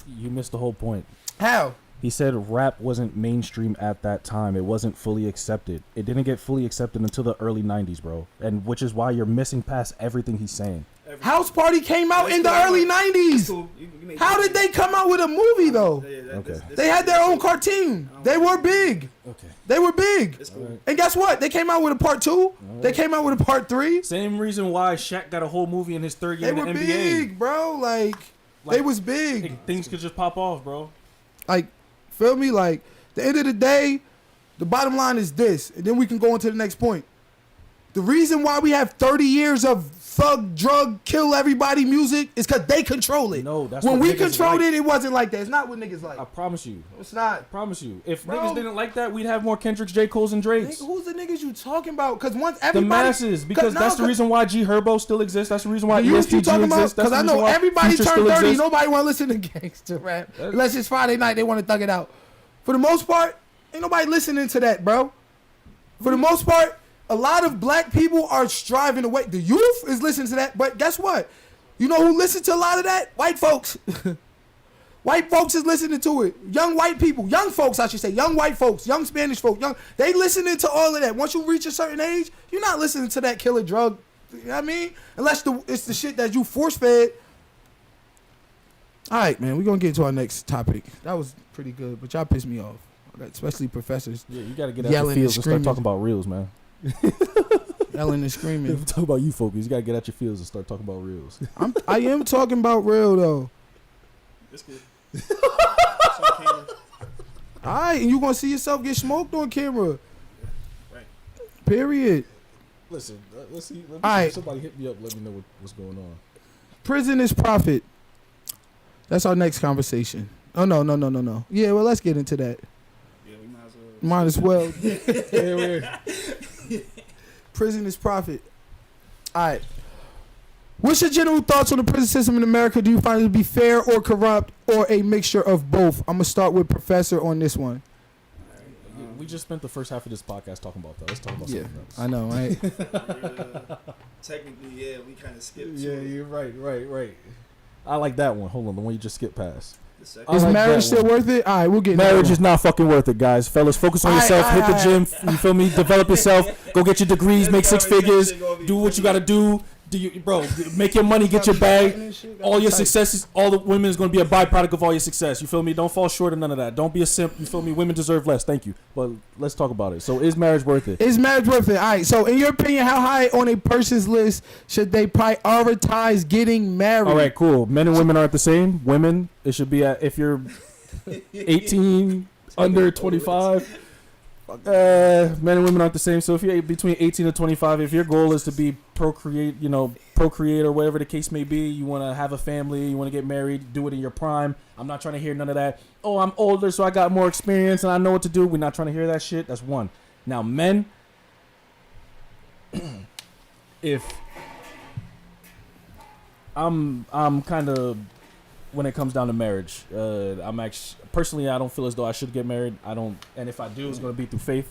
Speaker 2: You missed the whole point.
Speaker 4: how?
Speaker 2: He said rap wasn't mainstream at that time. It wasn't fully accepted. It didn't get fully accepted until the early 90s, bro. And which is why you're missing past everything he's saying.
Speaker 4: House Party came out in the early 90s.
Speaker 5: Cool. You made
Speaker 4: How did they come out with a movie, though?
Speaker 2: Okay.
Speaker 4: They had their own cartoon. They were big.
Speaker 2: Okay.
Speaker 4: They were big.
Speaker 5: It's cool.
Speaker 4: And guess what? They came out with a part 2. They came out with a part 3.
Speaker 2: Same reason why Shaq got a whole movie in his third year
Speaker 4: They
Speaker 2: in
Speaker 4: were
Speaker 2: the NBA.
Speaker 4: big, bro. Like, they was big.
Speaker 2: Hey, things could just pop off, bro.
Speaker 4: Like, feel me? Like, the end of the day, the bottom line is this, and then we can go into the next point. The reason why we have 30 years of thug, drug, kill everybody music is because they control it.
Speaker 2: No, that's
Speaker 4: when
Speaker 2: what
Speaker 4: we
Speaker 2: niggas
Speaker 4: controlled
Speaker 2: like.
Speaker 4: it wasn't like that. It's not what niggas like.
Speaker 2: I promise you.
Speaker 4: It's not.
Speaker 2: I promise you. If
Speaker 4: Bro.
Speaker 2: niggas didn't like that, we'd have more Kendricks, J. Cole's, and Drakes.
Speaker 4: Nigga, who's the niggas you talking about? Because once
Speaker 2: The
Speaker 4: everybody,
Speaker 2: masses, because
Speaker 4: no,
Speaker 2: that's the reason why G Herbo still exists. That's the reason why
Speaker 4: The youth you
Speaker 2: ESTG
Speaker 4: talking about?
Speaker 2: exists. That's
Speaker 4: Because
Speaker 2: the
Speaker 4: I
Speaker 2: reason
Speaker 4: know
Speaker 2: why
Speaker 4: everybody
Speaker 2: Future
Speaker 4: turned
Speaker 2: still
Speaker 4: 30.
Speaker 2: exists.
Speaker 4: Nobody want to listen to gangster rap unless it's Friday night. They want to thug it out. For the most part, ain't nobody listening to that, bro. For the most part, a lot of black people are striving away. The youth is listening to that, but guess what? You know who listens to a lot of that? White folks. White folks is listening to it. Young white people, young folks, I should say, young white folks, young Spanish folks, they listening to all of that. Once you reach a certain age, you're not listening to that killer drug. You know what I mean? Unless it's the shit that you force fed. All right, man, we're gonna get to our next topic. That was pretty good, but y'all pissed me off, especially professors
Speaker 2: Yeah, you gotta get out
Speaker 4: Yelling
Speaker 2: your
Speaker 4: and
Speaker 2: fields and start
Speaker 4: screaming.
Speaker 2: talking about reels, man.
Speaker 4: yelling and
Speaker 2: If
Speaker 4: screaming.
Speaker 2: we talk about you folks, you gotta get out your fields and start talking about reels.
Speaker 4: I am talking about real though.
Speaker 5: It's good. It's on camera.
Speaker 4: All right, and you gonna see yourself get smoked on camera.
Speaker 5: Right.
Speaker 4: Period.
Speaker 2: Listen, let's see.
Speaker 4: All right.
Speaker 2: Somebody hit me up. Let me know what's going on.
Speaker 4: Prison is profit. That's our next conversation. Oh no. Yeah, well let's get into that.
Speaker 5: Yeah, we might as well.
Speaker 4: Might as well. Prison is profit. All right. What's your general thoughts on the prison system in America? Do you find it to be fair or corrupt or a mixture of both? I'm gonna start with Professor on this one.
Speaker 2: We just spent the first half of this podcast talking about that. Let's talk about
Speaker 4: Yeah,
Speaker 2: something else.
Speaker 4: I know, right?
Speaker 5: Technically, yeah, we kind of skipped.
Speaker 2: Yeah,
Speaker 5: to it.
Speaker 2: you're right. I like that one. Hold on, the one you just skipped past.
Speaker 5: The second.
Speaker 2: I
Speaker 4: Is
Speaker 2: like
Speaker 4: marriage
Speaker 2: that
Speaker 4: still
Speaker 2: one.
Speaker 4: worth it? All right, we'll get into
Speaker 2: Marriage
Speaker 4: that
Speaker 2: is not fucking worth it, guys. Fellas, focus on
Speaker 4: Aight,
Speaker 2: yourself. Hit the
Speaker 4: aight,
Speaker 2: gym. You feel me? Develop yourself. Go get your degrees. Make 6 figures. Do what you gotta do. Make your money. Get your bag. All your successes, all the women is going to be a byproduct of all your success. You feel me? Don't fall short of none of that. Don't be a simp. You feel me? Women deserve less. Thank you. But let's talk about it. So, is marriage worth it?
Speaker 4: Is marriage worth it? All right. So, in your opinion, how high on a person's list should they prioritize getting married?
Speaker 2: All right, cool. Men and women aren't the same. Women, it should be at, if you're 18, under 25. Men and women aren't the same. So if you're between 18 and 25, if your goal is to be procreate or whatever the case may be, you want to have a family, you want to get married, do it in your prime. I'm not trying to hear none of that. Oh, I'm older, so I got more experience and I know what to do. We're not trying to hear that shit. That's one. Now, men, if I'm kind of, when it comes down to marriage, I'm actually personally, I don't feel as though I should get married. I don't, and if I do, it's going to be through faith,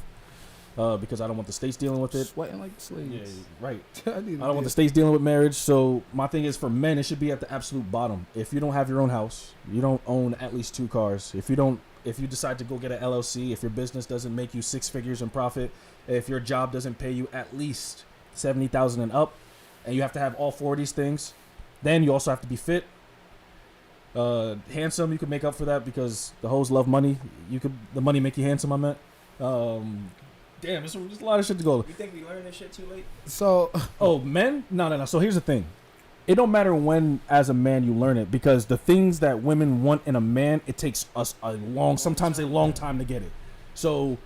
Speaker 2: because I don't want the states dealing with it.
Speaker 4: Sweating like slaves.
Speaker 2: Yeah, right.
Speaker 4: I
Speaker 2: I don't want the states dealing with marriage. So my thing is, for men, it should be at the absolute bottom. If you don't have your own house, you don't own at least 2 cars. If you decide to go get an LLC, if your business doesn't make you 6 figures in profit, if your job doesn't pay you at least $70,000 and up, and you have to have all 4 of these things, then you also have to be fit. Handsome, you can make up for that because the hoes love money. The money make you handsome. I meant. Damn, there's a lot of shit to go.
Speaker 5: You think we learned this shit too late?
Speaker 4: So,
Speaker 2: Oh, men? No. So here's the thing. it don't matter when, as a man, you learn it, because the things that women want in a man, it takes us sometimes a long time to get it. So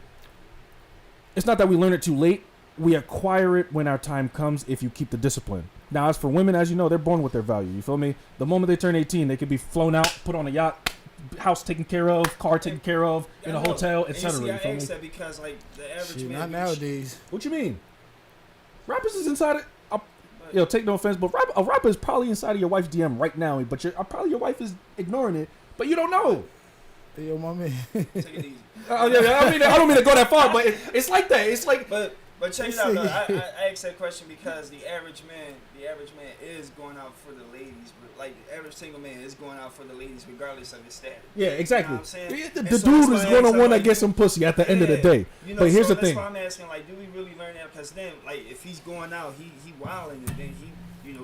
Speaker 2: it's not that we learn it too late. We acquire it when our time comes if you keep the discipline. Now, as for women, as you know, they're born with their value. You feel me? The moment they turn 18, they could be flown out, put on a yacht, house taken care of, car taken care of, in a hotel, etc.
Speaker 5: And you see,
Speaker 2: You
Speaker 5: I
Speaker 2: feel me?
Speaker 5: asked that because like the average
Speaker 4: Shit,
Speaker 5: man
Speaker 4: not
Speaker 5: be-
Speaker 4: nowadays.
Speaker 2: What you mean? Rappers is inside it. Yo, take no offense, but a rapper is probably inside of your wife's DM right now, but probably your wife is ignoring it, but you don't know.
Speaker 4: Hey, yo, my man.
Speaker 5: Take it easy.
Speaker 2: Yeah, I don't mean to go that far, but it's like that. It's like
Speaker 5: But check it out though. I asked that question because the average man is going out for the ladies, but like the average single man is going out for the ladies regardless of his status.
Speaker 2: yeah, exactly.
Speaker 5: You know what I'm saying?
Speaker 2: The
Speaker 5: And
Speaker 2: dude
Speaker 5: so that's
Speaker 2: is
Speaker 5: why I
Speaker 2: gonna
Speaker 5: asked,
Speaker 2: want to
Speaker 5: like,
Speaker 2: get some pussy at the end of the
Speaker 5: yeah,
Speaker 2: day.
Speaker 5: you know,
Speaker 2: But here's
Speaker 5: so
Speaker 2: the thing.
Speaker 5: That's why I'm asking, like, do we really learn that? Because then, like, if he's going out, he wilding, and then he,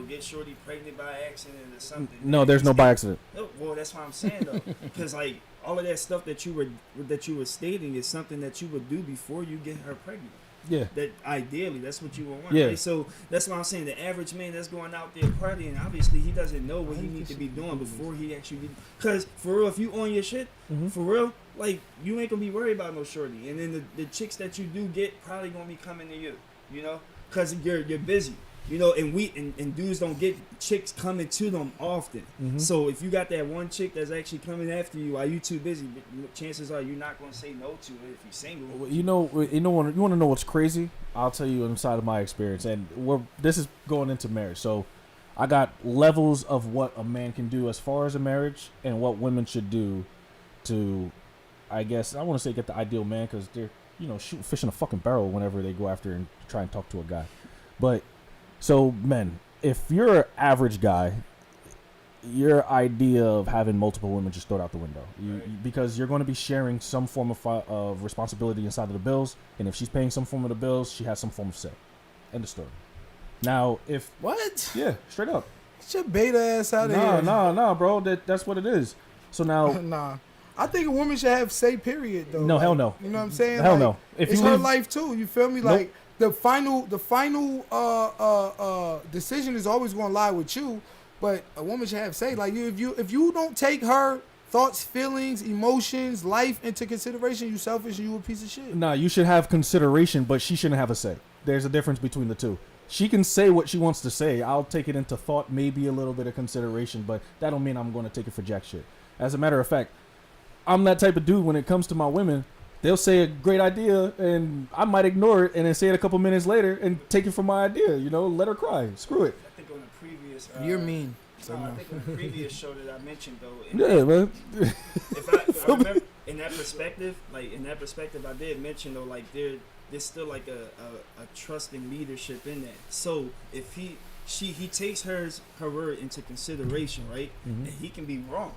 Speaker 5: gets shorty pregnant by accident or something.
Speaker 2: No, there's no by accident.
Speaker 5: No, well, that's what I'm saying though, because like all of that stuff that you were stating is something that you would do before you get her pregnant.
Speaker 2: Yeah.
Speaker 5: That ideally, that's what you would want.
Speaker 2: Yeah.
Speaker 5: Right? So that's why I'm saying the average man that's going out there partying, obviously he doesn't know what he needs to be doing before he actually. Because for real, if you on your shit, for real, like you ain't gonna be worried about no shorty, and then the chicks that you do get probably gonna be coming to you, because you're busy. And dudes don't get chicks coming to them often. So if you got that one chick that's actually coming after you while you too busy, chances are you're not gonna say no to it if you're single.
Speaker 2: You want to know what's crazy? I'll tell you inside of my experience, and this is going into marriage. So I got levels of what a man can do as far as a marriage, and what women should do to, I guess I want to say, get the ideal man, because they're shooting fish in a fucking barrel whenever they go after and try and talk to a guy. But so men, if you're an average guy, your idea of having multiple women just throw it out the window. Because you're going to be sharing some form of responsibility inside of the bills, and if she's paying some form of the bills, she has some form of say. End of story. Now, if
Speaker 4: What?
Speaker 2: yeah, straight up.
Speaker 4: Get your beta ass out of here.
Speaker 2: Nah, bro. That's what it is. So now,
Speaker 4: Nah. I think a woman should have say period though.
Speaker 2: No,
Speaker 4: Like,
Speaker 2: hell no.
Speaker 4: You know what I'm saying?
Speaker 2: Hell
Speaker 4: Like,
Speaker 2: no. If
Speaker 4: it's
Speaker 2: you
Speaker 4: her
Speaker 2: leave-
Speaker 4: life too. You feel me?
Speaker 2: Nope.
Speaker 4: Like the final decision is always gonna lie with you, but a woman should have say. Like if you don't take her thoughts, feelings, emotions, life into consideration, you selfish and you a piece of shit.
Speaker 2: nah, you should have consideration, but she shouldn't have a say. There's a difference between the two. She can say what she wants to say. I'll take it into thought, maybe a little bit of consideration, but that don't mean I'm going to take it for jack shit. As a matter of fact, I'm that type of dude when it comes to my women. They'll say a great idea, and I might ignore it, and then say it a couple minutes later and take it for my idea. Let her cry. Screw it.
Speaker 5: I think on the previous.
Speaker 4: You're mean.
Speaker 5: No, I think on the previous show that I mentioned though.
Speaker 2: Yeah, man.
Speaker 5: If I remember in that perspective, I did mention though, like there's still like a trusting leadership in that. So if he takes her word into consideration, right, and he can be wrong.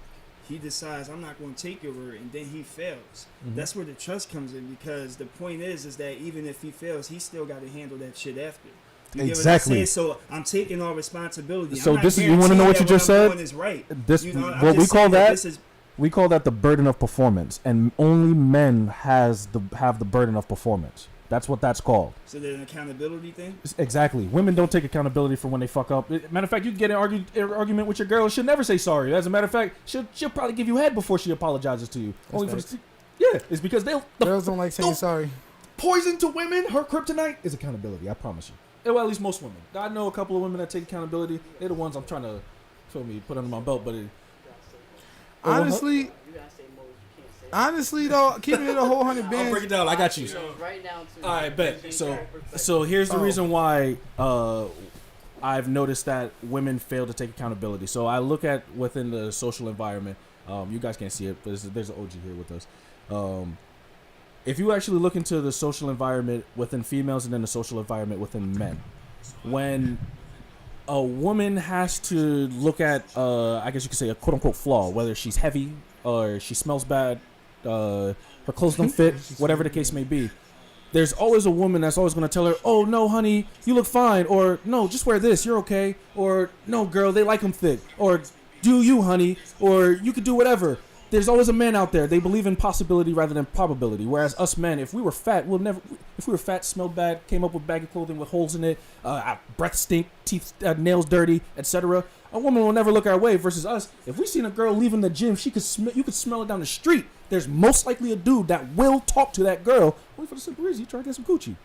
Speaker 5: He decides I'm not going to take your word, and then he fails. That's where the trust comes in, because the point is that even if he fails, he still got to handle that shit after. You get what I'm
Speaker 2: Exactly.
Speaker 5: saying? So I'm taking all responsibility.
Speaker 2: So
Speaker 5: I'm not
Speaker 2: this is- you wanna know
Speaker 5: guaranteeing
Speaker 2: what you
Speaker 5: that
Speaker 2: just
Speaker 5: I'm
Speaker 2: said?
Speaker 5: doing is right.
Speaker 2: This
Speaker 5: I'm
Speaker 2: what
Speaker 5: just
Speaker 2: we call
Speaker 5: saying
Speaker 2: that.
Speaker 5: This is,
Speaker 2: We call that the burden of performance, and only men have the burden of performance. That's what that's called.
Speaker 5: so there's an accountability thing.
Speaker 2: Exactly. Women don't take accountability for when they fuck up. Matter of fact, you can get an argument with your girl. She'll never say sorry. As a matter of fact, she'll probably give you head before she apologizes to you. Yeah, it's because the
Speaker 4: Girls don't like saying sorry.
Speaker 2: poison to women. Her kryptonite is accountability. I promise you. Well, at least most women. I know a couple of women that take accountability. They're the ones I'm trying to put under my belt. But
Speaker 4: Honestly though, keeping it a whole 100
Speaker 2: I'll break
Speaker 4: bands.
Speaker 2: it down. I got you.
Speaker 7: Right down to.
Speaker 2: All right, bet. So here's the reason why I've noticed that women fail to take accountability. So I look at within the social environment. You guys can't see it, but there's an OG here with us. If you actually look into the social environment within females and then the social environment within men, when a woman has to look at, I guess you could say, a quote unquote flaw, whether she's heavy or she smells bad, her clothes don't fit, whatever the case may be. There's always a woman that's always going to tell her, oh, no, honey, you look fine. Or, no, just wear this. You're okay. Or, no, girl, they like them thick. Or, do you, honey. Or, you could do whatever. there's always a man out there. They believe in possibility rather than probability. Whereas us men, if we were fat, we'll never. If we were fat, smelled bad, came up with baggy clothing with holes in it, our breath stink, teeth, nails dirty, etc. A woman will never look our way. Versus us, if we seen a girl leaving the gym, she could you could smell it down the street. There's most likely a dude that will talk to that girl only for the simple reason you try to get some coochie.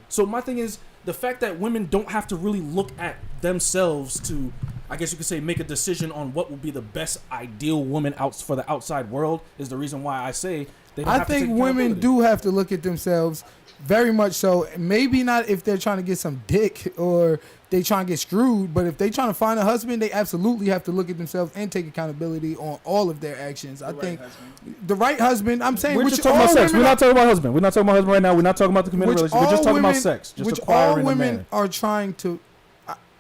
Speaker 2: So my thing is the fact that women don't have to really look at themselves to, I guess you could say, make a decision on what will be the best ideal woman out for the outside world is the reason why I say they don't
Speaker 4: I
Speaker 2: have to
Speaker 4: think
Speaker 2: take
Speaker 4: women
Speaker 2: accountability.
Speaker 4: do have to look at themselves very much so. Maybe not if they're trying to get some dick or they trying to get screwed, but if they trying to find a husband, they absolutely have to look at themselves and take accountability on all of their actions. I think the right husband. I'm saying
Speaker 2: We're
Speaker 4: which
Speaker 2: just talking
Speaker 4: all
Speaker 2: about sex.
Speaker 4: women
Speaker 2: We're not talking about husband. We're not talking about husband right now. We're not talking about the committed
Speaker 4: which
Speaker 2: relationship. We're just
Speaker 4: all
Speaker 2: talking about
Speaker 4: women-
Speaker 2: sex. Just
Speaker 4: which all
Speaker 2: acquiring a
Speaker 4: women
Speaker 2: man.
Speaker 4: are trying to,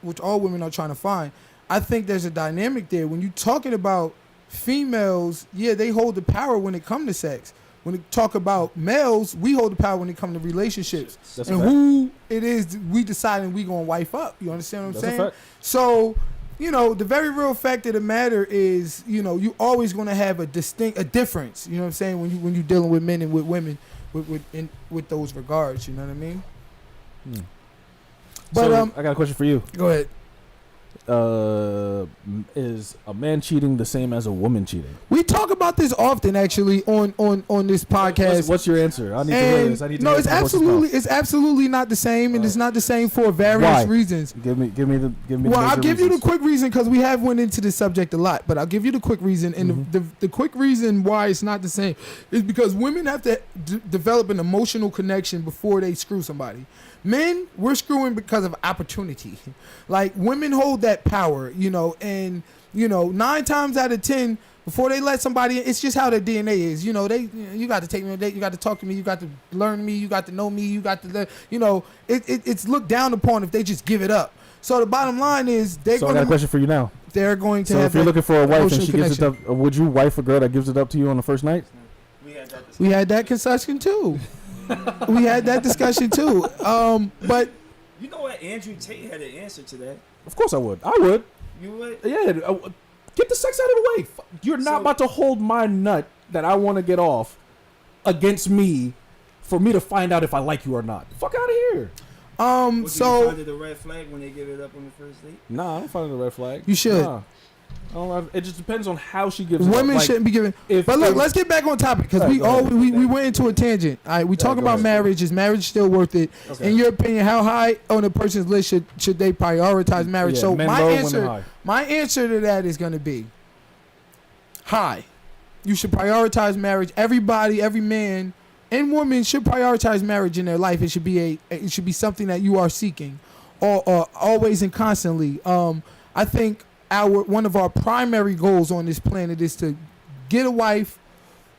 Speaker 4: which all women are trying to find. I think there's a dynamic there. When you're talking about females, yeah, they hold the power when it comes to sex. When you talk about males, we hold the power when it comes to relationships.
Speaker 2: That's
Speaker 4: and
Speaker 2: a fact.
Speaker 4: who it is we deciding we gonna wife up. You understand what I'm
Speaker 2: That's a
Speaker 4: saying?
Speaker 2: fact.
Speaker 4: So, you know, the very real fact of the matter is, you know, you always gonna have a difference. You know what I'm saying? When you dealing with men and with women, with those regards. You know what I mean? But
Speaker 2: So, I got a question for you.
Speaker 4: go ahead.
Speaker 2: Is a man cheating the same as a woman cheating?
Speaker 4: We talk about this often, actually, on this podcast.
Speaker 2: What's your answer? I need to hear this. I need to
Speaker 4: no,
Speaker 2: hear
Speaker 4: it's
Speaker 2: it from the horse's
Speaker 4: absolutely not the same, and it's not the same for various
Speaker 2: Why?
Speaker 4: reasons.
Speaker 2: mouth. Give me the.
Speaker 4: Well, I'll
Speaker 2: major
Speaker 4: give you the
Speaker 2: reasons.
Speaker 4: quick reason because we have went into this subject a lot, but I'll give you the quick reason, and the quick reason why it's not the same is because women have to develop an emotional connection before they screw somebody. Men, we're screwing because of opportunity. Like, women hold that power, you know, and, you know, 9 times out of 10, before they let somebody in, it's just how their DNA is. You know, you got to take me on a date, you got to talk to me, you got to learn me, you got to know me, you got to, you know, it's looked down upon if they just give it up. So the bottom line is
Speaker 2: So I got a question for you now.
Speaker 4: they're going to
Speaker 2: So
Speaker 4: have
Speaker 2: if you're
Speaker 4: that
Speaker 2: looking for a wife and
Speaker 4: emotional
Speaker 2: she gives it
Speaker 4: connection.
Speaker 2: up, would you wife a girl that gives it up to you on the first night?
Speaker 5: We had that.
Speaker 4: We had that discussion too. We had that discussion too. But
Speaker 5: You know what? Andrew Tate had an answer to that.
Speaker 2: Of course I would. I would.
Speaker 5: You would?
Speaker 2: Yeah. Get the sex out of the way. You're not
Speaker 5: So-
Speaker 2: about to hold my nut that I want to get off against me for me to find out if I like you or not. Fuck out of here.
Speaker 5: Would you
Speaker 4: so
Speaker 5: find it a red flag when they give it up on the first date?
Speaker 2: Nah, I don't find it a red flag.
Speaker 4: You should.
Speaker 2: Nah. I don't, it just depends on how she gives it up.
Speaker 4: women
Speaker 2: Like,
Speaker 4: shouldn't be given.
Speaker 2: if
Speaker 4: But look,
Speaker 2: they-
Speaker 4: let's get back on topic because
Speaker 2: Alright, go ahead.
Speaker 4: we went into a tangent. All right, we talking
Speaker 2: go
Speaker 4: about
Speaker 2: ahead.
Speaker 4: marriage. Is marriage still worth it?
Speaker 2: Okay.
Speaker 4: In your opinion, how high on a person's list should they prioritize marriage?
Speaker 2: Yeah,
Speaker 4: so
Speaker 2: men low, women
Speaker 4: answer
Speaker 2: high.
Speaker 4: my answer to that is going to be high. You should prioritize marriage. Everybody, every man and woman should prioritize marriage in their life. It should be something that you are seeking, or always and constantly. I think one of our primary goals on this planet is to get a wife,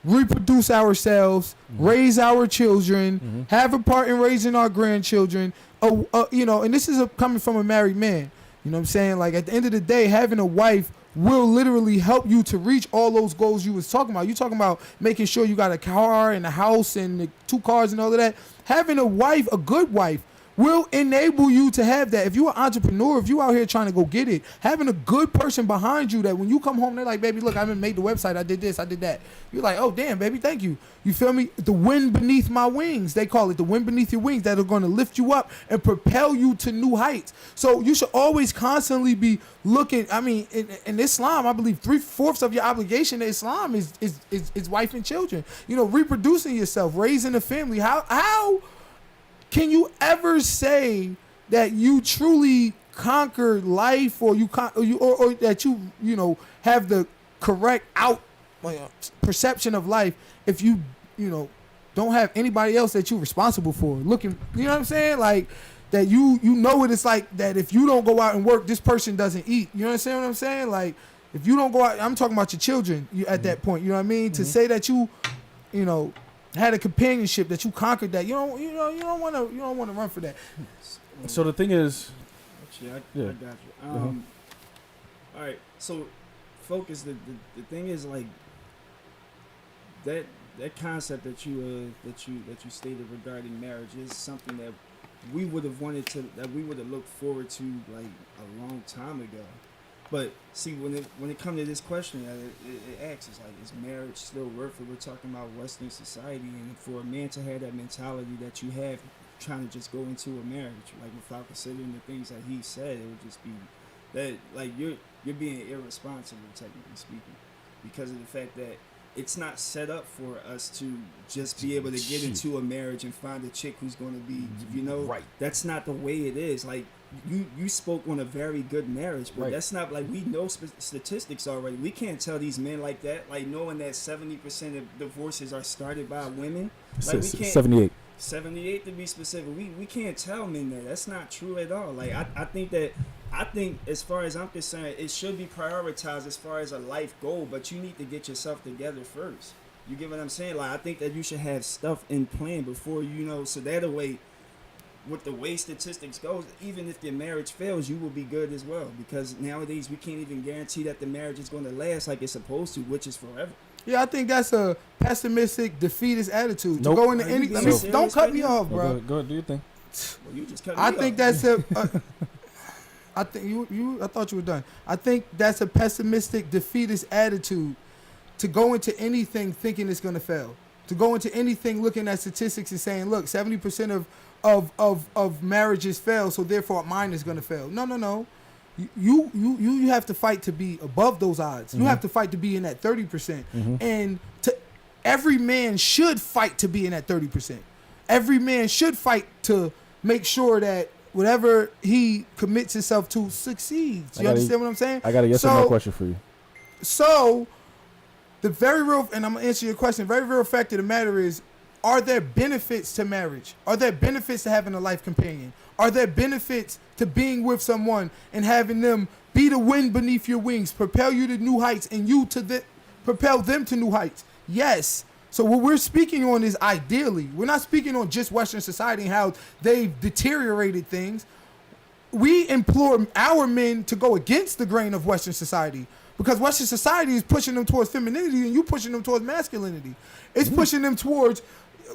Speaker 4: reproduce ourselves, raise our children, have a part in raising our grandchildren. You know, and this is coming from a married man. You know what I'm saying? Like, at the end of the day, having a wife will literally help you to reach all those goals you was talking about. You talking about making sure you got a car and a house and the 2 cars and all of that. Having a wife, a good wife, will enable you to have that. If you're an entrepreneur, if you out here trying to go get it, having a good person behind you that when you come home, they're like, baby, look, I made the website, I did this, I did that. You're like, oh, damn, baby, thank you. You feel me? The wind beneath my wings. They call it the wind beneath your wings that are going to lift you up and propel you to new heights. So you should always constantly be looking. I mean, in Islam, I believe 3/4 of your obligation to Islam is wife and children. You know, reproducing yourself, raising a family. How can you ever say that you truly conquered life, or or that you know have the correct perception of life if you know don't have anybody else that you're responsible for looking? You know what I'm saying? Like that you know what it's like that if you don't go out and work, this person doesn't eat. You understand what I'm saying? Like if you don't go out, I'm talking about your children. At that point, you know what I mean? To say that you know, had a companionship, that you conquered that, you don't want to run for that.
Speaker 2: So the thing is,
Speaker 5: Actually, I
Speaker 2: Yeah.
Speaker 5: got you. All right, so focus. The thing is, like, that concept that you stated regarding marriage is something that we would have looked forward to like a long time ago. But see, when it comes to this question, it asks, is like, is marriage still worth it? We're talking about Western society, and for a man to have that mentality that you have, trying to just go into a marriage, like without considering the things that he said, it would just be that, like, you're being irresponsible, technically speaking, because of the fact that it's not set up for us to just be able to get into a marriage and find a chick who's going to be, you know,
Speaker 2: Right.
Speaker 5: That's not the way it is. Like, you spoke on a very good marriage, but
Speaker 2: Right.
Speaker 5: that's not, like, we know statistics already. We can't tell these men like that, like, knowing that 70% of divorces are started by women. Like, we can't
Speaker 2: 78.
Speaker 5: 78 to be specific. We can't tell men that. That's not true at all. Like, I think as far as I'm concerned, it should be prioritized as far as a life goal, but you need to get yourself together first. You get what I'm saying? Like, I think that you should have stuff in plan before, you know, so that way, with the way statistics goes, even if your marriage fails, you will be good as well. Because nowadays we can't even guarantee that the marriage is going to last like it's supposed to, which is forever.
Speaker 4: Yeah, I think that's a pessimistic, defeatist attitude
Speaker 2: Nope.
Speaker 4: to go into
Speaker 5: Are you
Speaker 4: any.
Speaker 5: being
Speaker 4: I mean,
Speaker 5: serious
Speaker 4: don't cut
Speaker 5: right
Speaker 4: me
Speaker 5: now?
Speaker 4: off, bro.
Speaker 2: Go ahead, do your thing.
Speaker 5: Well, you just cut
Speaker 4: I
Speaker 5: me
Speaker 4: think
Speaker 5: off.
Speaker 4: that's a. I think you. I thought you were done. I think that's a pessimistic, defeatist attitude to go into anything thinking it's going to fail. To go into anything looking at statistics and saying, look, 70% of marriages fail, so therefore mine is going to fail. No. You have to fight to be above those odds. You have to fight to be in that 30%. And every man should fight to be in that 30%. Every man should fight to make sure that whatever he commits himself to succeeds. You understand what I'm saying?
Speaker 2: I got a yes or no question for you.
Speaker 4: So, the very real, and I'm going to answer your question, very real fact of the matter is, are there benefits to marriage? Are there benefits to having a life companion? Are there benefits to being with someone and having them be the wind beneath your wings, propel you to new heights, and you to propel them to new heights? Yes. So what we're speaking on is ideally. We're not speaking on just Western society and how they've deteriorated things. We implore our men to go against the grain of Western society, because Western society is pushing them towards femininity and you pushing them towards masculinity. It's pushing them towards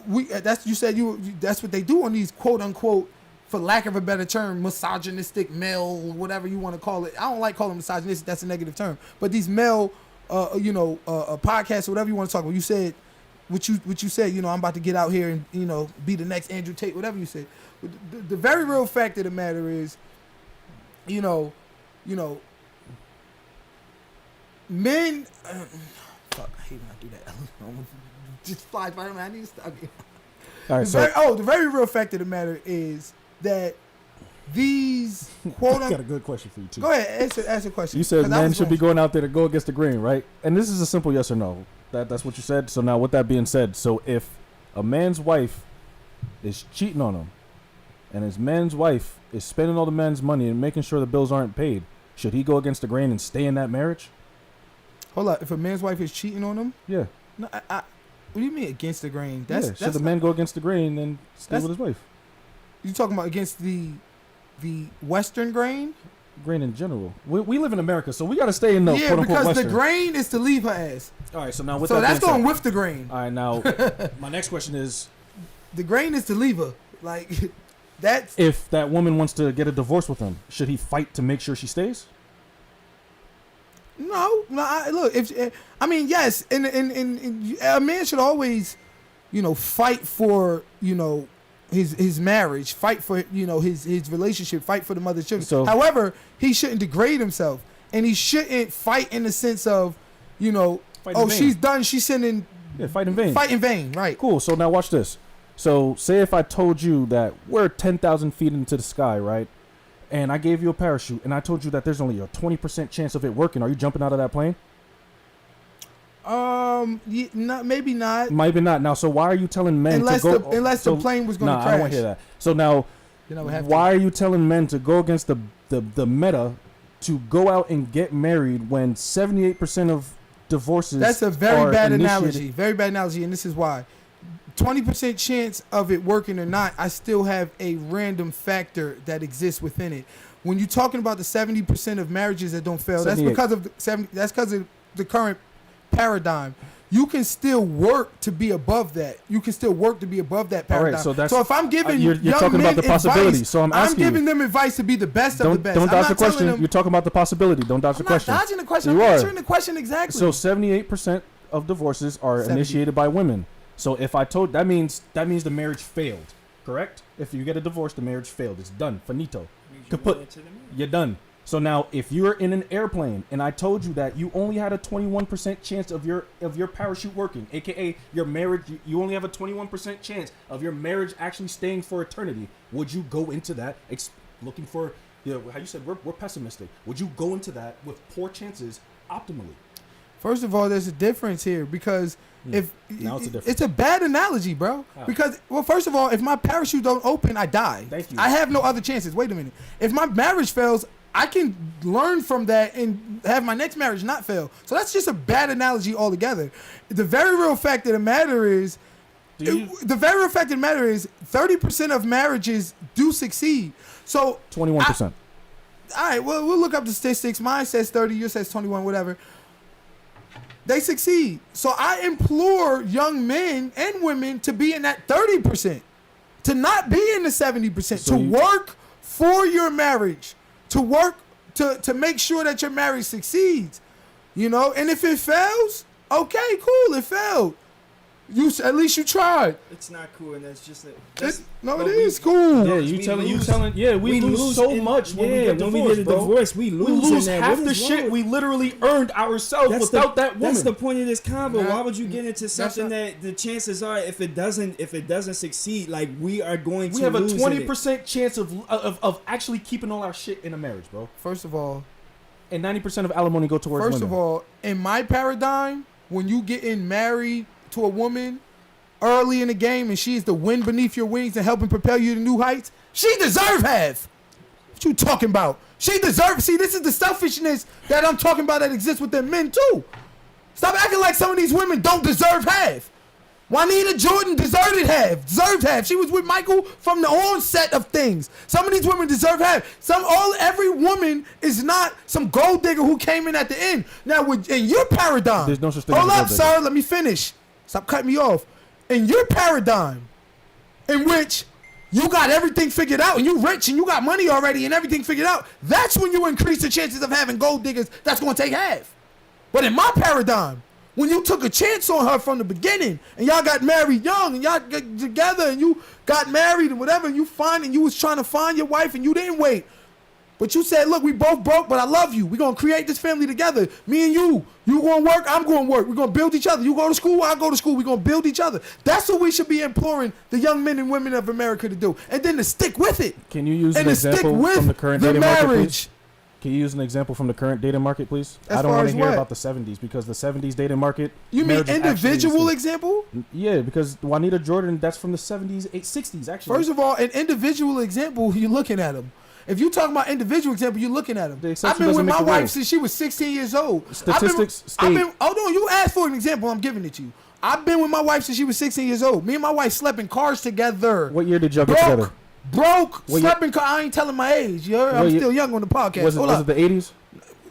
Speaker 4: that's what they do on these quote unquote, for lack of a better term, misogynistic male, whatever you want to call it. I don't like calling misogynistic, that's a negative term. But these male podcasts or whatever you want to talk about. You said what you said, I'm about to get out here and, be the next Andrew Tate, whatever you said. But the very real fact of the matter is, men, fuck, I hate when I do that. Just flies by me. I need to stop it.
Speaker 2: All right,
Speaker 4: The very real fact of the matter is that these quote
Speaker 2: I got a good question for you too.
Speaker 4: Go ahead, ask a question.
Speaker 2: You said
Speaker 4: 'Cause I
Speaker 2: men
Speaker 4: was
Speaker 2: should be
Speaker 4: going-
Speaker 2: going out there to go against the grain, right? And this is a simple yes or no. That's what you said. So now, with that being said, so if a man's wife is cheating on him, and his man's wife is spending all the man's money and making sure the bills aren't paid, should he go against the grain and stay in that marriage?
Speaker 4: Hold up. If a man's wife is cheating on him,
Speaker 2: Yeah.
Speaker 4: no, what do you mean against the grain?
Speaker 2: Should the man go against the grain and stay with his wife?
Speaker 4: You talking about against the Western grain?
Speaker 2: Grain in general. We live in America, so we got to stay in the
Speaker 4: Yeah,
Speaker 2: quote unquote
Speaker 4: because
Speaker 2: Western.
Speaker 4: the grain is to leave her ass.
Speaker 2: All right, so now with
Speaker 4: So
Speaker 2: that
Speaker 4: that's
Speaker 2: being
Speaker 4: going
Speaker 2: said,
Speaker 4: with the grain.
Speaker 2: all right, now my next question is,
Speaker 4: The grain is to leave her. Like that's
Speaker 2: if that woman wants to get a divorce with him, should he fight to make sure she stays?
Speaker 4: no. Look, yes, and a man should always, fight for his marriage, fight for his relationship, fight for the mother's children.
Speaker 2: So-
Speaker 4: However, he shouldn't degrade himself, and he shouldn't fight in the sense of,
Speaker 2: Fight in vain.
Speaker 4: she's done, she's sending
Speaker 2: Yeah, fight in vain.
Speaker 4: fight in vain, right?
Speaker 2: Cool. So now watch this. So say if I told you that we're 10,000 feet into the sky, right? And I gave you a parachute, and I told you that there's only a 20% chance of it working. Are you jumping out of that plane?
Speaker 4: Maybe not.
Speaker 2: Maybe not. Now, so why are you telling men
Speaker 4: Unless
Speaker 2: to go?
Speaker 4: the plane was going to
Speaker 2: Nah,
Speaker 4: crash.
Speaker 2: I don't want to hear that. So now, why are you telling men to go against the meta to go out and get married when 78% of divorces?
Speaker 4: That's a very
Speaker 2: are
Speaker 4: bad
Speaker 2: initiated-
Speaker 4: analogy. Very bad analogy, and this is why. 20% chance of it working or not, I still have a random factor that exists within it. When you're talking about the 70% of marriages that don't fail, that's
Speaker 2: 78.
Speaker 4: because of the current paradigm. you can still work to be above that. You can still work to be above that
Speaker 2: All right,
Speaker 4: paradigm.
Speaker 2: so that's-
Speaker 4: if I'm giving
Speaker 2: you're
Speaker 4: young
Speaker 2: talking about
Speaker 4: men
Speaker 2: the possibility,
Speaker 4: advice,
Speaker 2: so I'm asking
Speaker 4: giving
Speaker 2: you.
Speaker 4: them advice to be the best of the best.
Speaker 2: Don't
Speaker 4: I'm
Speaker 2: dodge the
Speaker 4: not telling
Speaker 2: question.
Speaker 4: them-
Speaker 2: You're talking about the possibility. Don't dodge the
Speaker 4: I'm
Speaker 2: question.
Speaker 4: not dodging the question.
Speaker 2: You
Speaker 4: I'm
Speaker 2: are.
Speaker 4: answering the question exactly.
Speaker 2: So 78% of divorces are
Speaker 4: 70.
Speaker 2: initiated by women. So if I told that means the marriage failed, correct? If you get a divorce, the marriage failed. It's done. Finito. Kaput. You're done. So now, if you're in an airplane and I told you that you only had a 21% chance of your parachute working, aka your marriage, you only have a 21% chance of your marriage actually staying for eternity, would you go into that looking for, how you said we're pessimistic? Would you go into that with poor chances optimally?
Speaker 4: First of all, there's a difference here because if
Speaker 2: Now it's a difference.
Speaker 4: it's a bad analogy, bro.
Speaker 2: How?
Speaker 4: Because first of all, if my parachute don't open, I die.
Speaker 2: Thank you.
Speaker 4: I have no other chances. Wait a minute. If my marriage fails, I can learn from that and have my next marriage not fail. So that's just a bad analogy altogether. The very real fact of the matter is, 30% of marriages do succeed. So
Speaker 2: 21%.
Speaker 4: all right, well, we'll look up the statistics. Mine says 30, yours says 21, whatever. They succeed. So I implore young men and women to be in that 30%, to not be in the 70%,
Speaker 2: So
Speaker 4: to work for your marriage, to work to make sure that your marriage succeeds. You know, and if it fails, okay, cool, it failed. At least you tried.
Speaker 5: It's not cool, and that's just
Speaker 4: It
Speaker 5: but
Speaker 4: is cool.
Speaker 2: Yeah,
Speaker 5: we
Speaker 2: telling. Yeah, we lose so much when we get
Speaker 3: when
Speaker 2: divorced,
Speaker 3: we get a
Speaker 2: bro.
Speaker 3: divorce, we
Speaker 2: We
Speaker 3: lose,
Speaker 2: lose
Speaker 3: in that.
Speaker 2: half
Speaker 3: What
Speaker 2: the
Speaker 3: is
Speaker 2: shit
Speaker 3: wrong?
Speaker 2: we literally earned ourselves without that woman.
Speaker 3: That's the point of this convo.
Speaker 4: Nah,
Speaker 3: Why would you get into something
Speaker 4: not-
Speaker 3: that the chances are, if it doesn't succeed, like we are going
Speaker 2: We
Speaker 3: to
Speaker 2: have a
Speaker 3: lose in
Speaker 2: 20% chance of actually keeping all our shit in a marriage, bro.
Speaker 4: First of all,
Speaker 2: And 90% of alimony go towards
Speaker 4: First
Speaker 2: women.
Speaker 4: of all, in my paradigm, when you getting married to a woman early in the game and she is the wind beneath your wings and helping propel you to new heights, she deserve half. What you talking about? She deserve. See, this is the selfishness that I'm talking about that exists within men too. Stop acting like some of these women don't deserve half. Juanita Jordan deserved half. She was with Michael from the onset of things. Some of these women deserve half. Every woman is not some gold digger who came in at the end. Now, in your paradigm,
Speaker 2: There's no such thing
Speaker 4: hold
Speaker 2: as a
Speaker 4: up,
Speaker 2: gold digger.
Speaker 4: sir. Let me finish. Stop cutting me off. In your paradigm, in which you got everything figured out and you rich and you got money already and everything figured out, that's when you increase the chances of having gold diggers. That's going to take half. But in my paradigm, when you took a chance on her from the beginning and y'all got married young and y'all got together and you got married and whatever, and you was trying to find your wife and you didn't wait. But you said, look, we both broke, but I love you. We're going to create this family together. Me and you. You going to work, I'm going to work. We're going to build each other. You go to school, I go to school. We're going to build each other. That's what we should be imploring the young men and women of America to do. And then to stick with it.
Speaker 2: Can you use
Speaker 4: And
Speaker 2: an
Speaker 4: to stick
Speaker 2: example
Speaker 4: with
Speaker 2: from the current
Speaker 4: the
Speaker 2: dating market, please?
Speaker 4: marriage.
Speaker 2: Can you use an example from the current dating market, please?
Speaker 4: As
Speaker 2: I don't
Speaker 4: far
Speaker 2: want
Speaker 4: as
Speaker 2: to hear
Speaker 4: what?
Speaker 2: about the 70s because the 70s dating market.
Speaker 4: You mean
Speaker 2: marriage is actually
Speaker 4: individual
Speaker 2: insane.
Speaker 4: example?
Speaker 2: Yeah, because Juanita Jordan, that's from the 70s, 60s, actually.
Speaker 4: First of all, an individual example, you're looking at him. If you talking about individual example, you're looking at him.
Speaker 2: The
Speaker 4: I've
Speaker 2: exception
Speaker 4: been with
Speaker 2: doesn't make
Speaker 4: my
Speaker 2: the
Speaker 4: wife
Speaker 2: rule.
Speaker 4: since she was 16 years old.
Speaker 2: Statistics
Speaker 4: I've been,
Speaker 2: state-
Speaker 4: hold on, you asked for an example. I'm giving it to you. I've been with my wife since she was 16 years old. Me and my wife slept in cars together.
Speaker 2: What year did y'all get together?
Speaker 4: Broke,
Speaker 2: What
Speaker 4: slept in cars. I ain't telling my age. You heard? I'm
Speaker 2: What year-
Speaker 4: still young on the podcast.
Speaker 2: Was it,
Speaker 4: Hold
Speaker 2: was
Speaker 4: up.
Speaker 2: it the 80s?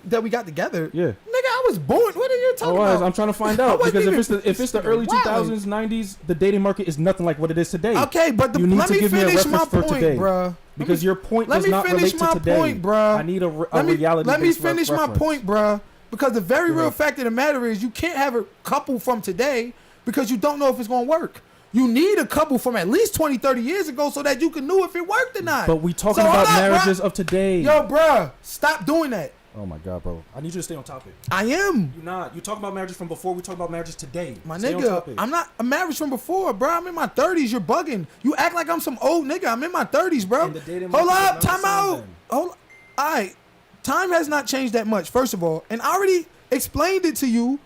Speaker 4: That we got together?
Speaker 2: Yeah.
Speaker 4: Nigga, I was born. What are you talking about?
Speaker 2: I'm trying to find
Speaker 4: I
Speaker 2: out
Speaker 4: wasn't
Speaker 2: because
Speaker 4: even-
Speaker 2: if it's the early
Speaker 4: Wow.
Speaker 2: 2000s, 90s, the dating market is nothing like what it is today.
Speaker 4: Okay, but
Speaker 2: You need
Speaker 4: let
Speaker 2: to
Speaker 4: me
Speaker 2: give me a
Speaker 4: finish my
Speaker 2: reference for
Speaker 4: point,
Speaker 2: today.
Speaker 4: bruh.
Speaker 2: Because your point
Speaker 4: let
Speaker 2: does
Speaker 4: me
Speaker 2: not
Speaker 4: finish
Speaker 2: relate
Speaker 4: my
Speaker 2: to today.
Speaker 4: point, bruh.
Speaker 2: I need a
Speaker 4: Let me
Speaker 2: reality-based
Speaker 4: finish my
Speaker 2: reference.
Speaker 4: point, bruh. Because the very
Speaker 2: Go
Speaker 4: real
Speaker 2: ahead.
Speaker 4: fact of the matter is you can't have a couple from today because you don't know if it's going to work. You need a couple from at least 20, 30 years ago so that you can know if it worked or not.
Speaker 2: But we talking
Speaker 4: So
Speaker 2: about
Speaker 4: hold up, bruh.
Speaker 2: marriages of today.
Speaker 4: Yo, bruh, stop doing that.
Speaker 2: Oh my God, bro. I need you to stay on topic.
Speaker 4: I am.
Speaker 2: You're not. You talk about marriages from before. We talk about marriages today.
Speaker 4: My
Speaker 2: Stay on
Speaker 4: nigga,
Speaker 2: topic.
Speaker 4: I'm not a marriage from before, bro. I'm in my 30s. You're bugging. You act like I'm some old nigga. I'm in my 30s, bro.
Speaker 2: And the dating
Speaker 4: Hold
Speaker 2: market is
Speaker 4: up,
Speaker 2: not the
Speaker 4: time
Speaker 2: same
Speaker 4: out.
Speaker 2: then.
Speaker 4: Hold. All right, time has not changed that much. First of all, and I already explained it to you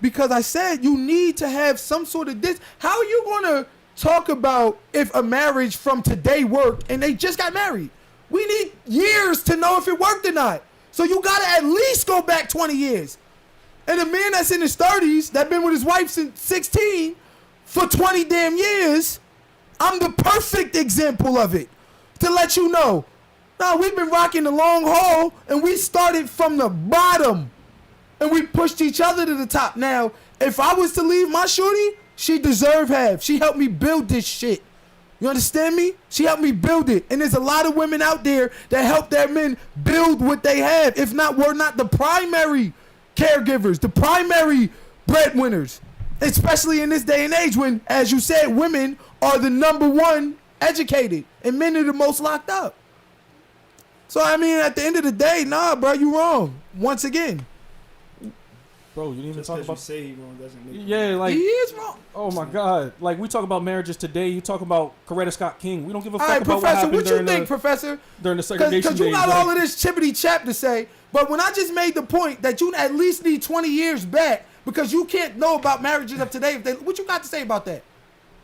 Speaker 4: because I said you need to have some sort of this. How are you gonna talk about if a marriage from today worked and they just got married? We need years to know if it worked or not. So you gotta at least go back 20 years. And a man that's in his 30s that been with his wife since 16 for 20 damn years, I'm the perfect example of it. To let you know. Now we've been rocking the long haul and we started from the bottom. and we pushed each other to the top. Now, if I was to leave my shorty, she deserve half. She helped me build this shit. You understand me? She helped me build it. And there's a lot of women out there that help their men build what they have. If not, we're not the primary caregivers, the primary breadwinners. Especially in this day and age when, as you said, women are the number one educated and men are the most locked up. So, I mean, at the end of the day, nah, bro, you wrong. Once again.
Speaker 2: Bro, you didn't even
Speaker 5: Just
Speaker 2: talk
Speaker 5: because you
Speaker 2: about.
Speaker 5: say he wrong doesn't make
Speaker 2: Yeah, like
Speaker 4: He is wrong.
Speaker 2: oh my god, like we talk about marriages today. You talk about Coretta Scott King. We don't give a
Speaker 4: All
Speaker 2: fuck
Speaker 4: right,
Speaker 2: about what
Speaker 4: Professor,
Speaker 2: happened
Speaker 4: what you
Speaker 2: during
Speaker 4: think,
Speaker 2: the
Speaker 4: Professor?
Speaker 2: during the segregation
Speaker 4: Because you
Speaker 2: days.
Speaker 4: got
Speaker 2: like-
Speaker 4: all of this chippity chap to say, but when I just made the point that you at least need 20 years back because you can't know about marriages of today. What you got to say about that?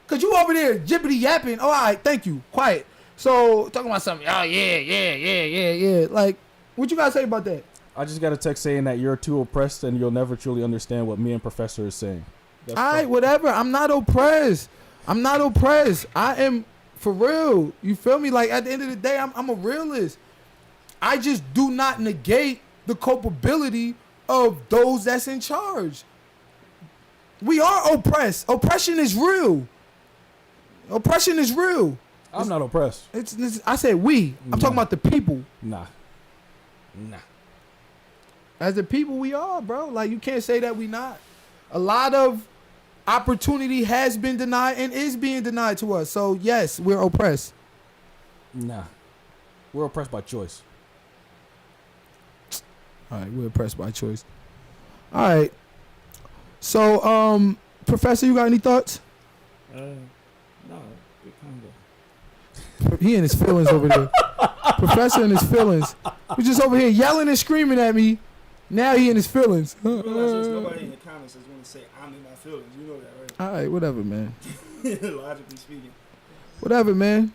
Speaker 4: Because you over there jibbity yapping. Oh, all right, thank you. Quiet. So, talking about something. Oh, yeah. Like, what you got to say about that?
Speaker 2: I just got a text saying that you're too oppressed and you'll never truly understand what me and Professor is saying. That's
Speaker 4: All right,
Speaker 2: fine.
Speaker 4: whatever. I'm not oppressed. I am for real. You feel me? Like, at the end of the day, I'm a realist. I just do not negate the culpability of those that's in charge. We are oppressed. Oppression is real. Oppression is real.
Speaker 2: I'm not oppressed.
Speaker 4: It's I said we. I'm talking about the people.
Speaker 2: Nah.
Speaker 4: As the people, we are, bro. Like, you can't say that we not. A lot of opportunity has been denied and is being denied to us. So, yes, we're oppressed.
Speaker 2: Nah. We're oppressed by choice.
Speaker 4: All right, we're oppressed by choice. All right. So, Professor, you got any thoughts?
Speaker 3: No, it kind of.
Speaker 4: He in his feelings over there. Professor in his feelings. He's just over here yelling and screaming at me. Now he in his feelings.
Speaker 5: You realize there's nobody in the comments that's going to say I'm in my feelings. You know that,
Speaker 4: All right, whatever, man.
Speaker 5: right? Logically speaking.
Speaker 4: Whatever, man.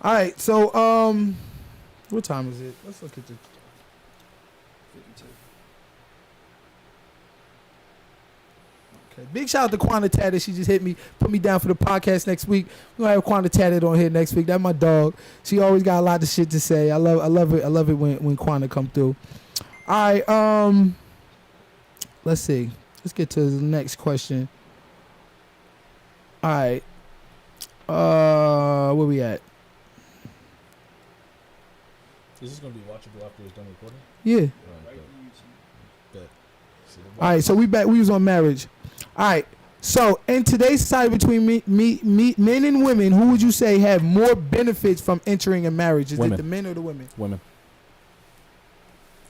Speaker 4: All right, so what time is it? Let's look at the
Speaker 5: 52.
Speaker 4: Okay. Big shout out to Quanta Tatted. She just hit me, put me down for the podcast next week. We're gonna have Quanta Tatted on here next week. That's my dog. She always got a lot of shit to say. I love it when Quanta come through. All right, let's see. Let's get to the next question. All right. Where we at?
Speaker 2: Is this going to be watchable after it's done recording?
Speaker 4: Yeah.
Speaker 5: Right to YouTube.
Speaker 4: All right, so we back. We was on marriage. All right. So in today's society, between men and women, who would you say have more benefits from entering a marriage? Is
Speaker 2: Women.
Speaker 4: it the men or the women?
Speaker 2: Women.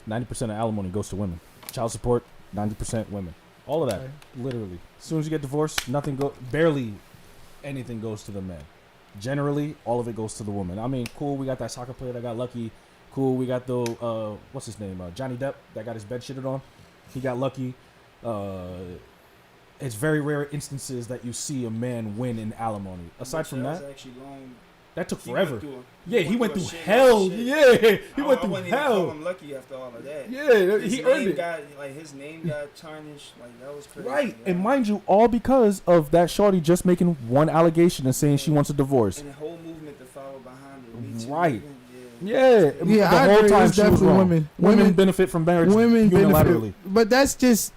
Speaker 2: 90% of alimony goes to women. Child support, 90% women. All of that,
Speaker 4: Okay.
Speaker 2: literally. As soon as you get divorced, barely anything goes to the man. Generally, all of it goes to the woman. I mean, cool, we got that soccer player that got lucky. Cool, we got the, what's his name? Johnny Depp that got his bed shitted on. He got lucky. It's very rare instances that you see a man win in alimony. Aside from
Speaker 5: was
Speaker 2: that,
Speaker 5: actually long.
Speaker 2: that took
Speaker 5: He
Speaker 2: forever. He went
Speaker 5: a
Speaker 2: through
Speaker 5: shit,
Speaker 2: hell.
Speaker 5: shit.
Speaker 2: Yeah, he
Speaker 5: I
Speaker 2: went through
Speaker 5: wouldn't even call
Speaker 2: hell.
Speaker 5: him lucky after all of that.
Speaker 2: Yeah,
Speaker 5: His
Speaker 2: he earned
Speaker 5: name
Speaker 2: it.
Speaker 5: got his name got tarnished. Like that was crazy.
Speaker 2: Right,
Speaker 5: yeah.
Speaker 2: and mind you, all because of that shorty just making one allegation and saying she wants a divorce.
Speaker 5: And the whole movement to follow behind it. Me Too
Speaker 2: Right.
Speaker 5: movement,
Speaker 2: Yeah,
Speaker 4: Yeah,
Speaker 2: the
Speaker 4: I
Speaker 2: whole
Speaker 4: agree.
Speaker 2: time
Speaker 4: It's
Speaker 2: she was
Speaker 4: definitely
Speaker 2: wrong.
Speaker 4: women.
Speaker 2: Women
Speaker 4: Women-
Speaker 2: benefit from marriage
Speaker 4: Women
Speaker 2: unilaterally.
Speaker 4: benefit, but that's just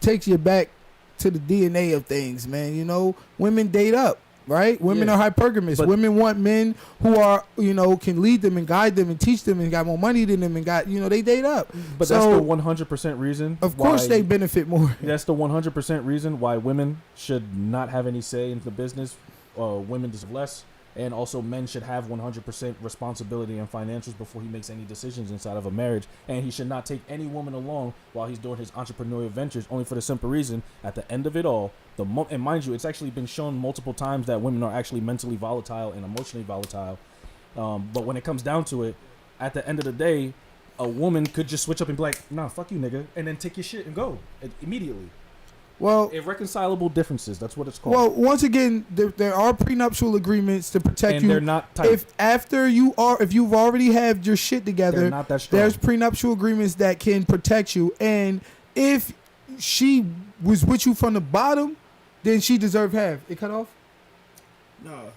Speaker 4: takes you back to the DNA of things, man. You know, women date up, right? Women
Speaker 2: Yeah.
Speaker 4: are hypergamous.
Speaker 2: But-
Speaker 4: Women want men who are, can lead them and guide them and teach them and got more money than them and they date up.
Speaker 2: But
Speaker 4: So,
Speaker 2: that's the 100% reason.
Speaker 4: Of course,
Speaker 2: why-
Speaker 4: they benefit more.
Speaker 2: That's the 100% reason why women should not have any say in the business. Women deserve less. And also, men should have 100% responsibility and financials before he makes any decisions inside of a marriage. And he should not take any woman along while he's doing his entrepreneurial ventures, only for the simple reason, at the end of it all, and mind you, it's actually been shown multiple times that women are actually mentally volatile and emotionally volatile. But when it comes down to it, at the end of the day, a woman could just switch up and be like, nah, fuck you, nigga, and then take your shit and go immediately.
Speaker 4: Well,
Speaker 2: Irreconcilable differences, that's what it's called.
Speaker 4: well, once again, there are prenuptial agreements to protect
Speaker 2: and
Speaker 4: you.
Speaker 2: they're not tight.
Speaker 4: If you've already had your shit together,
Speaker 2: They're not that strong.
Speaker 4: there's prenuptial agreements that can protect you. And if she was with you from the bottom, then she deserved half. It cut off?
Speaker 5: No,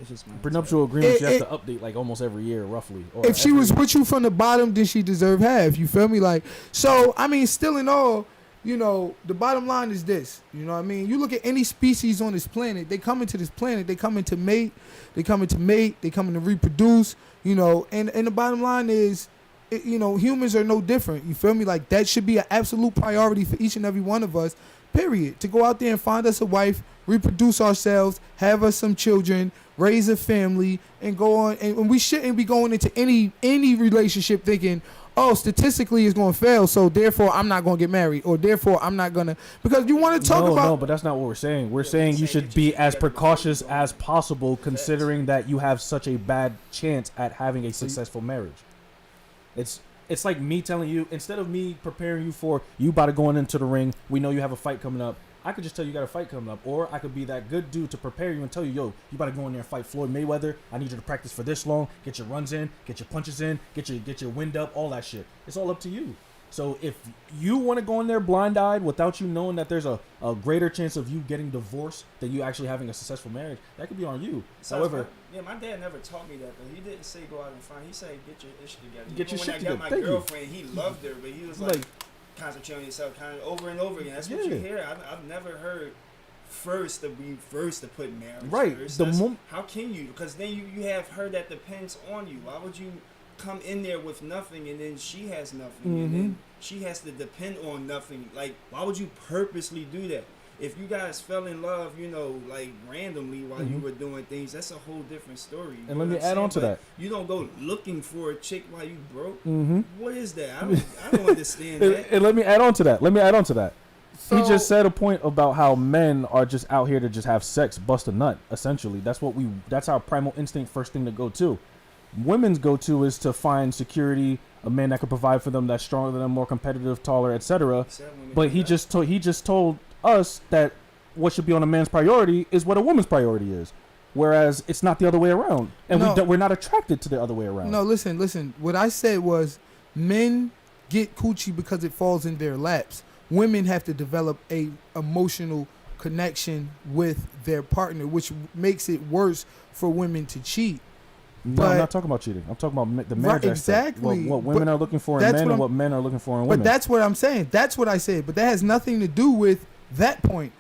Speaker 3: It's just my
Speaker 2: Prenuptial agreements you have
Speaker 4: It-
Speaker 2: to update like almost every year, roughly. Or
Speaker 4: If she
Speaker 2: every-
Speaker 4: was with you from the bottom, then she deserve half. You feel me? Like, so I mean, still in all, you know, the bottom line is this. You know what I mean? You look at any species on this planet, they come into this planet, they come into mate, they come into reproduce, you know, and the bottom line is, you know, humans are no different. You feel me? Like, that should be an absolute priority for each and every one of us, period. To go out there and find us a wife, reproduce ourselves, have us some children, raise a family, and go on. And we shouldn't be going into any relationship thinking, oh, statistically it's going to fail, so therefore I'm not going to get married, or therefore I'm not going to, because you want to talk
Speaker 2: no,
Speaker 4: about.
Speaker 2: but that's not what we're saying. We're saying you should be as precautious as possible, considering that you have such a bad chance at having a successful marriage. It's like me telling you, instead of me preparing you for, you about to going into the ring, we know you have a fight coming up, I could just tell you got a fight coming up, or I could be that good dude to prepare you and tell you, yo, you about to go in there and fight Floyd Mayweather. I need you to practice for this long, get your runs in, get your punches in, get your wind up, all that shit. It's all up to you. So if you want to go in there blind-eyed without you knowing that there's a greater chance of you getting divorced than you actually having a successful marriage, that could be on you. However,
Speaker 5: my dad never taught me that, though. He didn't say go out and find. He said get your ish together.
Speaker 2: Get your
Speaker 5: When
Speaker 2: shit
Speaker 5: I
Speaker 2: together.
Speaker 5: got my
Speaker 2: Thank you.
Speaker 5: girlfriend, he loved her, but he was like concentrate on yourself, kind of over and over again. That's what you
Speaker 2: Yeah.
Speaker 5: hear. I've never heard to put marriage
Speaker 2: Right.
Speaker 5: first.
Speaker 2: The
Speaker 5: That's-
Speaker 2: mom-
Speaker 5: how can you? Because then you have her that depends on you. Why would you come in there with nothing and then she has nothing and then she has to depend on nothing? Like, why would you purposely do that? If you guys fell in love, you know, like randomly while you were doing things, that's a whole different story. You
Speaker 2: And
Speaker 5: know
Speaker 2: let me
Speaker 5: what I'm
Speaker 2: add on to
Speaker 5: saying?
Speaker 2: that.
Speaker 5: But you don't go looking for a chick while you broke.
Speaker 2: Mm-hmm.
Speaker 5: What is that? I don't understand that.
Speaker 2: And let me add on to that. He
Speaker 4: So-
Speaker 2: just said a point about how men are just out here to just have sex, bust a nut. Essentially, that's our primal instinct. First thing to go to. Women's go to is to find security, a man that can provide for them, that's stronger than them, more competitive, taller, etc. But he just told us that what should be on a man's priority is what a woman's priority is, whereas it's not the other way around, and
Speaker 4: No.
Speaker 2: we're not attracted to the other way around.
Speaker 4: No, listen. What I said was, men get coochie because it falls in their laps. Women have to develop a emotional connection with their partner, which makes it worse for women to cheat.
Speaker 2: No,
Speaker 4: But-
Speaker 2: I'm not talking about cheating. I'm talking about the marriage aspect.
Speaker 4: exactly.
Speaker 2: What women
Speaker 4: But
Speaker 2: are looking for in
Speaker 4: that's
Speaker 2: men
Speaker 4: what
Speaker 2: and
Speaker 4: I'm-
Speaker 2: what men are looking for in women.
Speaker 4: But that's what I'm saying. That's what I said. But that has nothing to do with that point.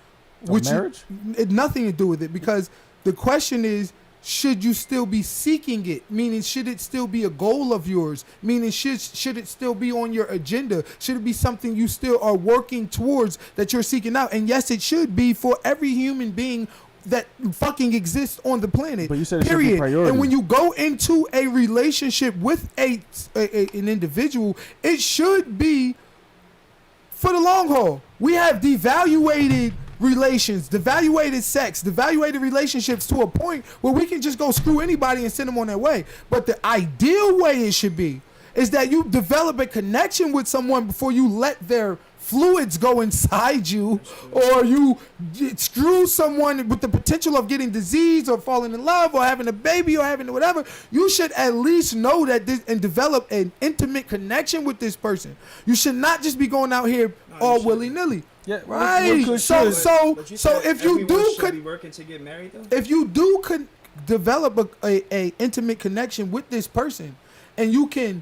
Speaker 2: Of marriage?
Speaker 4: Nothing to do with it, because the question is, should you still be seeking it? Meaning, should it still be a goal of yours? Meaning, should it still be on your agenda? Should it be something you still are working towards, that you're seeking out? And yes, it should be for every human being that fucking exists on the planet.
Speaker 2: But you said it should be
Speaker 4: period.
Speaker 2: priority.
Speaker 4: And when you go into a relationship with an individual, it should be for the long haul. We have devaluated relations, devaluated sex, devaluated relationships to a point where we can just go screw anybody and send them on their way. But the ideal way it should be is that you develop a connection with someone before you let their fluids go inside you, or you screw someone with the potential of getting disease or falling in love or having a baby or having whatever. You should at least know that this and develop an intimate connection with this person. You should not just be going out here all willy-nilly.
Speaker 2: Yeah,
Speaker 4: Right.
Speaker 2: what
Speaker 4: So
Speaker 5: But you
Speaker 4: so
Speaker 5: said
Speaker 4: if you
Speaker 5: everyone
Speaker 4: do
Speaker 5: should be working to get married though.
Speaker 4: if you do develop a intimate connection with this person, and you can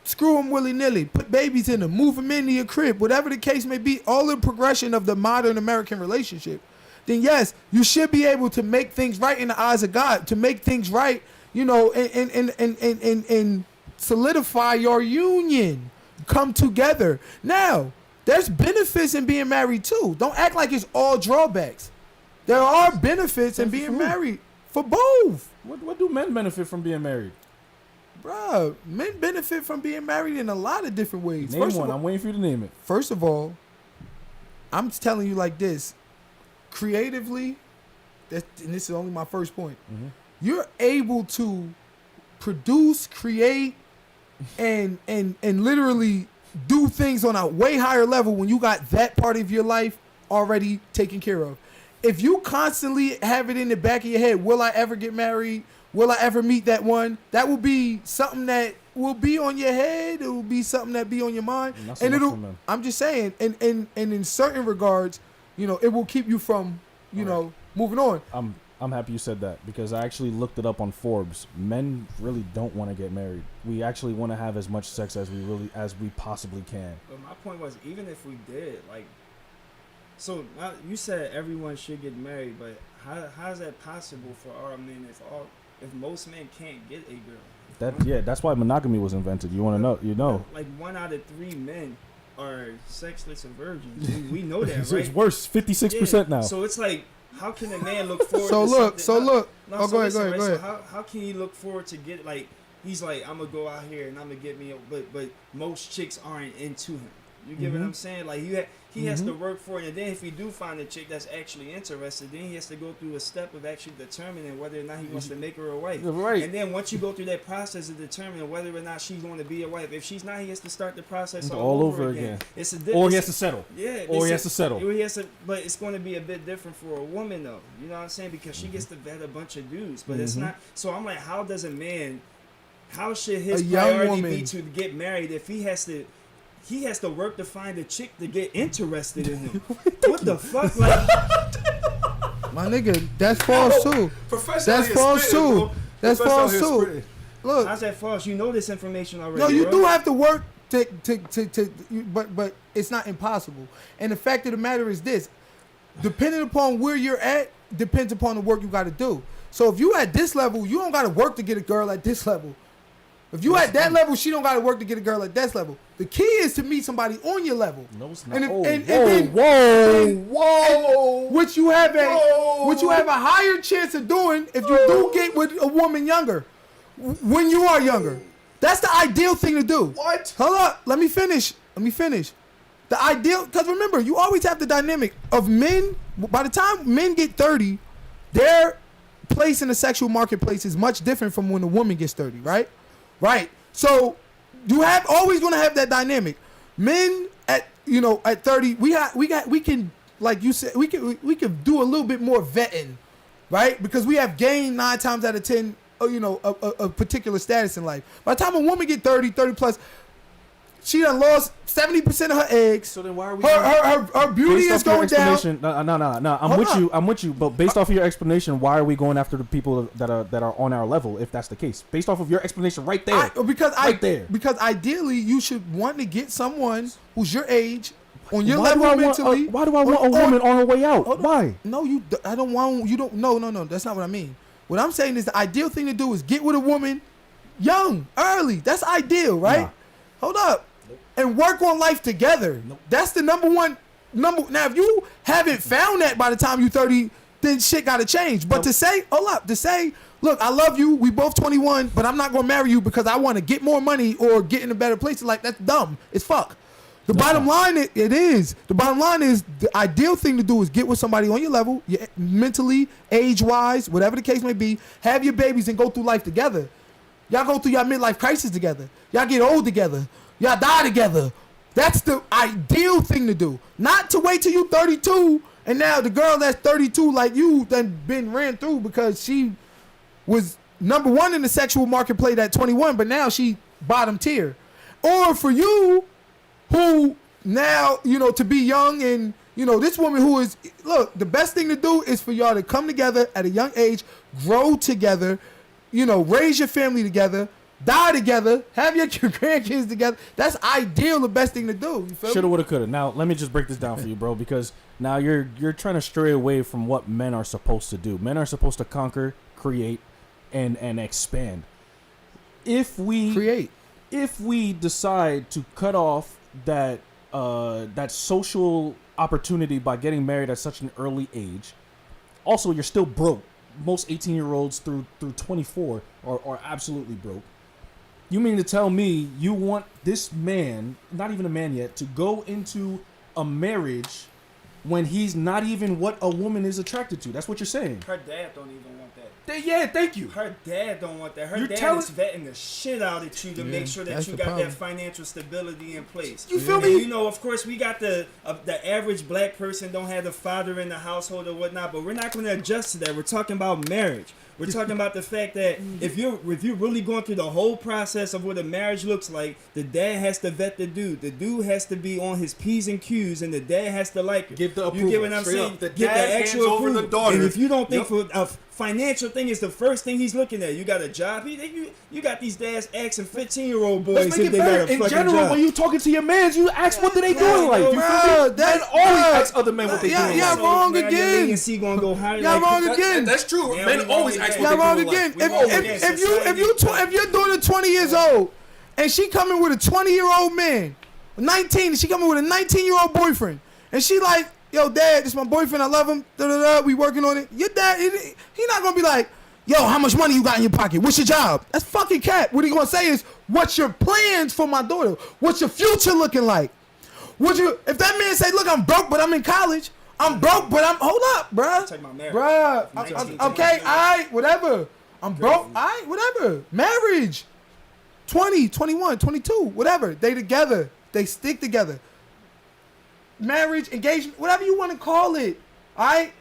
Speaker 4: screw them willy-nilly, put babies in them, move them into your crib, whatever the case may be, all the progression of the modern American relationship, then yes, you should be able to make things right in the eyes of God, to make things right, you know, and solidify your union, come together. Now, there's benefits in being married too. Don't act like it's all drawbacks. There are benefits in being married for both.
Speaker 2: What do men benefit from being married?
Speaker 4: Bruh, men benefit from being married in a lot of different ways.
Speaker 2: Name one. I'm waiting for you to name it.
Speaker 4: First of all, I'm telling you like this. Creatively, and this is only my first point, you're able to produce, create, and literally do things on a way higher level when you got that part of your life already taken care of. If you constantly have it in the back of your head, will I ever get married? Will I ever meet that one? That will be something that will be on your head. It will be something that be on your mind.
Speaker 2: Not so
Speaker 4: And
Speaker 2: much
Speaker 4: it'll,
Speaker 2: for men.
Speaker 4: I'm just saying, and in certain regards, you know, it will keep you from, you know, moving on.
Speaker 2: I'm happy you said that because I actually looked it up on Forbes. Men really don't want to get married. We actually want to have as much sex as we possibly can.
Speaker 5: But my point was, even if we did, like, so you said everyone should get married, but how is that possible for our men if most men can't get a girl?
Speaker 2: That's why monogamy was invented. You want to know? You know.
Speaker 5: Like 1 out of 3 men are sexless or virgins. We know that,
Speaker 2: So
Speaker 5: right?
Speaker 2: it's worse, 56% now.
Speaker 5: So it's like, how can a man look forward?
Speaker 4: So
Speaker 5: to
Speaker 4: look,
Speaker 5: something?
Speaker 4: so look.
Speaker 5: No,
Speaker 4: Oh,
Speaker 5: so
Speaker 4: go ahead,
Speaker 5: listen,
Speaker 4: go
Speaker 5: right?
Speaker 4: ahead, go
Speaker 5: So
Speaker 4: ahead.
Speaker 5: how can he look forward to get like? He's like, I'm gonna go out here and I'm gonna get me, but most chicks aren't into him. You get what I'm saying? Like he has to work for it, and then if he do find a chick that's actually interested, then he has to go through a step of actually determining whether or not he wants to make her a wife.
Speaker 2: Right.
Speaker 5: And then once you go through that process of determining whether or not she's going to be a wife, if she's not, he has to start the process all over again. It's a
Speaker 2: Or he has to settle.
Speaker 5: Yeah.
Speaker 2: Or he has to settle.
Speaker 5: Or he has to, but it's going to be a bit different for a woman though. You know what I'm saying? Because she gets to vet a bunch of dudes, but it's not. So I'm like, how does a man? How should his
Speaker 4: A young
Speaker 5: priority be
Speaker 4: woman.
Speaker 5: to get married if he has to? He has to work to find a chick to get interested in him. What the fuck? Like,
Speaker 4: My nigga, that's false too.
Speaker 7: Professor
Speaker 4: That's
Speaker 7: here
Speaker 4: false
Speaker 7: spitting,
Speaker 4: too.
Speaker 7: bro.
Speaker 4: That's
Speaker 7: Professor
Speaker 4: false
Speaker 7: here
Speaker 4: too.
Speaker 7: spitting.
Speaker 4: Look,
Speaker 5: how's that false? You know this information already.
Speaker 4: no, you
Speaker 5: bro.
Speaker 4: do have to work but it's not impossible. And the fact of the matter is this: depending upon where you're at, depends upon the work you got to do. So if you at this level, you don't got to work to get a girl at this level. If you at that level, she don't got to work to get a girl at that level. The key is to meet somebody on your level.
Speaker 2: No, it's not.
Speaker 4: And if,
Speaker 2: Oh,
Speaker 4: and
Speaker 2: whoa,
Speaker 4: then,
Speaker 7: Whoa!
Speaker 4: which you have
Speaker 7: Whoa.
Speaker 4: which you have a higher chance of doing if you do get with a woman younger, when you are younger. That's the ideal thing to do.
Speaker 7: What?
Speaker 4: Hold up, let me finish. The ideal, because remember, you always have the dynamic of men. By the time men get 30, their place in the sexual marketplace is much different from when a woman gets 30, right? Right. So you have always going to have that dynamic. Men at 30, we can, like you said, we can do a little bit more vetting, right? Because we have gained 9 times out of 10, a particular status in life. By the time a woman get 30 plus, she done lost 70% of her eggs.
Speaker 2: So then why are we?
Speaker 4: Her beauty is
Speaker 2: Based off your
Speaker 4: going down.
Speaker 2: explanation- No.
Speaker 4: Hold up.
Speaker 2: I'm with you. But based off of your explanation, why are we going after the people that are on our level? If that's the case, based off of your explanation right there, right there.
Speaker 4: Because ideally, you should want to get someone who's your age, on your
Speaker 2: Why do
Speaker 4: level
Speaker 2: I want
Speaker 4: mentally.
Speaker 2: why do I want a woman on her way out?
Speaker 4: Hold on.
Speaker 2: Why?
Speaker 4: No, I don't want. You don't. No. That's not what I mean. What I'm saying is the ideal thing to do is get with a woman, young, early. That's ideal, right?
Speaker 2: Nah.
Speaker 4: Hold up, and work on life together. That's the number one. Now, if you haven't found that by the time you're 30, then shit got to change. But to say, look, I love you. We both 21, but I'm not gonna marry you because I want to get more money or get in a better place. Like, that's dumb. It's fuck. The bottom line, it is. The bottom line is the ideal thing to do is get with somebody on your level, mentally, age-wise, whatever the case may be. Have your babies and go through life together. Y'all go through your midlife crisis together. Y'all get old together. Y'all die together. That's the ideal thing to do. Not to wait till you 32 and now the girl that's 32 like you then been ran through because she was number 1 in the sexual marketplace at 21, but now she bottom tier. Or for you, who now, to be young and, this woman who is, look, the best thing to do is for y'all to come together at a young age, grow together, raise your family together, die together, have your grandkids together. That's ideal, the best thing to do. You feel
Speaker 2: Shoulda,
Speaker 4: me?
Speaker 2: woulda, coulda. Now let me just break this down for you, bro, because now you're trying to stray away from what men are supposed to do. Men are supposed to conquer, create, and expand. If we decide to cut off that social opportunity by getting married at such an early age, also you're still broke. Most 18-year-olds through 24 are absolutely broke. You mean to tell me you want this man, not even a man yet, to go into a marriage when he's not even what a woman is attracted to? That's what you're saying.
Speaker 5: Her dad don't even want that.
Speaker 2: Yeah, thank you.
Speaker 5: Her dad don't want that. Her
Speaker 2: You're
Speaker 5: dad
Speaker 2: telling-
Speaker 5: is vetting the shit out of you to make sure that
Speaker 4: that's
Speaker 5: you
Speaker 4: the
Speaker 5: got
Speaker 4: problem.
Speaker 5: that financial stability in place.
Speaker 2: You feel
Speaker 5: And
Speaker 2: me?
Speaker 5: of course, we got the average black person don't have the father in the household or whatnot, but we're not going to adjust to that. We're talking about marriage. We're talking about the fact that if you're really going through the whole process of what a marriage looks like, the dad has to vet the dude. The dude has to be on his P's and Q's, and the dad has to like it.
Speaker 7: Give the
Speaker 5: You
Speaker 7: approval.
Speaker 5: get what I'm
Speaker 7: Straight
Speaker 5: saying?
Speaker 7: up. The
Speaker 5: Get
Speaker 7: dad hands over the daughter.
Speaker 5: And if you don't think
Speaker 7: Yep.
Speaker 5: for a financial thing is the first thing he's looking at, you got a job. You got these dads asking 15-year-old boys
Speaker 2: Let's make
Speaker 5: if
Speaker 2: it
Speaker 5: they got
Speaker 2: better.
Speaker 5: a
Speaker 2: In
Speaker 5: fucking
Speaker 2: general,
Speaker 5: job.
Speaker 2: when you talking to your mans, you ask what do they do in life. You feel
Speaker 4: Bruh,
Speaker 2: me?
Speaker 4: that-
Speaker 2: Men always
Speaker 4: bruh.
Speaker 2: ask other men what they
Speaker 4: Yeah,
Speaker 2: do in
Speaker 4: yeah,
Speaker 2: life.
Speaker 4: wrong
Speaker 5: now your
Speaker 4: again.
Speaker 5: legacy gonna go higher.
Speaker 4: Y'all wrong
Speaker 7: That-
Speaker 4: again.
Speaker 7: That's true.
Speaker 5: Yeah,
Speaker 7: Men
Speaker 5: we
Speaker 7: always
Speaker 5: wrong
Speaker 7: ask
Speaker 5: again.
Speaker 7: what
Speaker 4: Y'all
Speaker 7: they
Speaker 4: wrong
Speaker 7: do in
Speaker 4: again.
Speaker 7: life.
Speaker 5: We wrong again.
Speaker 4: If you're doing it 20 years old, and she coming with a 20-year-old man, 19, and she coming with a 19-year-old boyfriend, and she like, yo, dad, this is my boyfriend, I love him, we working on it. Your dad, he not gonna be like, yo, how much money you got in your pocket? What's your job? That's fucking cat. What he gonna say is, what's your plans for my daughter? What's your future looking like? If that man say, look, I'm broke, but I'm in college. I'm broke, but hold up, bruh.
Speaker 5: Talking about marriage.
Speaker 4: Bruh, okay, alright, whatever. I'm broke, alright, whatever. Marriage. 20, 21, 22, whatever. They together. They stick together. Marriage, engagement, whatever you want to call it. Alright?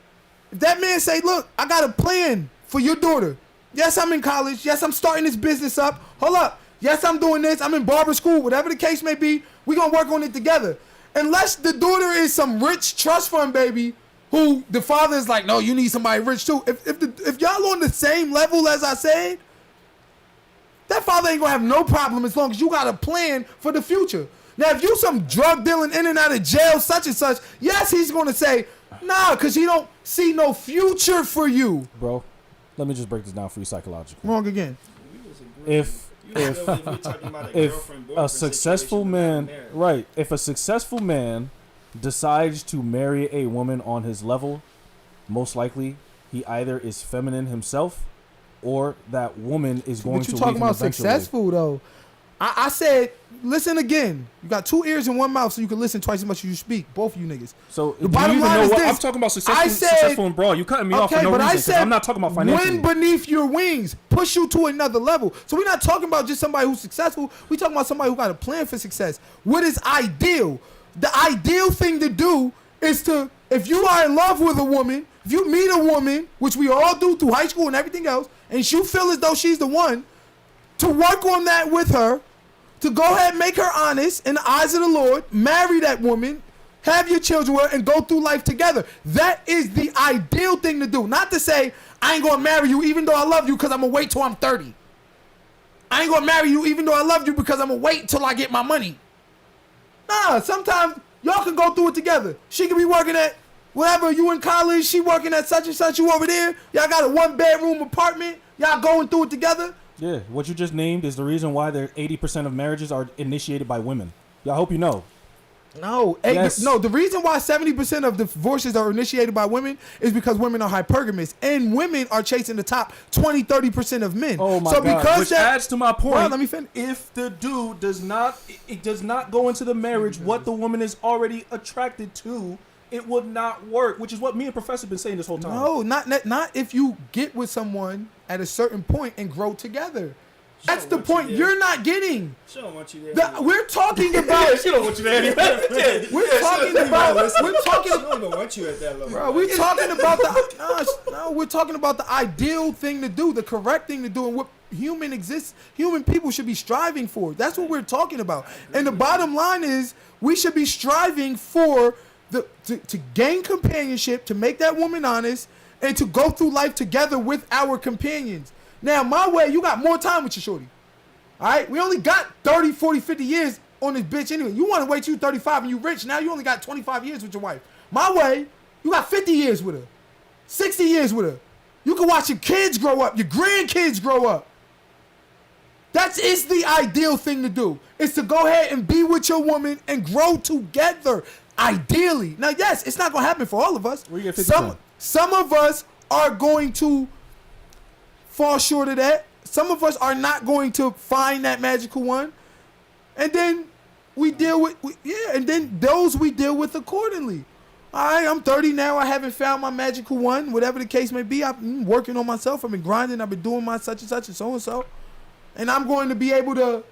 Speaker 4: If that man say, look, I got a plan for your daughter. Yes, I'm in college. Yes, I'm starting this business up. Hold up. Yes, I'm doing this. I'm in barber school. Whatever the case may be, we're going to work on it together. Unless the daughter is some rich trust fund baby who the father is like, no, you need somebody rich too. If y'all on the same level as I said, that father ain't going to have no problem as long as you got a plan for the future. Now, if you some drug dealing in and out of jail, such and such, yes, he's going to say, nah, because he don't see no future for you.
Speaker 2: Bro, let me just break this down for you psychologically.
Speaker 4: Wrong again.
Speaker 2: If a successful man, right, if a successful man decides to marry a woman on his level, most likely he either is feminine himself or that woman is going
Speaker 4: But
Speaker 2: to
Speaker 4: you
Speaker 2: leave
Speaker 4: talking
Speaker 2: him
Speaker 4: about
Speaker 2: eventually.
Speaker 4: successful, though. I said, listen again. You got 2 ears and 1 mouth, so you can listen twice as much as you speak. Both of you niggas.
Speaker 2: So
Speaker 4: The
Speaker 2: do
Speaker 4: bottom
Speaker 2: you even
Speaker 4: line
Speaker 2: know
Speaker 4: is
Speaker 2: what
Speaker 4: this.
Speaker 2: I'm talking about?
Speaker 4: I
Speaker 2: Successful,
Speaker 4: said-
Speaker 2: successful and broad. You cutting me off for
Speaker 4: Okay,
Speaker 2: no
Speaker 4: but
Speaker 2: reason.
Speaker 4: I
Speaker 2: 'cause
Speaker 4: said
Speaker 2: I'm not talking about financially.
Speaker 4: wind beneath your wings, push you to another level. So we're not talking about just somebody who's successful. We talking about somebody who got a plan for success. What is ideal? The ideal thing to do is to, if you are in love with a woman, if you meet a woman, which we all do through high school and everything else, and you feel as though she's the one, to work on that with her, to go ahead and make her honest in the eyes of the Lord, marry that woman, have your children with her, and go through life together. That is the ideal thing to do. Not to say, I ain't gonna marry you even though I love you because I'm gonna wait till I'm 30. I ain't gonna marry you even though I love you because I'm gonna wait till I get my money. Nah, sometimes y'all can go through it together. She can be working at whatever, you in college, she working at such and such, you over there. Y'all got a 1-bedroom apartment. Y'all going through it together.
Speaker 2: Yeah, what you just named is the reason why 80% of marriages are initiated by women. Yeah, I hope you know.
Speaker 4: No,
Speaker 2: Yes.
Speaker 4: no. The reason why 70% of divorces are initiated by women is because women are hypergamous, and women are chasing the top 20-30% of men.
Speaker 2: Oh my
Speaker 4: so
Speaker 2: God!
Speaker 4: because
Speaker 2: Which
Speaker 4: that,
Speaker 2: adds to my point.
Speaker 4: Well, let me finish.
Speaker 2: If the dude does not, it does not go into the marriage what the woman is already attracted to, it would not work. Which is what me and Professor been saying this whole time.
Speaker 4: No, not if you get with someone at a certain point and grow together. That's the
Speaker 5: want you
Speaker 4: point
Speaker 5: there.
Speaker 4: you're not getting.
Speaker 5: She don't want you there.
Speaker 4: We're talking about.
Speaker 2: She don't want you there.
Speaker 4: We're talking about. We're
Speaker 5: She
Speaker 4: talking.
Speaker 5: don't even want you at that level.
Speaker 4: Bro, we're talking about we're talking about the ideal thing to do, the correct thing to do, and what human people should be striving for. That's what we're talking about. And the bottom line is we should be striving for to gain companionship, to make that woman honest, and to go through life together with our companions. Now, my way, you got more time with your shorty. All right? We only got 30, 40, 50 years on this bitch anyway. You want to wait till you 35 and you rich. Now you only got 25 years with your wife. My way, you got 50 years with her. 60 years with her. You can watch your kids grow up, your grandkids grow up. That is the ideal thing to do, is to go ahead and be with your woman and grow together, ideally. Now, yes, it's not going to happen for all of us.
Speaker 2: Where you get 50%?
Speaker 4: Some of us are going to fall short of that. Some of us are not going to find that magical one. And then we deal with, and then those we deal with accordingly. All right, I'm 30 now. I haven't found my magical one, whatever the case may be. I'm working on myself. I've been grinding. I've been doing my such and such and so and so. And I'm going to be able to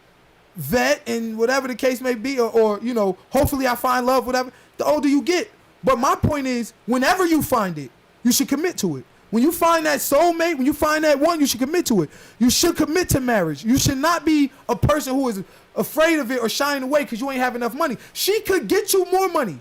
Speaker 4: vet and whatever the case may be, or you know, hopefully I find love, whatever. The older you get. But my point is, whenever you find it, you should commit to it. When you find that soulmate, when you find that one, you should commit to it. You should commit to marriage. You should not be a person who is afraid of it or shying away because you ain't have enough money. She could get you more money.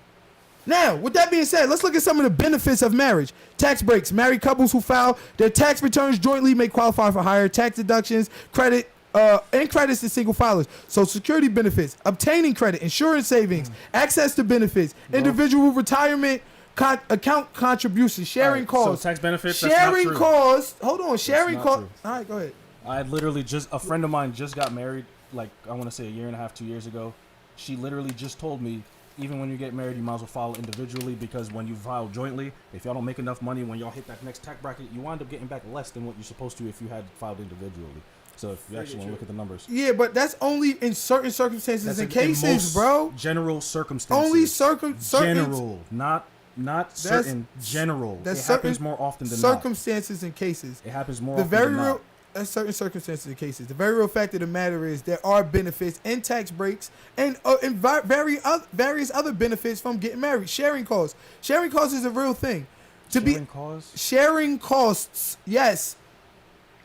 Speaker 4: Now, with that being said, let's look at some of the benefits of marriage. Tax breaks. Married couples who file their tax returns jointly may qualify for higher tax deductions, credit, and credits to single filers. Social Security benefits, obtaining credit, insurance savings, access to benefits, individual retirement account contributions, sharing costs.
Speaker 2: So tax benefits.
Speaker 4: Sharing
Speaker 2: that's not true.
Speaker 4: costs. Hold on. Sharing
Speaker 2: not
Speaker 4: costs.
Speaker 2: true.
Speaker 4: All right, go ahead.
Speaker 2: I literally a friend of mine just got married, like I want to say a year and a half, 2 years ago. She literally just told me, even when you get married, you might as well file individually because when you file jointly, if y'all don't make enough money when y'all hit that next tax bracket, you wind up getting back less than what you're supposed to if you had filed individually. So if you actually want to look at the numbers,
Speaker 4: Yeah, but that's only in certain circumstances
Speaker 2: that's
Speaker 4: and
Speaker 2: in
Speaker 4: cases,
Speaker 2: most
Speaker 4: bro.
Speaker 2: General circumstances.
Speaker 4: Only certain
Speaker 2: general, not certain. General. It
Speaker 4: that's
Speaker 2: happens
Speaker 4: certain
Speaker 2: more often than not.
Speaker 4: circumstances and cases.
Speaker 2: It happens more
Speaker 4: The
Speaker 2: often
Speaker 4: very
Speaker 2: than
Speaker 4: real,
Speaker 2: not.
Speaker 4: certain circumstances and cases. The very real fact of the matter is there are benefits and tax breaks and various other benefits from getting married. Sharing costs. Sharing costs is a real thing. Sharing costs, yes.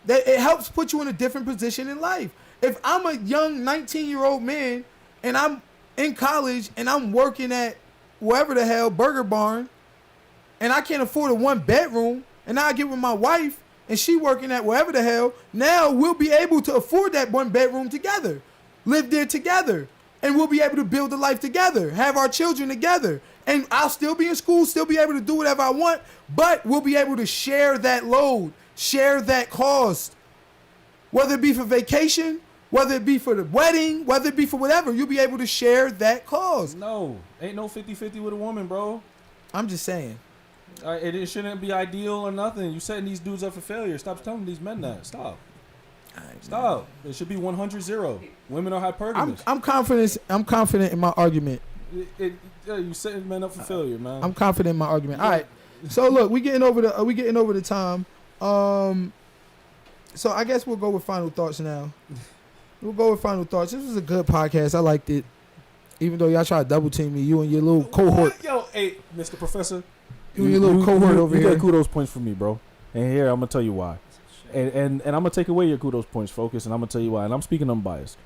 Speaker 4: That it helps put you in a different position in life. If I'm a young 19-year-old man and I'm in college and I'm working at wherever the hell, Burger Barn, and I can't afford a 1-bedroom, and now I get with my wife and she working at wherever the hell, now we'll be able to afford that 1-bedroom together, live there together, and we'll be able to build a life together, have our children together. And I'll still be in school, still be able to do whatever I want, but we'll be able to share that load, share that cost. Whether it be for vacation, whether it be for the wedding, whether it be for whatever, you'll be able to share that cost.
Speaker 2: No, ain't no 50-50 with a woman, bro.
Speaker 4: I'm just saying.
Speaker 2: It shouldn't be ideal or nothing. You setting these dudes up for failure. Stop telling these men that. Stop. It should be 100-0. Women are hypergamous.
Speaker 4: I'm confident in my argument.
Speaker 2: You setting men up for failure, man.
Speaker 4: I'm confident in my argument. All right. So look, we getting over the time. So I guess we'll go with final thoughts now. We'll go with final thoughts. This was a good podcast. I liked it. Even though y'all try to double team me, you and your little cohort.
Speaker 2: Yo, hey, Mr. Professor.
Speaker 4: You and your little cohort over
Speaker 2: You
Speaker 4: here.
Speaker 2: get kudos points from me, bro. And here, I'm going to tell you why. And I'm going to take away your kudos points, Focus, and I'm going to tell you why. And I'm speaking unbiased.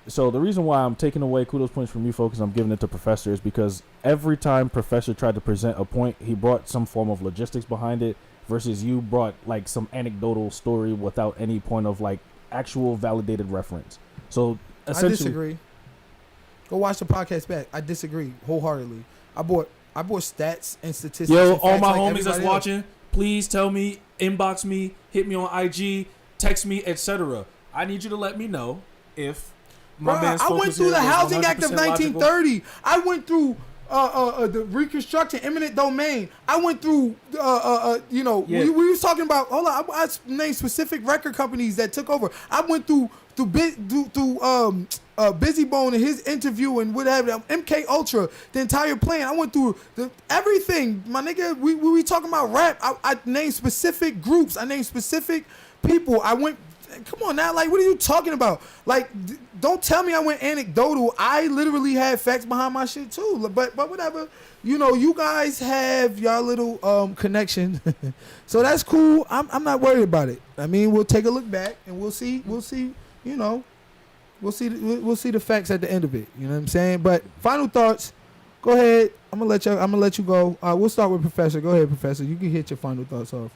Speaker 2: So the reason why I'm taking away kudos points from you, Focus, I'm giving it to Professor is because every time Professor tried to present a point, he brought some form of logistics behind it versus you brought like some anecdotal story without any point of like actual validated reference. So essentially,
Speaker 4: I disagree. Go watch the podcast back. I disagree wholeheartedly. I bought stats and statistics.
Speaker 2: Yo,
Speaker 4: and
Speaker 2: all
Speaker 4: facts
Speaker 2: my
Speaker 4: like
Speaker 2: homies that's
Speaker 4: everybody else.
Speaker 2: watching, please tell me, inbox me, hit me on IG, text me, etc. I need you to let me know if my
Speaker 4: Bruh,
Speaker 2: man's
Speaker 4: I went
Speaker 2: focus
Speaker 4: through
Speaker 2: here
Speaker 4: the
Speaker 2: is
Speaker 4: Housing Act of
Speaker 2: 100% logical.
Speaker 4: 1930. I went through the Reconstruction, eminent domain. I went through,
Speaker 2: Yeah.
Speaker 4: we was talking about. Hold on, I named specific record companies that took over. I went through Busy Bone and his interview and whatever, MK Ultra, the entire plan. I went through everything, my nigga. We talking about rap. I named specific groups. I named specific people. I went. Come on now, like, what are you talking about? Like, don't tell me I went anecdotal. I literally had facts behind my shit too. But whatever, you guys have y'all little connection, so that's cool. I'm not worried about it. I mean, we'll take a look back and we'll see. We'll see the facts at the end of it. You know what I'm saying? But final thoughts. Go ahead. I'm gonna let you go. We'll start with Professor. Go ahead, Professor. You can hit your final thoughts off.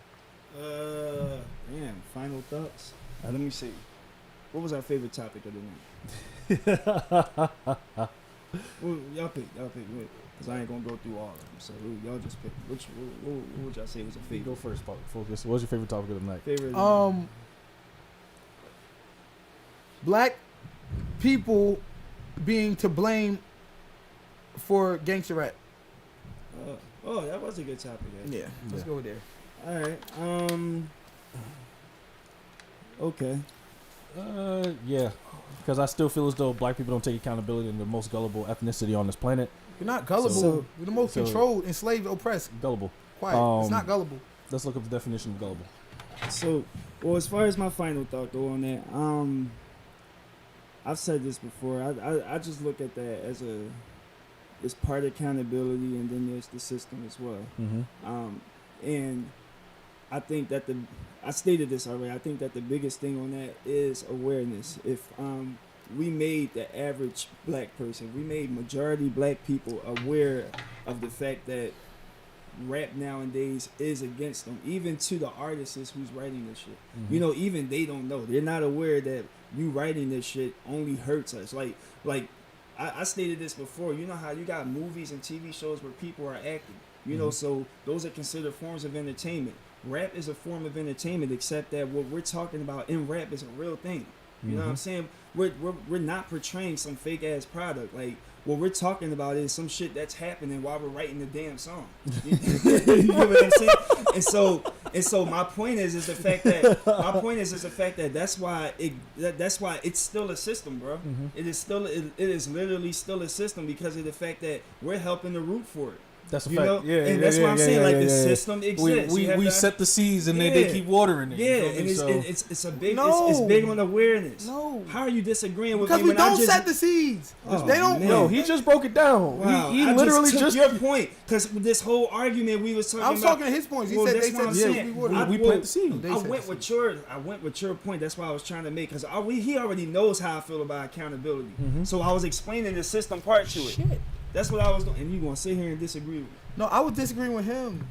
Speaker 5: Final thoughts. Let me see. What was our favorite topic of the night? Well, y'all pick, because I ain't gonna go through all of them. So y'all just pick. What would y'all say was a favorite?
Speaker 2: Go first, Focus. What's your favorite topic of the night?
Speaker 5: Favorite.
Speaker 4: Black people being to blame for gangster rap.
Speaker 5: That was a good topic.
Speaker 4: Yeah, let's go there.
Speaker 5: All right. Okay.
Speaker 2: Yeah, because I still feel as though black people don't take accountability in the most gullible ethnicity on this planet.
Speaker 4: You're not gullible.
Speaker 5: So-
Speaker 4: You're the most controlled, enslaved, oppressed.
Speaker 2: Gullible.
Speaker 4: Quiet. It's not gullible.
Speaker 2: Let's look up the definition of gullible.
Speaker 5: So, as far as my final thought go on that, I've said this before. I just look at that as it's part accountability, and then there's the system as well.
Speaker 2: Mm-hmm.
Speaker 5: And
Speaker 3: I think that I stated this already. I think that the biggest thing on that is awareness. If we made the average black person, we made majority black people aware of the fact that rap nowadays is against them, even to the artists who's writing this shit. You know, even they don't know. They're not aware that you writing this shit only hurts us. Like I stated this before. You know how you got movies and TV shows where people are acting. You know, so those are considered forms of entertainment. Rap is a form of entertainment, except that what we're talking about in rap is a real thing. You know what I'm saying? We're not portraying some fake ass product. Like, what we're talking about is some shit that's happening while we're writing the damn song. You know what I'm saying? And so my point is the fact that that's why it's still a system, bro. It is literally still a system because of the fact that we're helping to root for it.
Speaker 2: That's a
Speaker 3: You
Speaker 2: fact.
Speaker 3: know?
Speaker 2: Yeah,
Speaker 3: and
Speaker 2: yeah,
Speaker 3: that's
Speaker 2: yeah,
Speaker 3: what I'm
Speaker 2: yeah,
Speaker 3: saying.
Speaker 2: yeah,
Speaker 3: Like
Speaker 2: yeah,
Speaker 3: the
Speaker 2: yeah.
Speaker 3: system exists.
Speaker 7: We set the seeds and they keep watering it.
Speaker 3: Yeah,
Speaker 7: You feel me?
Speaker 3: and
Speaker 7: So-
Speaker 3: it's a big
Speaker 4: No.
Speaker 3: it's big on awareness.
Speaker 4: No.
Speaker 3: How are you disagreeing with
Speaker 4: Because
Speaker 3: me
Speaker 4: we
Speaker 3: when I
Speaker 4: don't
Speaker 3: just
Speaker 4: set the seeds.
Speaker 3: Oh,
Speaker 4: They don't.
Speaker 3: man.
Speaker 2: No, he just broke it down.
Speaker 3: Wow,
Speaker 2: He
Speaker 3: I
Speaker 2: literally
Speaker 3: took
Speaker 2: just
Speaker 3: your point because this whole argument we was talking
Speaker 4: I was
Speaker 3: about.
Speaker 4: talking to his points. He
Speaker 3: Well,
Speaker 4: said
Speaker 3: that's
Speaker 4: they
Speaker 3: what
Speaker 4: said
Speaker 3: I'm
Speaker 4: the
Speaker 3: saying.
Speaker 4: seeds. We watered.
Speaker 3: I-
Speaker 2: we
Speaker 3: well,
Speaker 2: plant the seed.
Speaker 4: They
Speaker 3: I
Speaker 4: said
Speaker 3: went
Speaker 4: the
Speaker 3: with your point. That's why I was trying to make because he already knows how I feel about accountability. So I was explaining the system part to it.
Speaker 4: Shit.
Speaker 3: That's what I was doing. And you gonna sit here and disagree with me?
Speaker 4: No, I was disagreeing with him.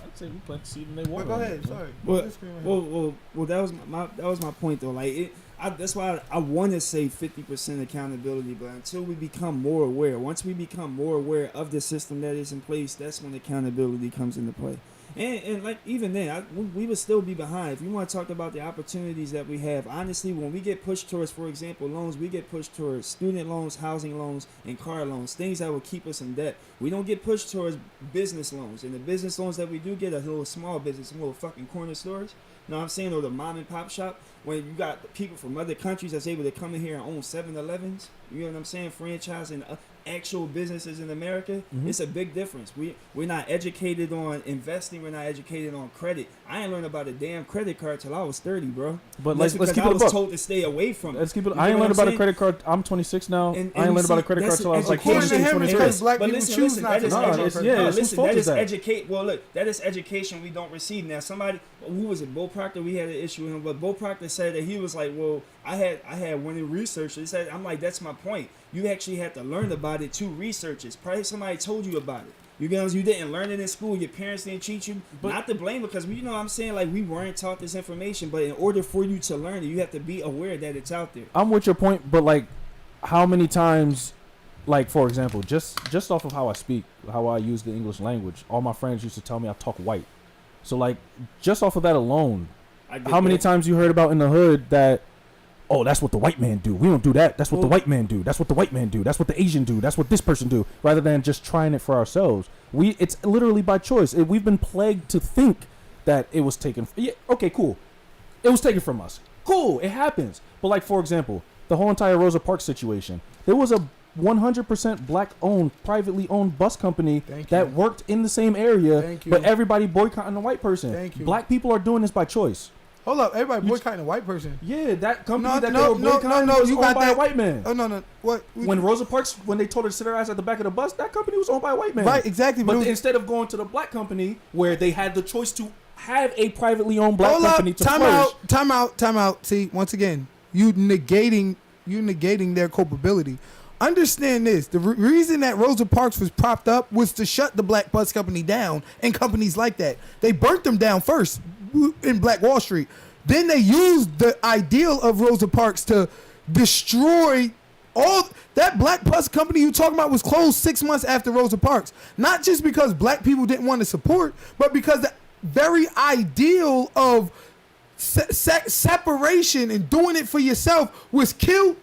Speaker 2: I'd say we plant the seed and they water.
Speaker 4: But go
Speaker 2: it.
Speaker 4: ahead. Sorry. I
Speaker 3: Well,
Speaker 4: was disagreeing with him.
Speaker 3: well, that was my point though. Like that's why I want to say 50% accountability, but until we become more aware, once we become more aware of the system that is in place, that's when accountability comes into play. And like even then, we would still be behind. If you want to talk about the opportunities that we have, honestly, when we get pushed towards, for example, loans, we get pushed towards student loans, housing loans, and car loans, things that will keep us in debt. We don't get pushed towards business loans. And the business loans that we do get are little small business, little fucking corner stores. You know what I'm saying? Or the mom and pop shop. When you got people from other countries that's able to come in here and own 7-Elevens, you know what I'm saying? Franchising actual businesses in America, it's a big difference. We're not educated on investing. We're not educated on credit. I ain't learned about a damn credit card till I was 30, bro.
Speaker 2: But
Speaker 3: And
Speaker 2: let's
Speaker 3: that's
Speaker 2: keep
Speaker 3: because I
Speaker 2: it a
Speaker 3: was
Speaker 2: buck.
Speaker 3: told to stay away from it.
Speaker 2: Let's keep it.
Speaker 3: You know
Speaker 2: I ain't
Speaker 3: what
Speaker 2: learned
Speaker 3: I'm
Speaker 2: about a
Speaker 3: saying?
Speaker 2: credit card. I'm 26 now.
Speaker 3: And
Speaker 2: I ain't learned about a
Speaker 3: see,
Speaker 2: credit card
Speaker 3: that's
Speaker 2: till I was like
Speaker 4: According to
Speaker 2: 18,
Speaker 4: him, it's
Speaker 2: 22.
Speaker 4: because black
Speaker 3: But
Speaker 4: people
Speaker 3: listen,
Speaker 4: choose
Speaker 3: listen,
Speaker 4: not
Speaker 3: that
Speaker 4: to
Speaker 3: is
Speaker 4: know.
Speaker 2: education. Yeah, it's whose
Speaker 3: listen,
Speaker 2: fault
Speaker 3: that
Speaker 2: is
Speaker 3: is
Speaker 2: that?
Speaker 3: educate. Well, look, that is education we don't receive. Now, somebody, who was it? Bo Proctor. We had an issue with him, but Bo Proctor said that he was like, "Well, I had one in research." He said, "I'm like, that's my point. You actually had to learn about it to research it. Probably somebody told you about it. You guys, you didn't learn it in school. Your parents didn't teach you.
Speaker 2: But-
Speaker 3: Not to blame because you know what I'm saying, like we weren't taught this information. But in order for you to learn it, you have to be aware that it's out there.
Speaker 2: I'm with your point, but like, how many times, like for example, just off of how I speak, how I use the English language, all my friends used to tell me I talk white. So like, just off of that alone,
Speaker 3: I get
Speaker 2: how many
Speaker 3: that.
Speaker 2: times you heard about in the hood that, oh, that's what the white man do. We don't do that. That's what the
Speaker 3: Well-
Speaker 2: white man do. That's what the white man do. That's what the Asian do. That's what this person do. Rather than just trying it for ourselves. It's literally by choice. We've been plagued to think that it was taken. Yeah, okay, cool. It was taken from us. Cool, it happens. But like for example, the whole entire Rosa Parks situation. There was a 100% black-owned, privately owned bus company
Speaker 4: Thank
Speaker 2: that
Speaker 4: you.
Speaker 2: worked in the same area,
Speaker 4: Thank you.
Speaker 2: but everybody boycotting the white person.
Speaker 4: Thank you.
Speaker 2: Black people are doing this by choice.
Speaker 4: Hold up, everybody boycotting a white person.
Speaker 2: Yeah, that company
Speaker 4: No,
Speaker 2: that
Speaker 4: no,
Speaker 2: they were
Speaker 4: no,
Speaker 2: boycotting
Speaker 4: no,
Speaker 2: was
Speaker 4: you
Speaker 2: owned
Speaker 4: got
Speaker 2: by
Speaker 4: that-
Speaker 2: a white man.
Speaker 4: Oh no. What?
Speaker 2: When Rosa Parks, when they told her to sit her ass at the back of the bus, that company was owned by a white man.
Speaker 4: Right, exactly.
Speaker 2: But
Speaker 4: it was-
Speaker 2: instead of going to the black company where they had the choice to have a privately owned black
Speaker 4: hold
Speaker 2: company
Speaker 4: up,
Speaker 2: to
Speaker 4: time
Speaker 2: flourish.
Speaker 4: out, time out. See, once again, you negating their culpability. Understand this: the reason that Rosa Parks was propped up was to shut the black bus company down and companies like that. They burnt them down first in Black Wall Street. Then they used the ideal of Rosa Parks to destroy all that black bus company you talking about was closed 6 months after Rosa Parks. Not just because black people didn't want to support, but because the very ideal of separation and doing it for yourself was killed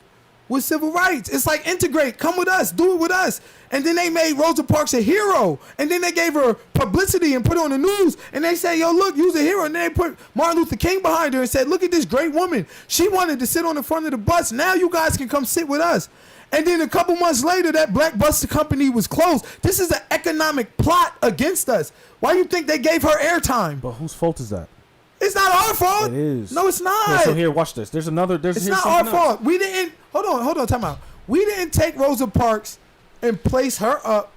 Speaker 4: with civil rights. It's like integrate, come with us, do it with us. And then they made Rosa Parks a hero. And then they gave her publicity and put her on the news. And they say, yo, look, you's a hero. And then they put Martin Luther King behind her and said, look at this great woman. She wanted to sit on the front of the bus. Now you guys can come sit with us. And then a couple months later, that black bus company was closed. This is an economic plot against us. Why do you think they gave her airtime?
Speaker 2: But whose fault is that?
Speaker 4: It's not our fault.
Speaker 2: It is.
Speaker 4: No, it's not.
Speaker 2: Yeah, so here, watch this. There's another. It's
Speaker 4: It's not our fault. We didn't. Hold on. Time out. We didn't take Rosa Parks and place her up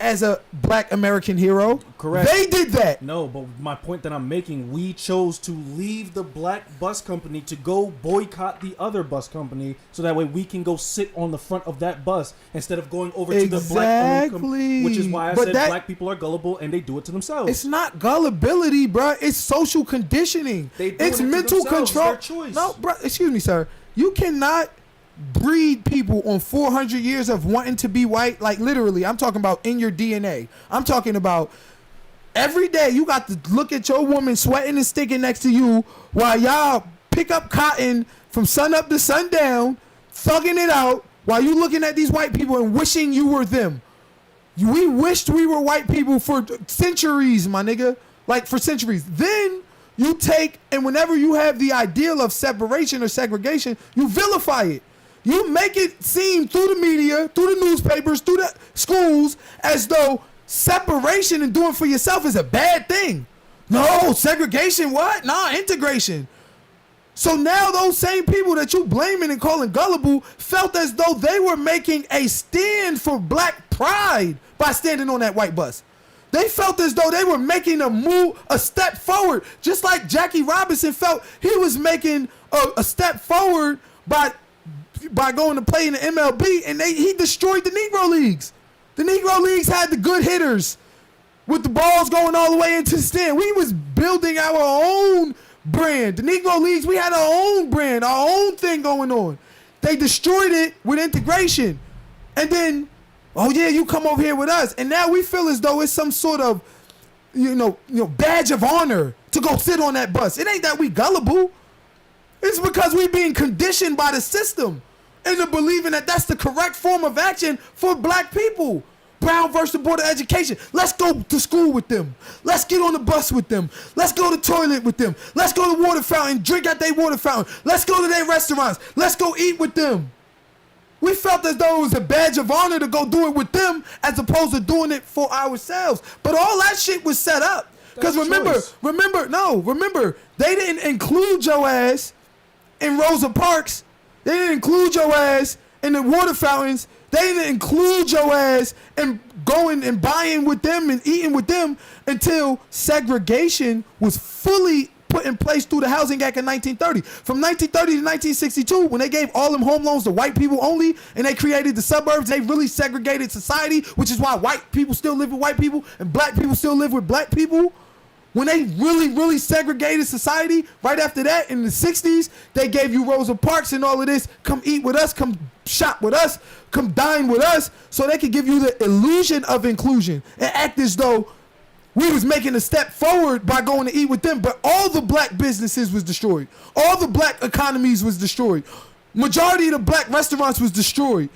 Speaker 4: as a black American hero.
Speaker 2: Correct.
Speaker 4: They did that.
Speaker 2: No, but my point that I'm making, we chose to leave the black bus company to go boycott the other bus company, so that way we can go sit on the front of that bus instead of going over to the black
Speaker 4: Exactly.
Speaker 2: which is why I
Speaker 4: But
Speaker 2: said
Speaker 4: that-
Speaker 2: black people are gullible and they do it to themselves.
Speaker 4: It's not gullibility, bruh. It's social conditioning.
Speaker 2: They doing
Speaker 4: It's
Speaker 2: it to
Speaker 4: mental
Speaker 2: themselves.
Speaker 4: control.
Speaker 2: It's their choice.
Speaker 4: No, bruh. Excuse me, sir. You cannot breed people on 400 years of wanting to be white. Like literally, I'm talking about in your DNA. I'm talking about every day you got to look at your woman sweating and stinking next to you while y'all pick up cotton from sun up to sundown, thugging it out while you looking at these white people and wishing you were them. We wished we were white people for centuries, my nigga. Like for centuries. Then you take, and whenever you have the ideal of separation or segregation, you vilify it. You make it seem through the media, through the newspapers, through the schools, as though separation and doing for yourself is a bad thing. No, segregation, what? Nah, integration. So now those same people that you blaming and calling gullible felt as though they were making a stand for black pride by standing on that white bus. They felt as though they were making a step forward, just like Jackie Robinson felt he was making a step forward by going to play in the MLB, and he destroyed the Negro Leagues. The Negro Leagues had the good hitters with the balls going all the way into the stand. We was building our own brand. The Negro Leagues, we had our own brand, our own thing going on. They destroyed it with integration. And then, oh yeah, you come over here with us. And now we feel as though it's some sort of, badge of honor to go sit on that bus. It ain't that we gullible. It's because we being conditioned by the system into believing that that's the correct form of action for black people. Brown versus the Board of Education. Let's go to school with them. Let's get on the bus with them. Let's go to the toilet with them. Let's go to the water fountain, drink at their water fountain. Let's go to their restaurants. Let's go eat with them. We felt as though it was a badge of honor to go do it with them as opposed to doing it for ourselves. But all that shit was set up. Because remember, they didn't include your ass in Rosa Parks. They didn't include your ass in the water fountains. They didn't include your ass in going and buying with them and eating with them until segregation was fully put in place through the Housing Act of 1930. From 1930 to 1962, when they gave all them home loans to white people only, and they created the suburbs, they really segregated society, which is why white people still live with white people and black people still live with black people. When they really, really segregated society, right after that, in the 60s, they gave you Rosa Parks and all of this. Come eat with us, come shop with us, come dine with us, so they could give you the illusion of inclusion and act as though we was making a step forward by going to eat with them. But all the black businesses was destroyed. All the black economies was destroyed. Majority of the black restaurants was destroyed.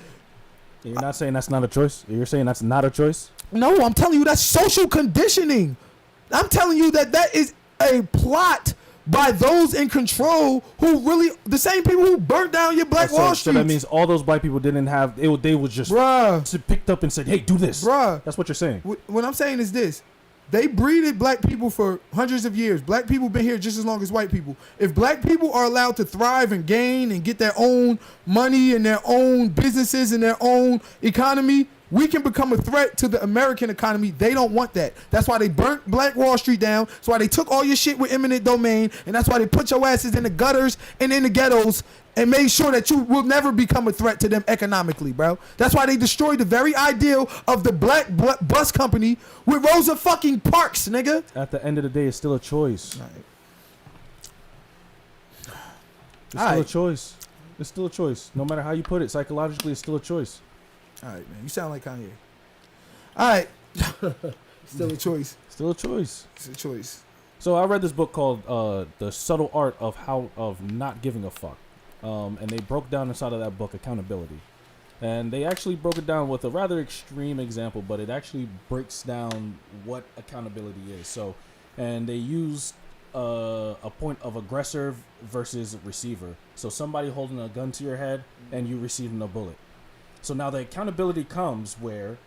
Speaker 2: You're not saying that's not a choice? You're saying that's not a choice?
Speaker 4: No, I'm telling you that's social conditioning. I'm telling you that is a plot by those in control who really, the same people who burnt down your Black Wall Street.
Speaker 2: So that means all those black people didn't have, they was just picked up and said, hey, do this.
Speaker 4: Bruh.
Speaker 2: That's what you're saying.
Speaker 4: What I'm saying is this. They breeded black people for hundreds of years. Black people been here just as long as white people. If black people are allowed to thrive and gain and get their own money and their own businesses and their own economy, we can become a threat to the American economy. They don't want that. That's why they burnt Black Wall Street down. That's why they took all your shit with eminent domain. And that's why they put your asses in the gutters and in the ghettos and made sure that you will never become a threat to them economically, bro. That's why they destroyed the very ideal of the black bus company with Rosa fucking Parks, nigga.
Speaker 2: At the end of the day, it's still a choice. It's still a choice. It's still a choice. No matter how you put it, psychologically, it's still a choice.
Speaker 4: All right, man. You sound like Kanye. All right. Still a choice.
Speaker 2: Still a choice.
Speaker 4: It's a choice.
Speaker 2: So I read this book called The Subtle Art of Not Giving a Fuck. And they broke down inside of that book accountability. And they actually broke it down with a rather extreme example, but it actually breaks down what accountability is. So, and they used a point of aggressor versus receiver. So somebody holding a gun to your head and you receiving a bullet. So now the accountability comes where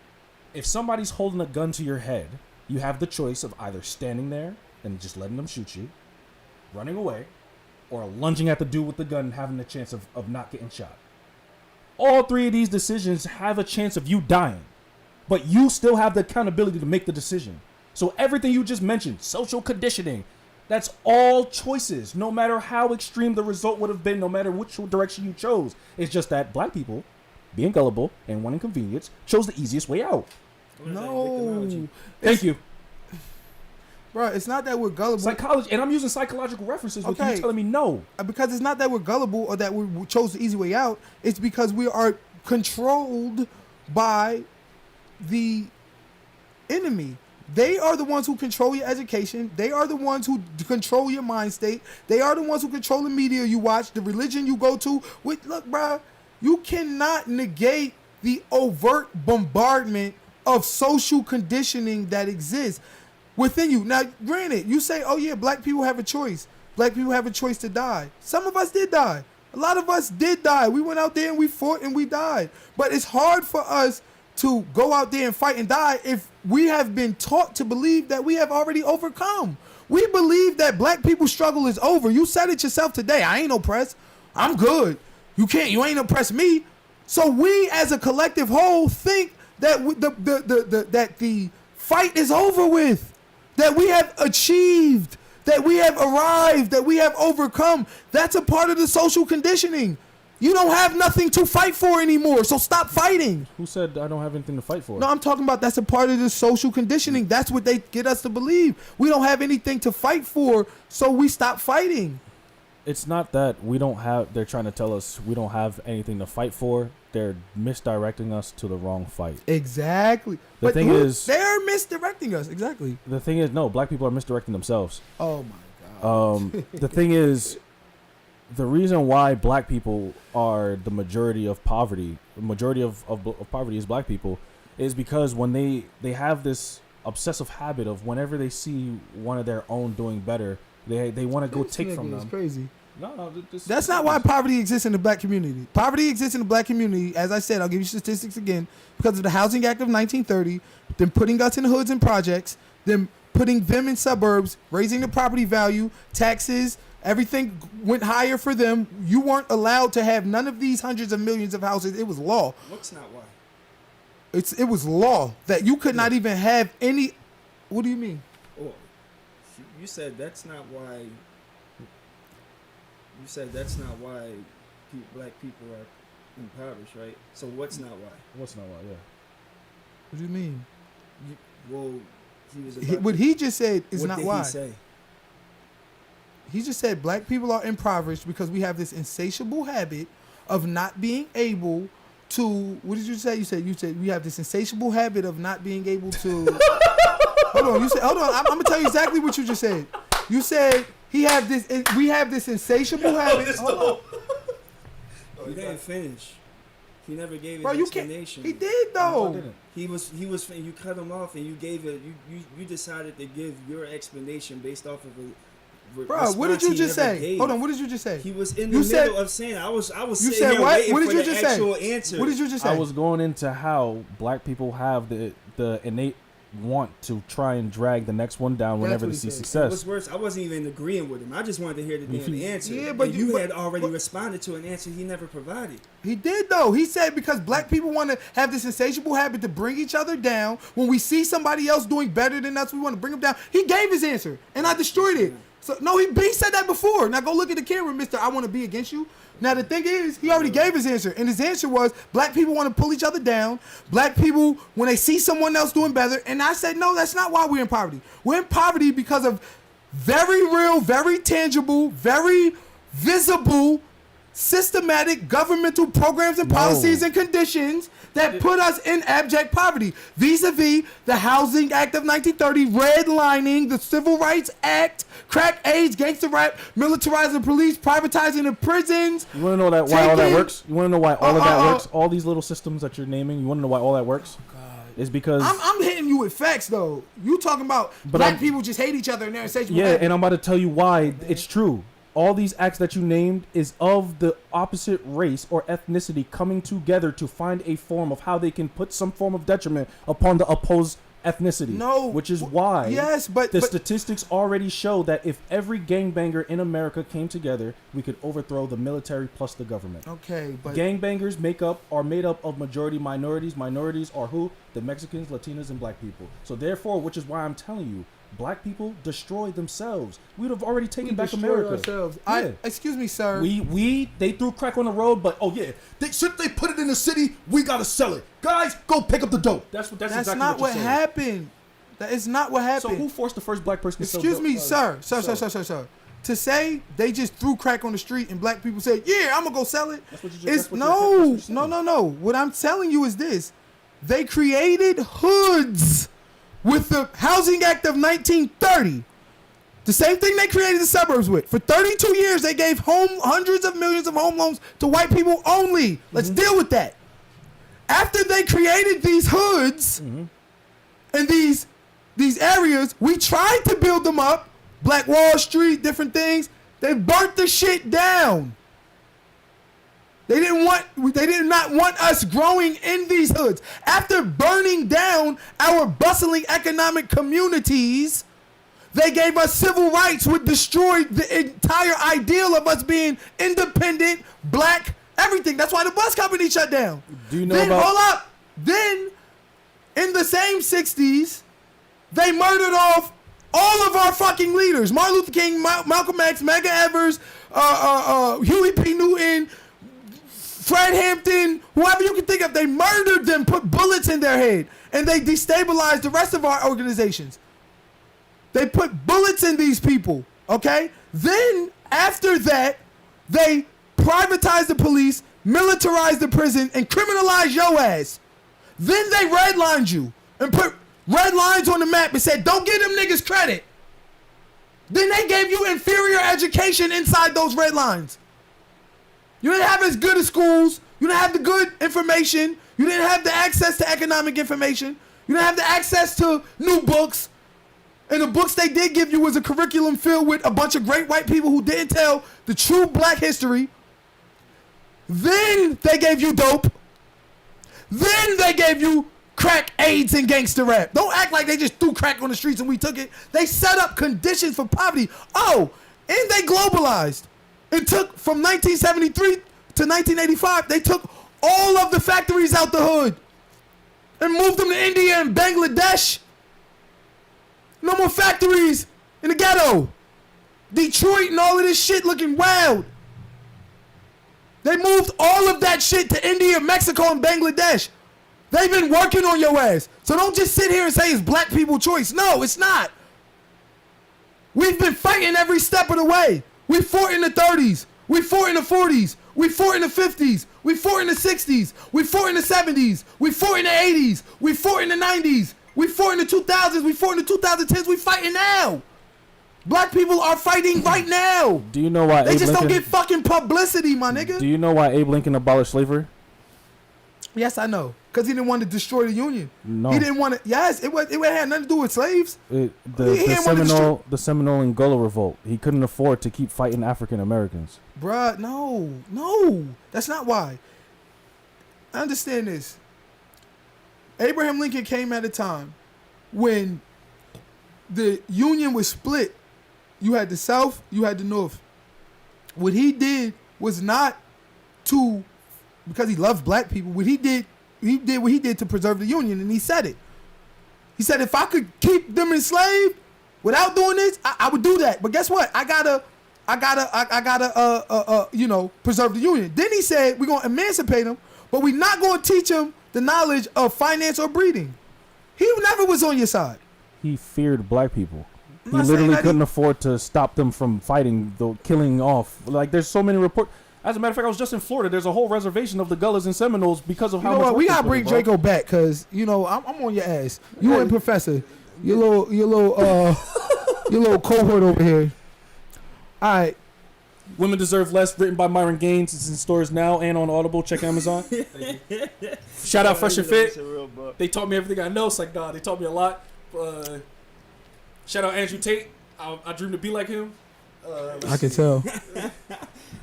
Speaker 2: if somebody's holding a gun to your head, you have the choice of either standing there and just letting them shoot you, running away, or lunging at the dude with the gun and having the chance of not getting shot. All three of these decisions have a chance of you dying. but you still have the accountability to make the decision. So everything you just mentioned, social conditioning, that's all choices, no matter how extreme the result would have been, no matter which direction you chose. It's just that black people, being gullible and wanting convenience, chose the easiest way out.
Speaker 4: No,
Speaker 2: Thank you.
Speaker 4: bro, it's not that we're gullible.
Speaker 2: Psychology, and I'm using psychological references with
Speaker 4: Okay.
Speaker 2: you telling me no.
Speaker 4: Because it's not that we're gullible or that we chose the easy way out. It's because we are controlled by the enemy. They are the ones who control your education. They are the ones who control your mind state. They are the ones who control the media you watch, the religion you go to. Look, bro, you cannot negate the overt bombardment of social conditioning that exists within you. Now, granted, you say, oh yeah, black people have a choice. Black people have a choice to die. Some of us did die. A lot of us did die. We went out there and we fought and we died. But it's hard for us to go out there and fight and die if we have been taught to believe that we have already overcome. We believe that black people's struggle is over. You said it yourself today. I ain't oppressed. I'm good. You ain't oppressed me. So we as a collective whole think that that the fight is over with, that we have achieved, that we have arrived, that we have overcome. That's a part of the social conditioning. You don't have nothing to fight for anymore, so stop fighting.
Speaker 2: Who said I don't have anything to fight for?
Speaker 4: No, I'm talking about that's a part of the social conditioning. That's what they get us to believe. We don't have anything to fight for, so we stop fighting.
Speaker 2: It's not that we don't have, they're trying to tell us we don't have anything to fight for. They're misdirecting us to the wrong fight.
Speaker 4: Exactly.
Speaker 2: The thing is,
Speaker 4: they're misdirecting us. Exactly.
Speaker 2: the thing is, no, black people are misdirecting themselves.
Speaker 4: Oh my God.
Speaker 2: The thing is, the reason why black people are the majority of poverty, the majority of poverty is black people, is because when they have this obsessive habit of whenever they see one of their own doing better, they want to go
Speaker 4: This
Speaker 2: take
Speaker 4: nigga
Speaker 2: from
Speaker 4: is
Speaker 2: them.
Speaker 4: crazy.
Speaker 2: No,
Speaker 4: That's not why poverty exists in the black community. Poverty exists in the black community, as I said, I'll give you statistics again, because of the Housing Act of 1930, them putting us in hoods and projects, them putting them in suburbs, raising the property value, taxes, everything went higher for them. You weren't allowed to have none of these hundreds of millions of houses. It was law.
Speaker 5: What's not why?
Speaker 4: It was law that you could not even have any. What do you mean?
Speaker 5: Oh, you said that's not why. You said that's not why black people are impoverished, right? So what's not why?
Speaker 2: What's not why? Yeah.
Speaker 4: What do you mean?
Speaker 5: Well, he was.
Speaker 4: What he just said is
Speaker 5: what
Speaker 4: not
Speaker 5: did
Speaker 4: why.
Speaker 5: He say?
Speaker 4: He just said black people are impoverished because we have this insatiable habit of not being able to. What did you say? You said we have this insatiable habit of not being able to. Hold on. You said hold on. I'm gonna tell you exactly what you just said. You said we have this insatiable habit. Hold on.
Speaker 5: He didn't finish. He never gave his
Speaker 4: Bro, you can't.
Speaker 5: explanation.
Speaker 4: He did though.
Speaker 5: He was. You cut him off, and you gave it. You decided to give your explanation based off of a.
Speaker 4: Bro, what did you just say? Hold on. What did you just say?
Speaker 5: He was in the
Speaker 4: You said-
Speaker 5: middle of saying. I was.
Speaker 4: You
Speaker 5: sitting
Speaker 4: said
Speaker 5: here
Speaker 4: what?
Speaker 5: waiting
Speaker 4: What did
Speaker 5: for
Speaker 4: you
Speaker 5: the
Speaker 4: just say?
Speaker 5: actual answer.
Speaker 4: What did you just say?
Speaker 2: I was going into how black people have the innate want to try and drag the next one down whenever they
Speaker 4: what
Speaker 2: see
Speaker 4: he said.
Speaker 2: success.
Speaker 5: What's worse, I wasn't even agreeing with him. I just wanted to hear the damn answer.
Speaker 4: Yeah, but
Speaker 5: And
Speaker 4: you-
Speaker 5: you
Speaker 4: but-
Speaker 5: had already
Speaker 4: but-
Speaker 5: responded to an answer he never provided.
Speaker 4: He did though. He said because black people want to have this insatiable habit to bring each other down. When we see somebody else doing better than us, we want to bring them down. He gave his answer, and I destroyed it. So no, he said that before. Now go look at the camera, Mister. I want to be against you. Now the thing is, he already gave his answer, and his answer was black people want to pull each other down. Black people, when they see someone else doing better, and I said no, that's not why we're in poverty. We're in poverty because of very real, very tangible, very visible, systematic governmental programs and policies and conditions that put us in abject poverty vis-a-vis the Housing Act of 1930, redlining the Civil Rights Act, crack, AIDS, gangster rap, militarizing the police, privatizing the prisons.
Speaker 2: You want to know why all that
Speaker 4: taking-
Speaker 2: works? You want to know why all of that works? All these little systems that you're naming, you want to know why all that works? Is because
Speaker 4: I'm hitting you with facts though. You talking about
Speaker 2: But
Speaker 4: black
Speaker 2: I'm-
Speaker 4: people just hate each other and they're insatiable.
Speaker 2: yeah,
Speaker 4: habit.
Speaker 2: and I'm about to tell you why it's true. All these acts that you named is of the opposite race or ethnicity coming together to find a form of how they can put some form of detriment upon the opposed ethnicity.
Speaker 4: No.
Speaker 2: Which is why
Speaker 4: Yes, but
Speaker 2: the statistics already show that if every gangbanger in America came together, we could overthrow the military plus the government.
Speaker 4: okay, but
Speaker 2: Gangbangers are made up of majority minorities. Minorities are who? The Mexicans, Latinos, and black people. So therefore, which is why I'm telling you, black people destroyed themselves. We would have already taken back
Speaker 4: destroy
Speaker 2: America.
Speaker 4: ourselves.
Speaker 2: Yeah.
Speaker 4: Excuse me, sir.
Speaker 2: They threw crack on the road, but since they put it in the city, we gotta sell it. Guys, go pick up the dope. That's
Speaker 4: That's
Speaker 2: exactly
Speaker 4: not what
Speaker 2: you're saying.
Speaker 4: happened. That is not what
Speaker 2: So
Speaker 4: happened.
Speaker 2: who forced the first black person to sell
Speaker 4: Excuse
Speaker 2: dope?
Speaker 4: me, sir. To say they just threw crack on the street and black people said, "Yeah, I'm gonna go sell it."
Speaker 2: That's what you just-
Speaker 4: It's
Speaker 2: that's what you're saying.
Speaker 4: no. What I'm telling you is this: they created hoods with the Housing Act of 1930. The same thing they created the suburbs with. For 32 years, they gave hundreds of millions of home loans to white people only. Let's deal with that. After they created these hoods and these areas, we tried to build them up. Black Wall Street, different things. They burnt the shit down. They did not want us growing in these hoods. After burning down our bustling economic communities, they gave us civil rights, which destroyed the entire ideal of us being independent, black, everything. That's why the bus company shut down.
Speaker 2: Do you know
Speaker 4: Then,
Speaker 2: about?
Speaker 4: hold up. Then, in the same 60s, they murdered off all of our fucking leaders. Martin Luther King, Malcolm X, Medgar Evers, Huey P. Newton, Fred Hampton, whoever you can think of. They murdered them, put bullets in their head, and they destabilized the rest of our organizations. They put bullets in these people, okay? Then, after that, they privatized the police, militarized the prison, and criminalized your ass. Then they redlined you and put red lines on the map and said, don't give them niggas credit. Then they gave you inferior education inside those red lines. You didn't have as good as schools. You didn't have the good information. You didn't have the access to economic information. You didn't have the access to new books. And the books they did give you was a curriculum filled with a bunch of great white people who didn't tell the true black history. Then they gave you dope. Then they gave you crack, AIDS, and gangster rap. Don't act like they just threw crack on the streets and we took it. They set up conditions for poverty. Oh, and they globalized. It took from 1973 to 1985, they took all of the factories out the hood and moved them to India and Bangladesh. No more factories in the ghetto. Detroit and all of this shit looking wild. They moved all of that shit to India, Mexico, and Bangladesh. They've been working on your ass. So don't just sit here and say it's black people's choice. No, it's not. We've been fighting every step of the way. We fought in the 30s. We fought in the 40s. We fought in the 50s. We fought in the 60s. We fought in the 70s. We fought in the 80s. We fought in the 90s. We fought in the 2000s. We fought in the 2010s. We fighting now. Black people are fighting right now.
Speaker 2: Do you know why
Speaker 4: They
Speaker 2: Abe
Speaker 4: just
Speaker 2: Lincoln?
Speaker 4: don't get fucking publicity, my nigga.
Speaker 2: Do you know why Abe Lincoln abolished slavery?
Speaker 4: Yes, I know. Because he didn't want to destroy the Union.
Speaker 2: No.
Speaker 4: He didn't want to. Yes, it had nothing to do with slaves.
Speaker 2: The
Speaker 4: He didn't want to
Speaker 2: the Seminole and Gullah Revolt. He couldn't afford to keep fighting African Americans.
Speaker 4: Bruh, no. That's not why. I understand this. Abraham Lincoln came at a time when the Union was split. You had the South, you had the North. What he did was not to, because he loved black people, what he did what he did to preserve the Union, and he said it. He said, if I could keep them enslaved without doing this, I would do that. But guess what? I gotta preserve the Union. Then he said, we're gonna emancipate them, but we're not gonna teach them the knowledge of finance or breeding. He never was on your side.
Speaker 2: He feared black people.
Speaker 4: I'm
Speaker 2: He
Speaker 4: not saying
Speaker 2: literally
Speaker 4: that
Speaker 2: couldn't afford to stop them from fighting, the killing off. Like, there's so many reports. As a matter of fact, I was just in Florida. There's a whole reservation of the Gullahs and Seminoles because of
Speaker 4: You
Speaker 2: how
Speaker 4: know
Speaker 2: much
Speaker 4: what? We
Speaker 2: work
Speaker 4: gotta
Speaker 2: they put
Speaker 4: bring
Speaker 2: in, bro.
Speaker 4: Draco back, cause I'm on your ass. You and Professor, your little cohort over here. All right,
Speaker 2: Women Deserve Less, written by Myron Gaines. It's in stores now and on Audible. Check Amazon. Shout out Fresh and Fit. They taught me everything I know. It's like, nah, they taught me a lot. Shout out Andrew Tate. I dream to be like him.
Speaker 4: I can tell.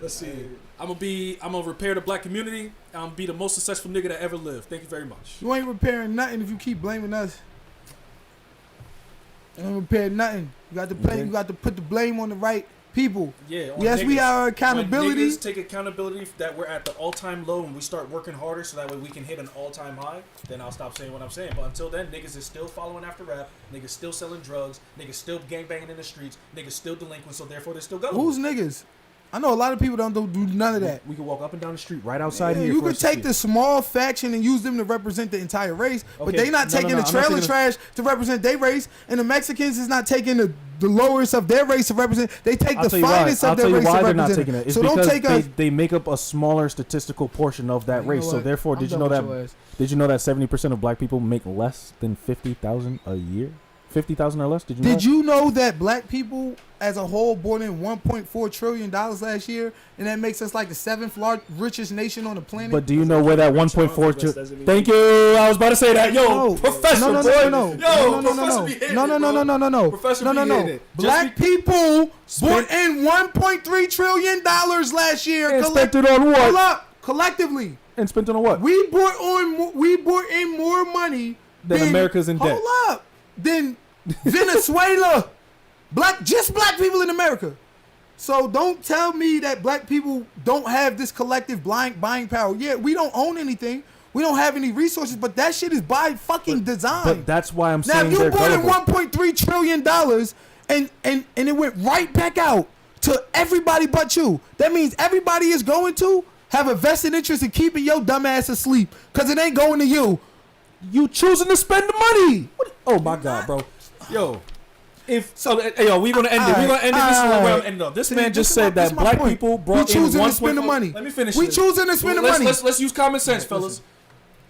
Speaker 2: Let's see. I'm gonna repair the black community. I'm gonna be the most successful nigga that ever lived. Thank you very much.
Speaker 4: You ain't repairing nothing if you keep blaming us. Ain't repair nothing. You got to blame.
Speaker 2: Okay.
Speaker 4: You got to put the blame on the right people.
Speaker 7: Yeah. on
Speaker 4: Yes, we
Speaker 7: niggas.
Speaker 4: have
Speaker 7: When
Speaker 4: accountability.
Speaker 7: niggas take accountability that we're at the all-time low and we start working harder so that way we can hit an all-time high, then I'll stop saying what I'm saying. But until then, niggas is still following after rap. Niggas still selling drugs. Niggas still gangbanging in the streets. Niggas still delinquent, so therefore they're still going.
Speaker 4: Who's niggas? I know a lot of people don't do none of that.
Speaker 2: We can walk up and down the street right outside
Speaker 4: Yeah,
Speaker 2: here.
Speaker 4: you
Speaker 2: for
Speaker 4: could
Speaker 2: us to
Speaker 4: take
Speaker 2: see.
Speaker 4: the small faction and use them to represent the entire race, but
Speaker 2: Okay,
Speaker 4: they not
Speaker 2: no,
Speaker 4: taking
Speaker 2: no,
Speaker 4: the
Speaker 2: I'm not
Speaker 4: trailer
Speaker 2: taking
Speaker 4: trash to represent their race, and the Mexicans is not taking the lowest of their race to represent. They take
Speaker 2: I'll
Speaker 4: the
Speaker 2: tell you why.
Speaker 4: finest
Speaker 2: I'll
Speaker 4: of their
Speaker 2: tell you
Speaker 4: race to
Speaker 2: why they're not
Speaker 4: represent.
Speaker 2: taking it. It's
Speaker 4: So don't
Speaker 2: because
Speaker 4: take us.
Speaker 2: they make up a smaller statistical portion of that
Speaker 4: You know
Speaker 2: race. So
Speaker 4: what?
Speaker 2: therefore,
Speaker 4: I'm
Speaker 2: did you
Speaker 4: done
Speaker 2: know
Speaker 4: with your
Speaker 2: that?
Speaker 4: ass.
Speaker 2: Did you know that 70% of black people make less than 50,000 a year? 50,000 or less? Did you know?
Speaker 4: Did you know that black people as a whole brought in $1.4 trillion last year, and that makes us like the seventh richest nation on the planet?
Speaker 2: But do you know where that 1.4
Speaker 3: doesn't
Speaker 2: Thank you. I was about to say that. Yo, professor,
Speaker 4: no, no,
Speaker 2: boy.
Speaker 4: no, no,
Speaker 2: Yo,
Speaker 4: no, no,
Speaker 2: professor
Speaker 4: no,
Speaker 2: be hitting
Speaker 4: no,
Speaker 2: it,
Speaker 4: no, no,
Speaker 2: bro.
Speaker 4: no, no, no,
Speaker 2: Professor
Speaker 4: no,
Speaker 2: be
Speaker 4: no, no.
Speaker 2: hitting it.
Speaker 4: Black people brought in $1.3 trillion last year.
Speaker 2: And spent it on
Speaker 4: Hold
Speaker 2: what?
Speaker 4: up, collectively.
Speaker 2: And spent it on what?
Speaker 4: We brought in more money
Speaker 2: Then
Speaker 4: than
Speaker 2: America's in debt.
Speaker 4: Hold up, than Venezuela. Just black people in America. So don't tell me that black people don't have this collective buying power. Yeah, we don't own anything. We don't have any resources, but that shit is by fucking design.
Speaker 2: But that's why I'm
Speaker 4: Now,
Speaker 2: saying
Speaker 4: if you
Speaker 2: they're
Speaker 4: brought in
Speaker 2: gullible.
Speaker 4: $1.3 trillion and it went right back out to everybody but you, that means everybody is going to have a vested interest in keeping your dumb ass asleep because it ain't going to you.
Speaker 2: You choosing to spend the money. Oh my God, bro. Yo. Yo, we gonna end it. We gonna end it. This is where I'm ending up. This man just said that black people brought in
Speaker 4: choosing
Speaker 2: one
Speaker 4: to spend the money.
Speaker 7: Let me finish
Speaker 4: We
Speaker 7: this.
Speaker 4: choosing to spend the money.
Speaker 7: Let's use common sense, fellas.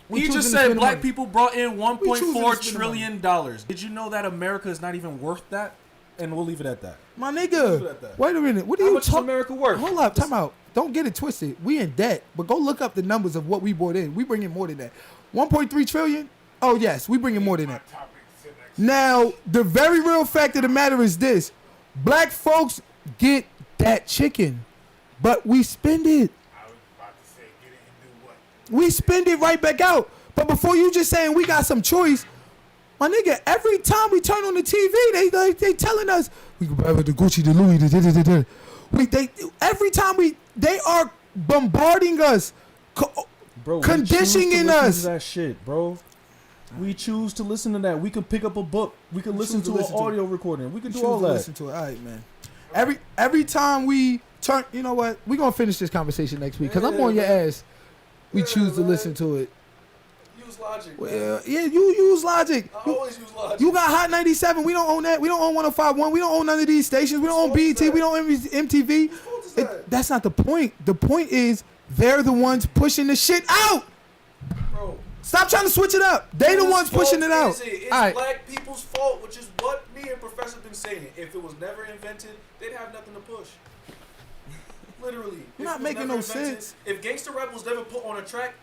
Speaker 4: We
Speaker 7: He
Speaker 4: choosing
Speaker 7: just
Speaker 4: to spend
Speaker 7: said
Speaker 4: the
Speaker 7: black
Speaker 4: money.
Speaker 7: people brought in
Speaker 4: We choosing to
Speaker 7: $1.4
Speaker 4: spend the
Speaker 7: trillion. Did you know that America is not even worth that? And we'll leave it at that.
Speaker 4: My
Speaker 7: Leave it at
Speaker 4: nigga,
Speaker 7: that.
Speaker 4: wait a minute. What are
Speaker 7: How
Speaker 4: you
Speaker 7: much is
Speaker 4: talking?
Speaker 7: America worth?
Speaker 4: Hold up, time out. Don't get it twisted. We in debt, but go look up the numbers of what we brought in. We bring in more than that. 1.3 trillion. Oh yes, we bring in more than that. Now, the very real fact of the matter is this: black folks get that chicken, but we spend it. We spend it right back out. But before you just saying we got some choice, my nigga, every time we turn on the TV, they telling us we can buy the Gucci, the Louis, every time they are bombarding us,
Speaker 2: Bro,
Speaker 4: conditioning us.
Speaker 2: that shit, bro. We choose to listen to that. We can pick up a book. We can listen to an audio recording. We can do all that.
Speaker 4: Listen to it. All right, man. Every time we turn, you know what? We're gonna finish this conversation next week because I'm on your ass. We choose to listen to it.
Speaker 7: Use logic.
Speaker 4: Well, yeah, you use Logic.
Speaker 7: I always use logic.
Speaker 4: You got Hot 97. We don't own that. We don't own 105.1. We don't own none of these stations. We don't own BET. We don't own MTV. That's not the point. The point is they're the ones pushing the shit out.
Speaker 7: Bro.
Speaker 4: Stop trying to switch it up. They the
Speaker 7: Whose
Speaker 4: ones pushing
Speaker 7: fault
Speaker 4: it out.
Speaker 7: is it? It's
Speaker 4: All right.
Speaker 7: black people's fault, which is what me and Professor been saying. If it was never invented, they'd have nothing to push. Literally. If
Speaker 4: Not
Speaker 7: it was
Speaker 4: making
Speaker 7: never
Speaker 4: no sense.
Speaker 7: If Gangsta Rap was never put on a track,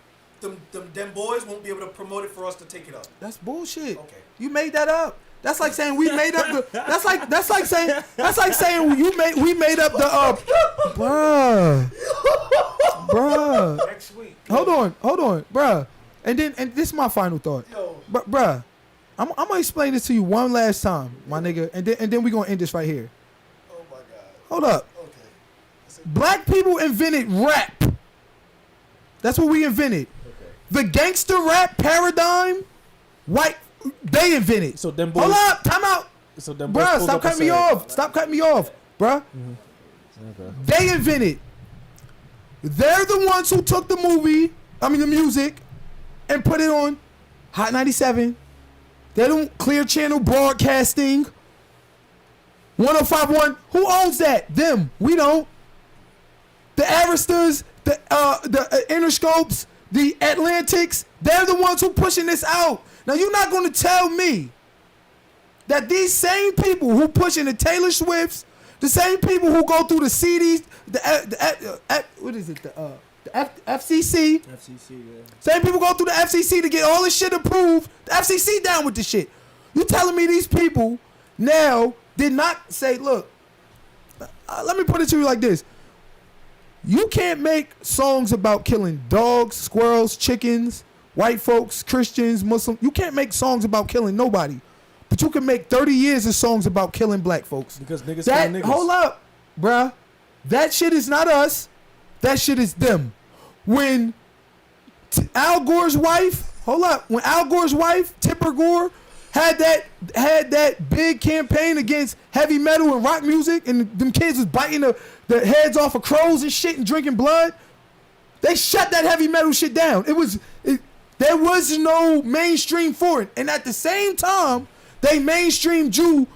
Speaker 7: them boys won't be able to promote it for us to take it up.
Speaker 4: That's bullshit.
Speaker 7: Okay.
Speaker 4: You made that up. That's like saying we made up the. That's like saying we made up the. Bruh.
Speaker 7: Next week.
Speaker 4: Hold on, bruh. And this is my final thought.
Speaker 7: Yo.
Speaker 4: Bruh, I'm gonna explain this to you one last time, my nigga, and then we gonna end this right here.
Speaker 7: Oh my God.
Speaker 4: Hold up.
Speaker 7: Okay.
Speaker 4: Black people invented rap. That's what we invented. The gangster rap paradigm, they invented.
Speaker 2: So them boys.
Speaker 4: Hold up, time out.
Speaker 2: So them boys
Speaker 4: Bruh,
Speaker 2: pulled
Speaker 4: stop
Speaker 2: up and
Speaker 4: cutting me
Speaker 2: said-
Speaker 4: off. Stop cutting me off, bruh.
Speaker 2: Okay.
Speaker 4: They invented. They're the ones who took the music, and put it on Hot 97. They don't Clear Channel Broadcasting. 105.1. Who owns that? Them. We don't. The Aristers, the Interscopes, the Atlantics. They're the ones who pushing this out. Now you're not going to tell me that these same people who pushing the Taylor Swifts, the same people who go through the CDs, what is it? The FCC.
Speaker 3: FCC, yeah.
Speaker 4: Same people go through the FCC to get all this shit approved. The FCC down with the shit. You telling me these people now did not say, look, let me put it to you like this. You can't make songs about killing dogs, squirrels, chickens, white folks, Christians, Muslims. You can't make songs about killing nobody. but you can make 30 years of songs about killing black folks.
Speaker 2: Because niggas
Speaker 4: That
Speaker 2: kill niggas.
Speaker 4: hold up, bruh. That shit is not us. That shit is them. When Al Gore's wife, hold up, when Al Gore's wife, Tipper Gore, had that big campaign against heavy metal and rock music, and them kids was biting the heads off of crows and shit and drinking blood, they shut that heavy metal shit down. There was no mainstream for it. And at the same time, they mainstreamed you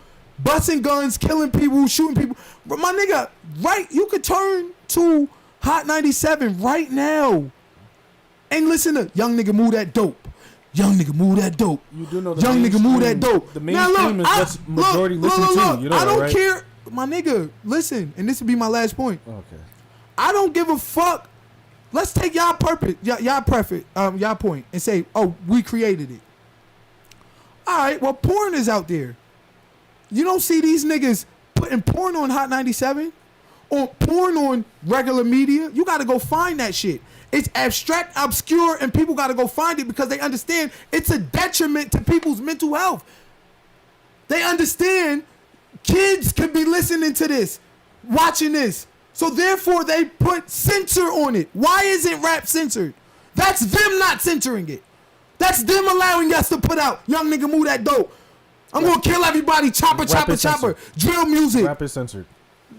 Speaker 4: busting guns, killing people, shooting people. But my nigga, right, you could turn to Hot 97 right now and listen to Young Nigga Move That Dope. Young Nigga Move That Dope.
Speaker 2: You do know the
Speaker 4: Young Nigga Move That
Speaker 2: mainstream-
Speaker 4: Dope.
Speaker 2: The
Speaker 4: Now,
Speaker 2: mainstream is what's majority listen to. You know
Speaker 4: I
Speaker 2: that,
Speaker 4: don't
Speaker 2: right?
Speaker 4: care. My nigga, listen, and this will be my last point.
Speaker 2: Okay.
Speaker 4: I don't give a fuck. Let's take y'all point and say, oh, we created it. All right, well, porn is out there. You don't see these niggas putting porn on Hot 97 or porn on regular media. You got to go find that shit. It's abstract, obscure, and people got to go find it because they understand it's a detriment to people's mental health. They understand kids could be listening to this, watching this. So therefore, they put censor on it. Why isn't rap censored? That's them not censoring it. That's them allowing us to put out Young Nigga Move That Dope. I'm gonna kill everybody. Chopper,
Speaker 2: Rap
Speaker 4: chopper,
Speaker 2: is
Speaker 4: chopper.
Speaker 2: censored.
Speaker 4: Drill music.
Speaker 2: Rap is censored.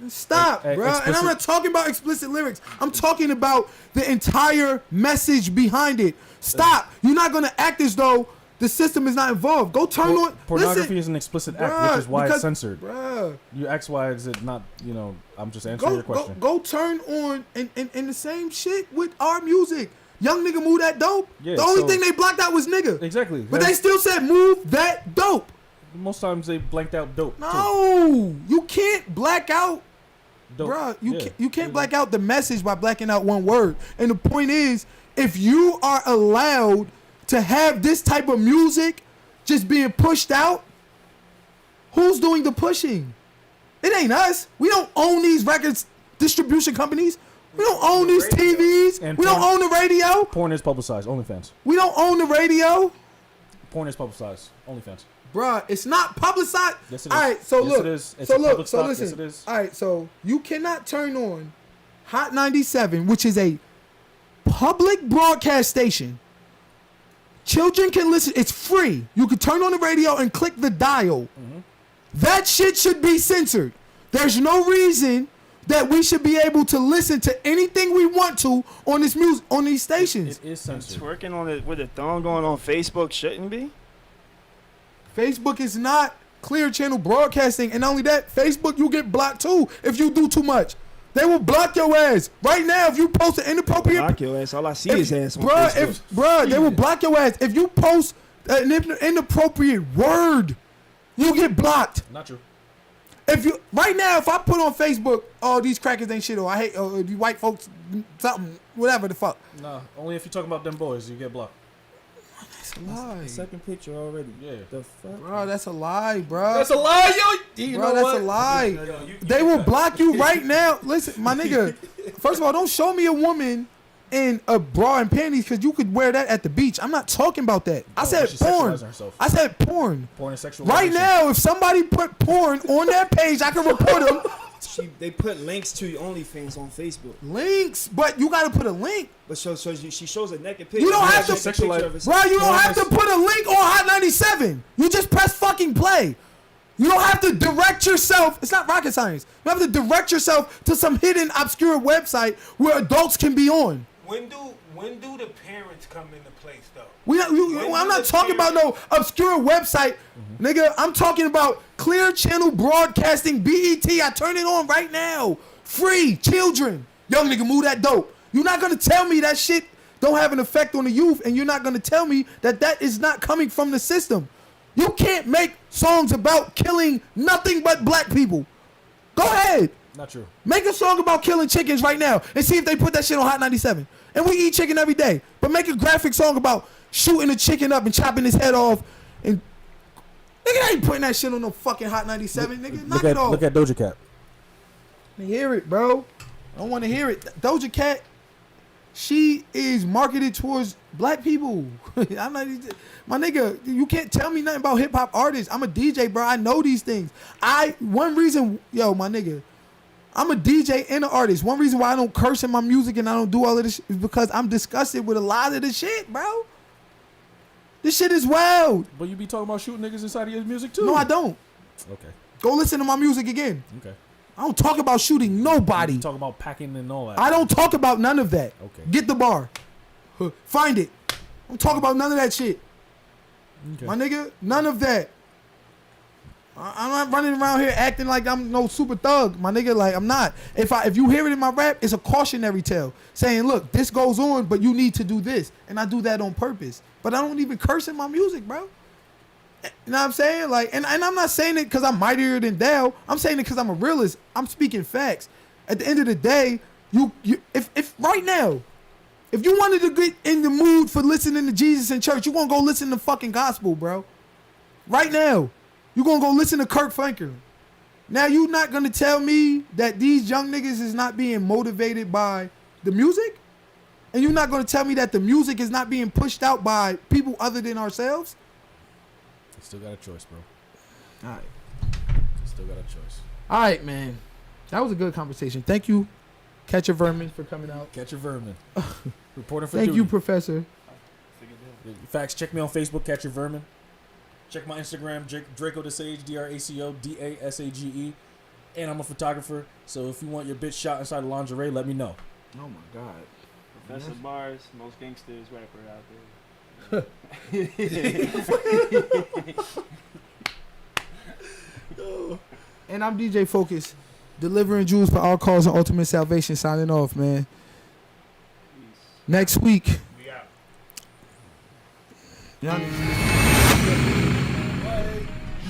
Speaker 4: Stop, bro. And
Speaker 2: explicit-
Speaker 4: I'm not talking about explicit lyrics. I'm talking about the entire message behind it. Stop. You're not gonna act as though the system is not involved. Go turn on.
Speaker 2: Pornography
Speaker 4: listen,
Speaker 2: is an explicit act,
Speaker 4: bruh,
Speaker 2: which is why
Speaker 4: because-
Speaker 2: it's censored.
Speaker 4: Bruh.
Speaker 2: You ask why is it not? You know, I'm just answering your question.
Speaker 4: Go turn on and the same shit with our music. Young Nigga Move That Dope.
Speaker 2: Yeah,
Speaker 4: The only
Speaker 2: so-
Speaker 4: thing they blocked out was nigga.
Speaker 2: Exactly.
Speaker 4: But they still said move that dope.
Speaker 2: Most times they blanked out dope. too.
Speaker 4: No, you can't black out,
Speaker 2: Dope.
Speaker 4: bruh.
Speaker 2: Yeah.
Speaker 4: You can't black out the message by blacking out one word. And the point is, if you are allowed to have this type of music just being pushed out, who's doing the pushing? It ain't us. We don't own these records distribution companies. We don't own these TVs.
Speaker 2: And
Speaker 4: We don't
Speaker 2: porn-
Speaker 4: own the radio.
Speaker 2: Porn is publicized. OnlyFans.
Speaker 4: We don't own the radio.
Speaker 2: Porn is publicized. OnlyFans.
Speaker 4: Bruh, it's not publicized.
Speaker 2: Yes, it is.
Speaker 4: All right, so
Speaker 2: Yes,
Speaker 4: look.
Speaker 2: it is. It's
Speaker 4: so
Speaker 2: a
Speaker 4: look.
Speaker 2: public
Speaker 4: So
Speaker 2: stock.
Speaker 4: listen.
Speaker 2: Yes, it is.
Speaker 4: All right, so you cannot turn on Hot 97, which is a public broadcast station. Children can listen. It's free. You can turn on the radio and click the dial.
Speaker 2: Mm-hmm.
Speaker 4: That shit should be censored. There's no reason that we should be able to listen to anything we want to on this music on these stations.
Speaker 2: It is censored.
Speaker 6: Twerking on it with a thong going on Facebook shouldn't be.
Speaker 4: Facebook is not clear channel broadcasting, and not only that, Facebook you get blocked too if you do too much. They will block your ass right now if you post an inappropriate.
Speaker 6: Block your ass. All I see is ass on
Speaker 4: bruh,
Speaker 6: Facebook.
Speaker 4: they will block your ass if you post an inappropriate word. You get blocked.
Speaker 2: Not true.
Speaker 4: If you right now, if I put on Facebook, oh these crackers ain't shit, or I hate these white folks, something, whatever the fuck.
Speaker 2: Nah, only if you talking about them boys, you get blocked.
Speaker 4: That's a lie,
Speaker 3: Second picture already.
Speaker 2: Yeah.
Speaker 3: The fuck?
Speaker 4: bro. That's a lie, bro.
Speaker 2: That's a lie, yo. You
Speaker 4: Bro,
Speaker 2: know
Speaker 4: that's
Speaker 2: what?
Speaker 4: a lie.
Speaker 7: Yo, you
Speaker 4: They will block you right now. Listen, my nigga. First of all, don't show me a woman in a bra and panties because you could wear that at the beach. I'm not talking about that. I
Speaker 2: No,
Speaker 4: said
Speaker 2: she's
Speaker 4: porn.
Speaker 2: sexualizing herself.
Speaker 4: I said porn.
Speaker 2: Porn and sexual.
Speaker 4: Right now, if somebody put porn on that page, I can report them.
Speaker 5: They put links to OnlyFans on Facebook.
Speaker 4: Links, but you gotta put a link.
Speaker 5: But she shows a naked picture.
Speaker 4: You don't have
Speaker 5: a
Speaker 4: to
Speaker 5: naked picture of herself.
Speaker 4: Bro, you don't
Speaker 2: Porn
Speaker 4: have to
Speaker 2: is-
Speaker 4: put a link on Hot 97. You just press fucking play. You don't have to direct yourself. It's not rocket science. You have to direct yourself to some hidden, obscure website where adults can be on.
Speaker 8: When do the parents come into place though?
Speaker 4: I'm not talking about no obscure website, nigga. I'm talking about Clear Channel Broadcasting, BET. I turn it on right now. Free, children. Young nigga, move that dope. You're not gonna tell me that shit don't have an effect on the youth, and you're not gonna tell me that that is not coming from the system. You can't make songs about killing nothing but black people. Go ahead.
Speaker 2: Not true.
Speaker 4: Make a song about killing chickens right now and see if they put that shit on Hot 97. And we eat chicken every day. But make a graphic song about shooting a chicken up and chopping his head off. And nigga ain't putting that shit on no fucking Hot 97, nigga. Knock it off.
Speaker 2: Look at Doja Cat.
Speaker 4: Let me hear it, bro. I don't want to hear it. Doja Cat, she is marketed towards black people. I'm not, my nigga, you can't tell me nothing about hip hop artists. I'm a DJ, bro. I know these things. One reason, my nigga, I'm a DJ and an artist. One reason why I don't curse in my music and I don't do all of this shit is because I'm disgusted with a lot of the shit, bro. This shit is wild.
Speaker 2: But you be talking about shooting niggas inside of your music too.
Speaker 4: No, I don't.
Speaker 2: Okay.
Speaker 4: Go listen to my music again.
Speaker 2: Okay.
Speaker 4: I don't talk about shooting nobody.
Speaker 2: You talk about packing and all that.
Speaker 4: I don't talk about none of that.
Speaker 2: Okay.
Speaker 4: Get the bar. Find it. I don't talk about none of that shit.
Speaker 2: Okay.
Speaker 4: My nigga, none of that. I'm not running around here acting like I'm no super thug. My nigga, like, I'm not. If you hear it in my rap, it's a cautionary tale saying, look, this goes on, but you need to do this. And I do that on purpose. But I don't even curse in my music, bro. You know what I'm saying? Like, and I'm not saying it because I'm mightier than Dell. I'm saying it because I'm a realist. I'm speaking facts. At the end of the day, if right now, if you wanted to get in the mood for listening to Jesus in church, you gonna go listen to fucking gospel, bro. Right now, you gonna go listen to Kirk Franklin. Now you not gonna tell me that these young niggas is not being motivated by the music? And you're not gonna tell me that the music is not being pushed out by people other than ourselves?
Speaker 2: You still got a choice, bro.
Speaker 4: All right.
Speaker 2: You still got a choice.
Speaker 4: All right, man. That was a good conversation. Thank you, Catcher Vermin, for coming out.
Speaker 2: Catch your vermin. Reporting for
Speaker 4: Thank
Speaker 2: duty.
Speaker 4: you, Professor.
Speaker 2: Facts. Check me on Facebook, Catch Your Vermin. Check my Instagram, Draco Dasage, DRACO DASAGE. And I'm a photographer, so if you want your bitch shot inside of lingerie, let me know.
Speaker 6: Oh my God. Professor Bars, most gangsters rapper out there.
Speaker 4: And I'm DJ Focus, delivering jewels for all cause and ultimate salvation. Signing off, man. Next week.
Speaker 8: We out.
Speaker 4: Y'all niggas-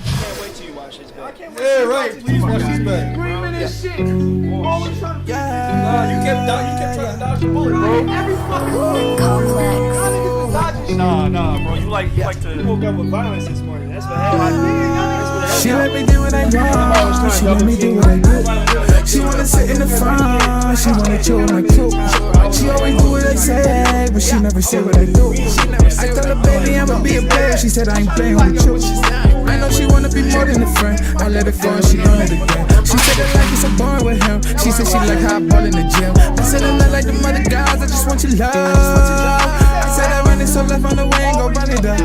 Speaker 6: Can't wait till you watch this back.
Speaker 4: Yeah, right. Please watch this back. Screaming and shit. Always trying to
Speaker 7: You kept trying to dodge the bullet, bro.
Speaker 4: every fucking
Speaker 6: Nah, bro. You like to woke up with violence this morning. That's what happened.
Speaker 1: She let me do what I want. She let me do what I do. She wanna sit in the front. She wanna chill with my crew. She always do what I say, but she never say what I do. I told her, baby, I'ma be a player. She said I ain't playing with you. I know she wanna be more than a friend. I let her go and she on it again. She said that life is so boring with him. She said she like how I ball in the gym. I said I'm not like the other guys. I just want your love. I said I run it so left on the way and go run it up.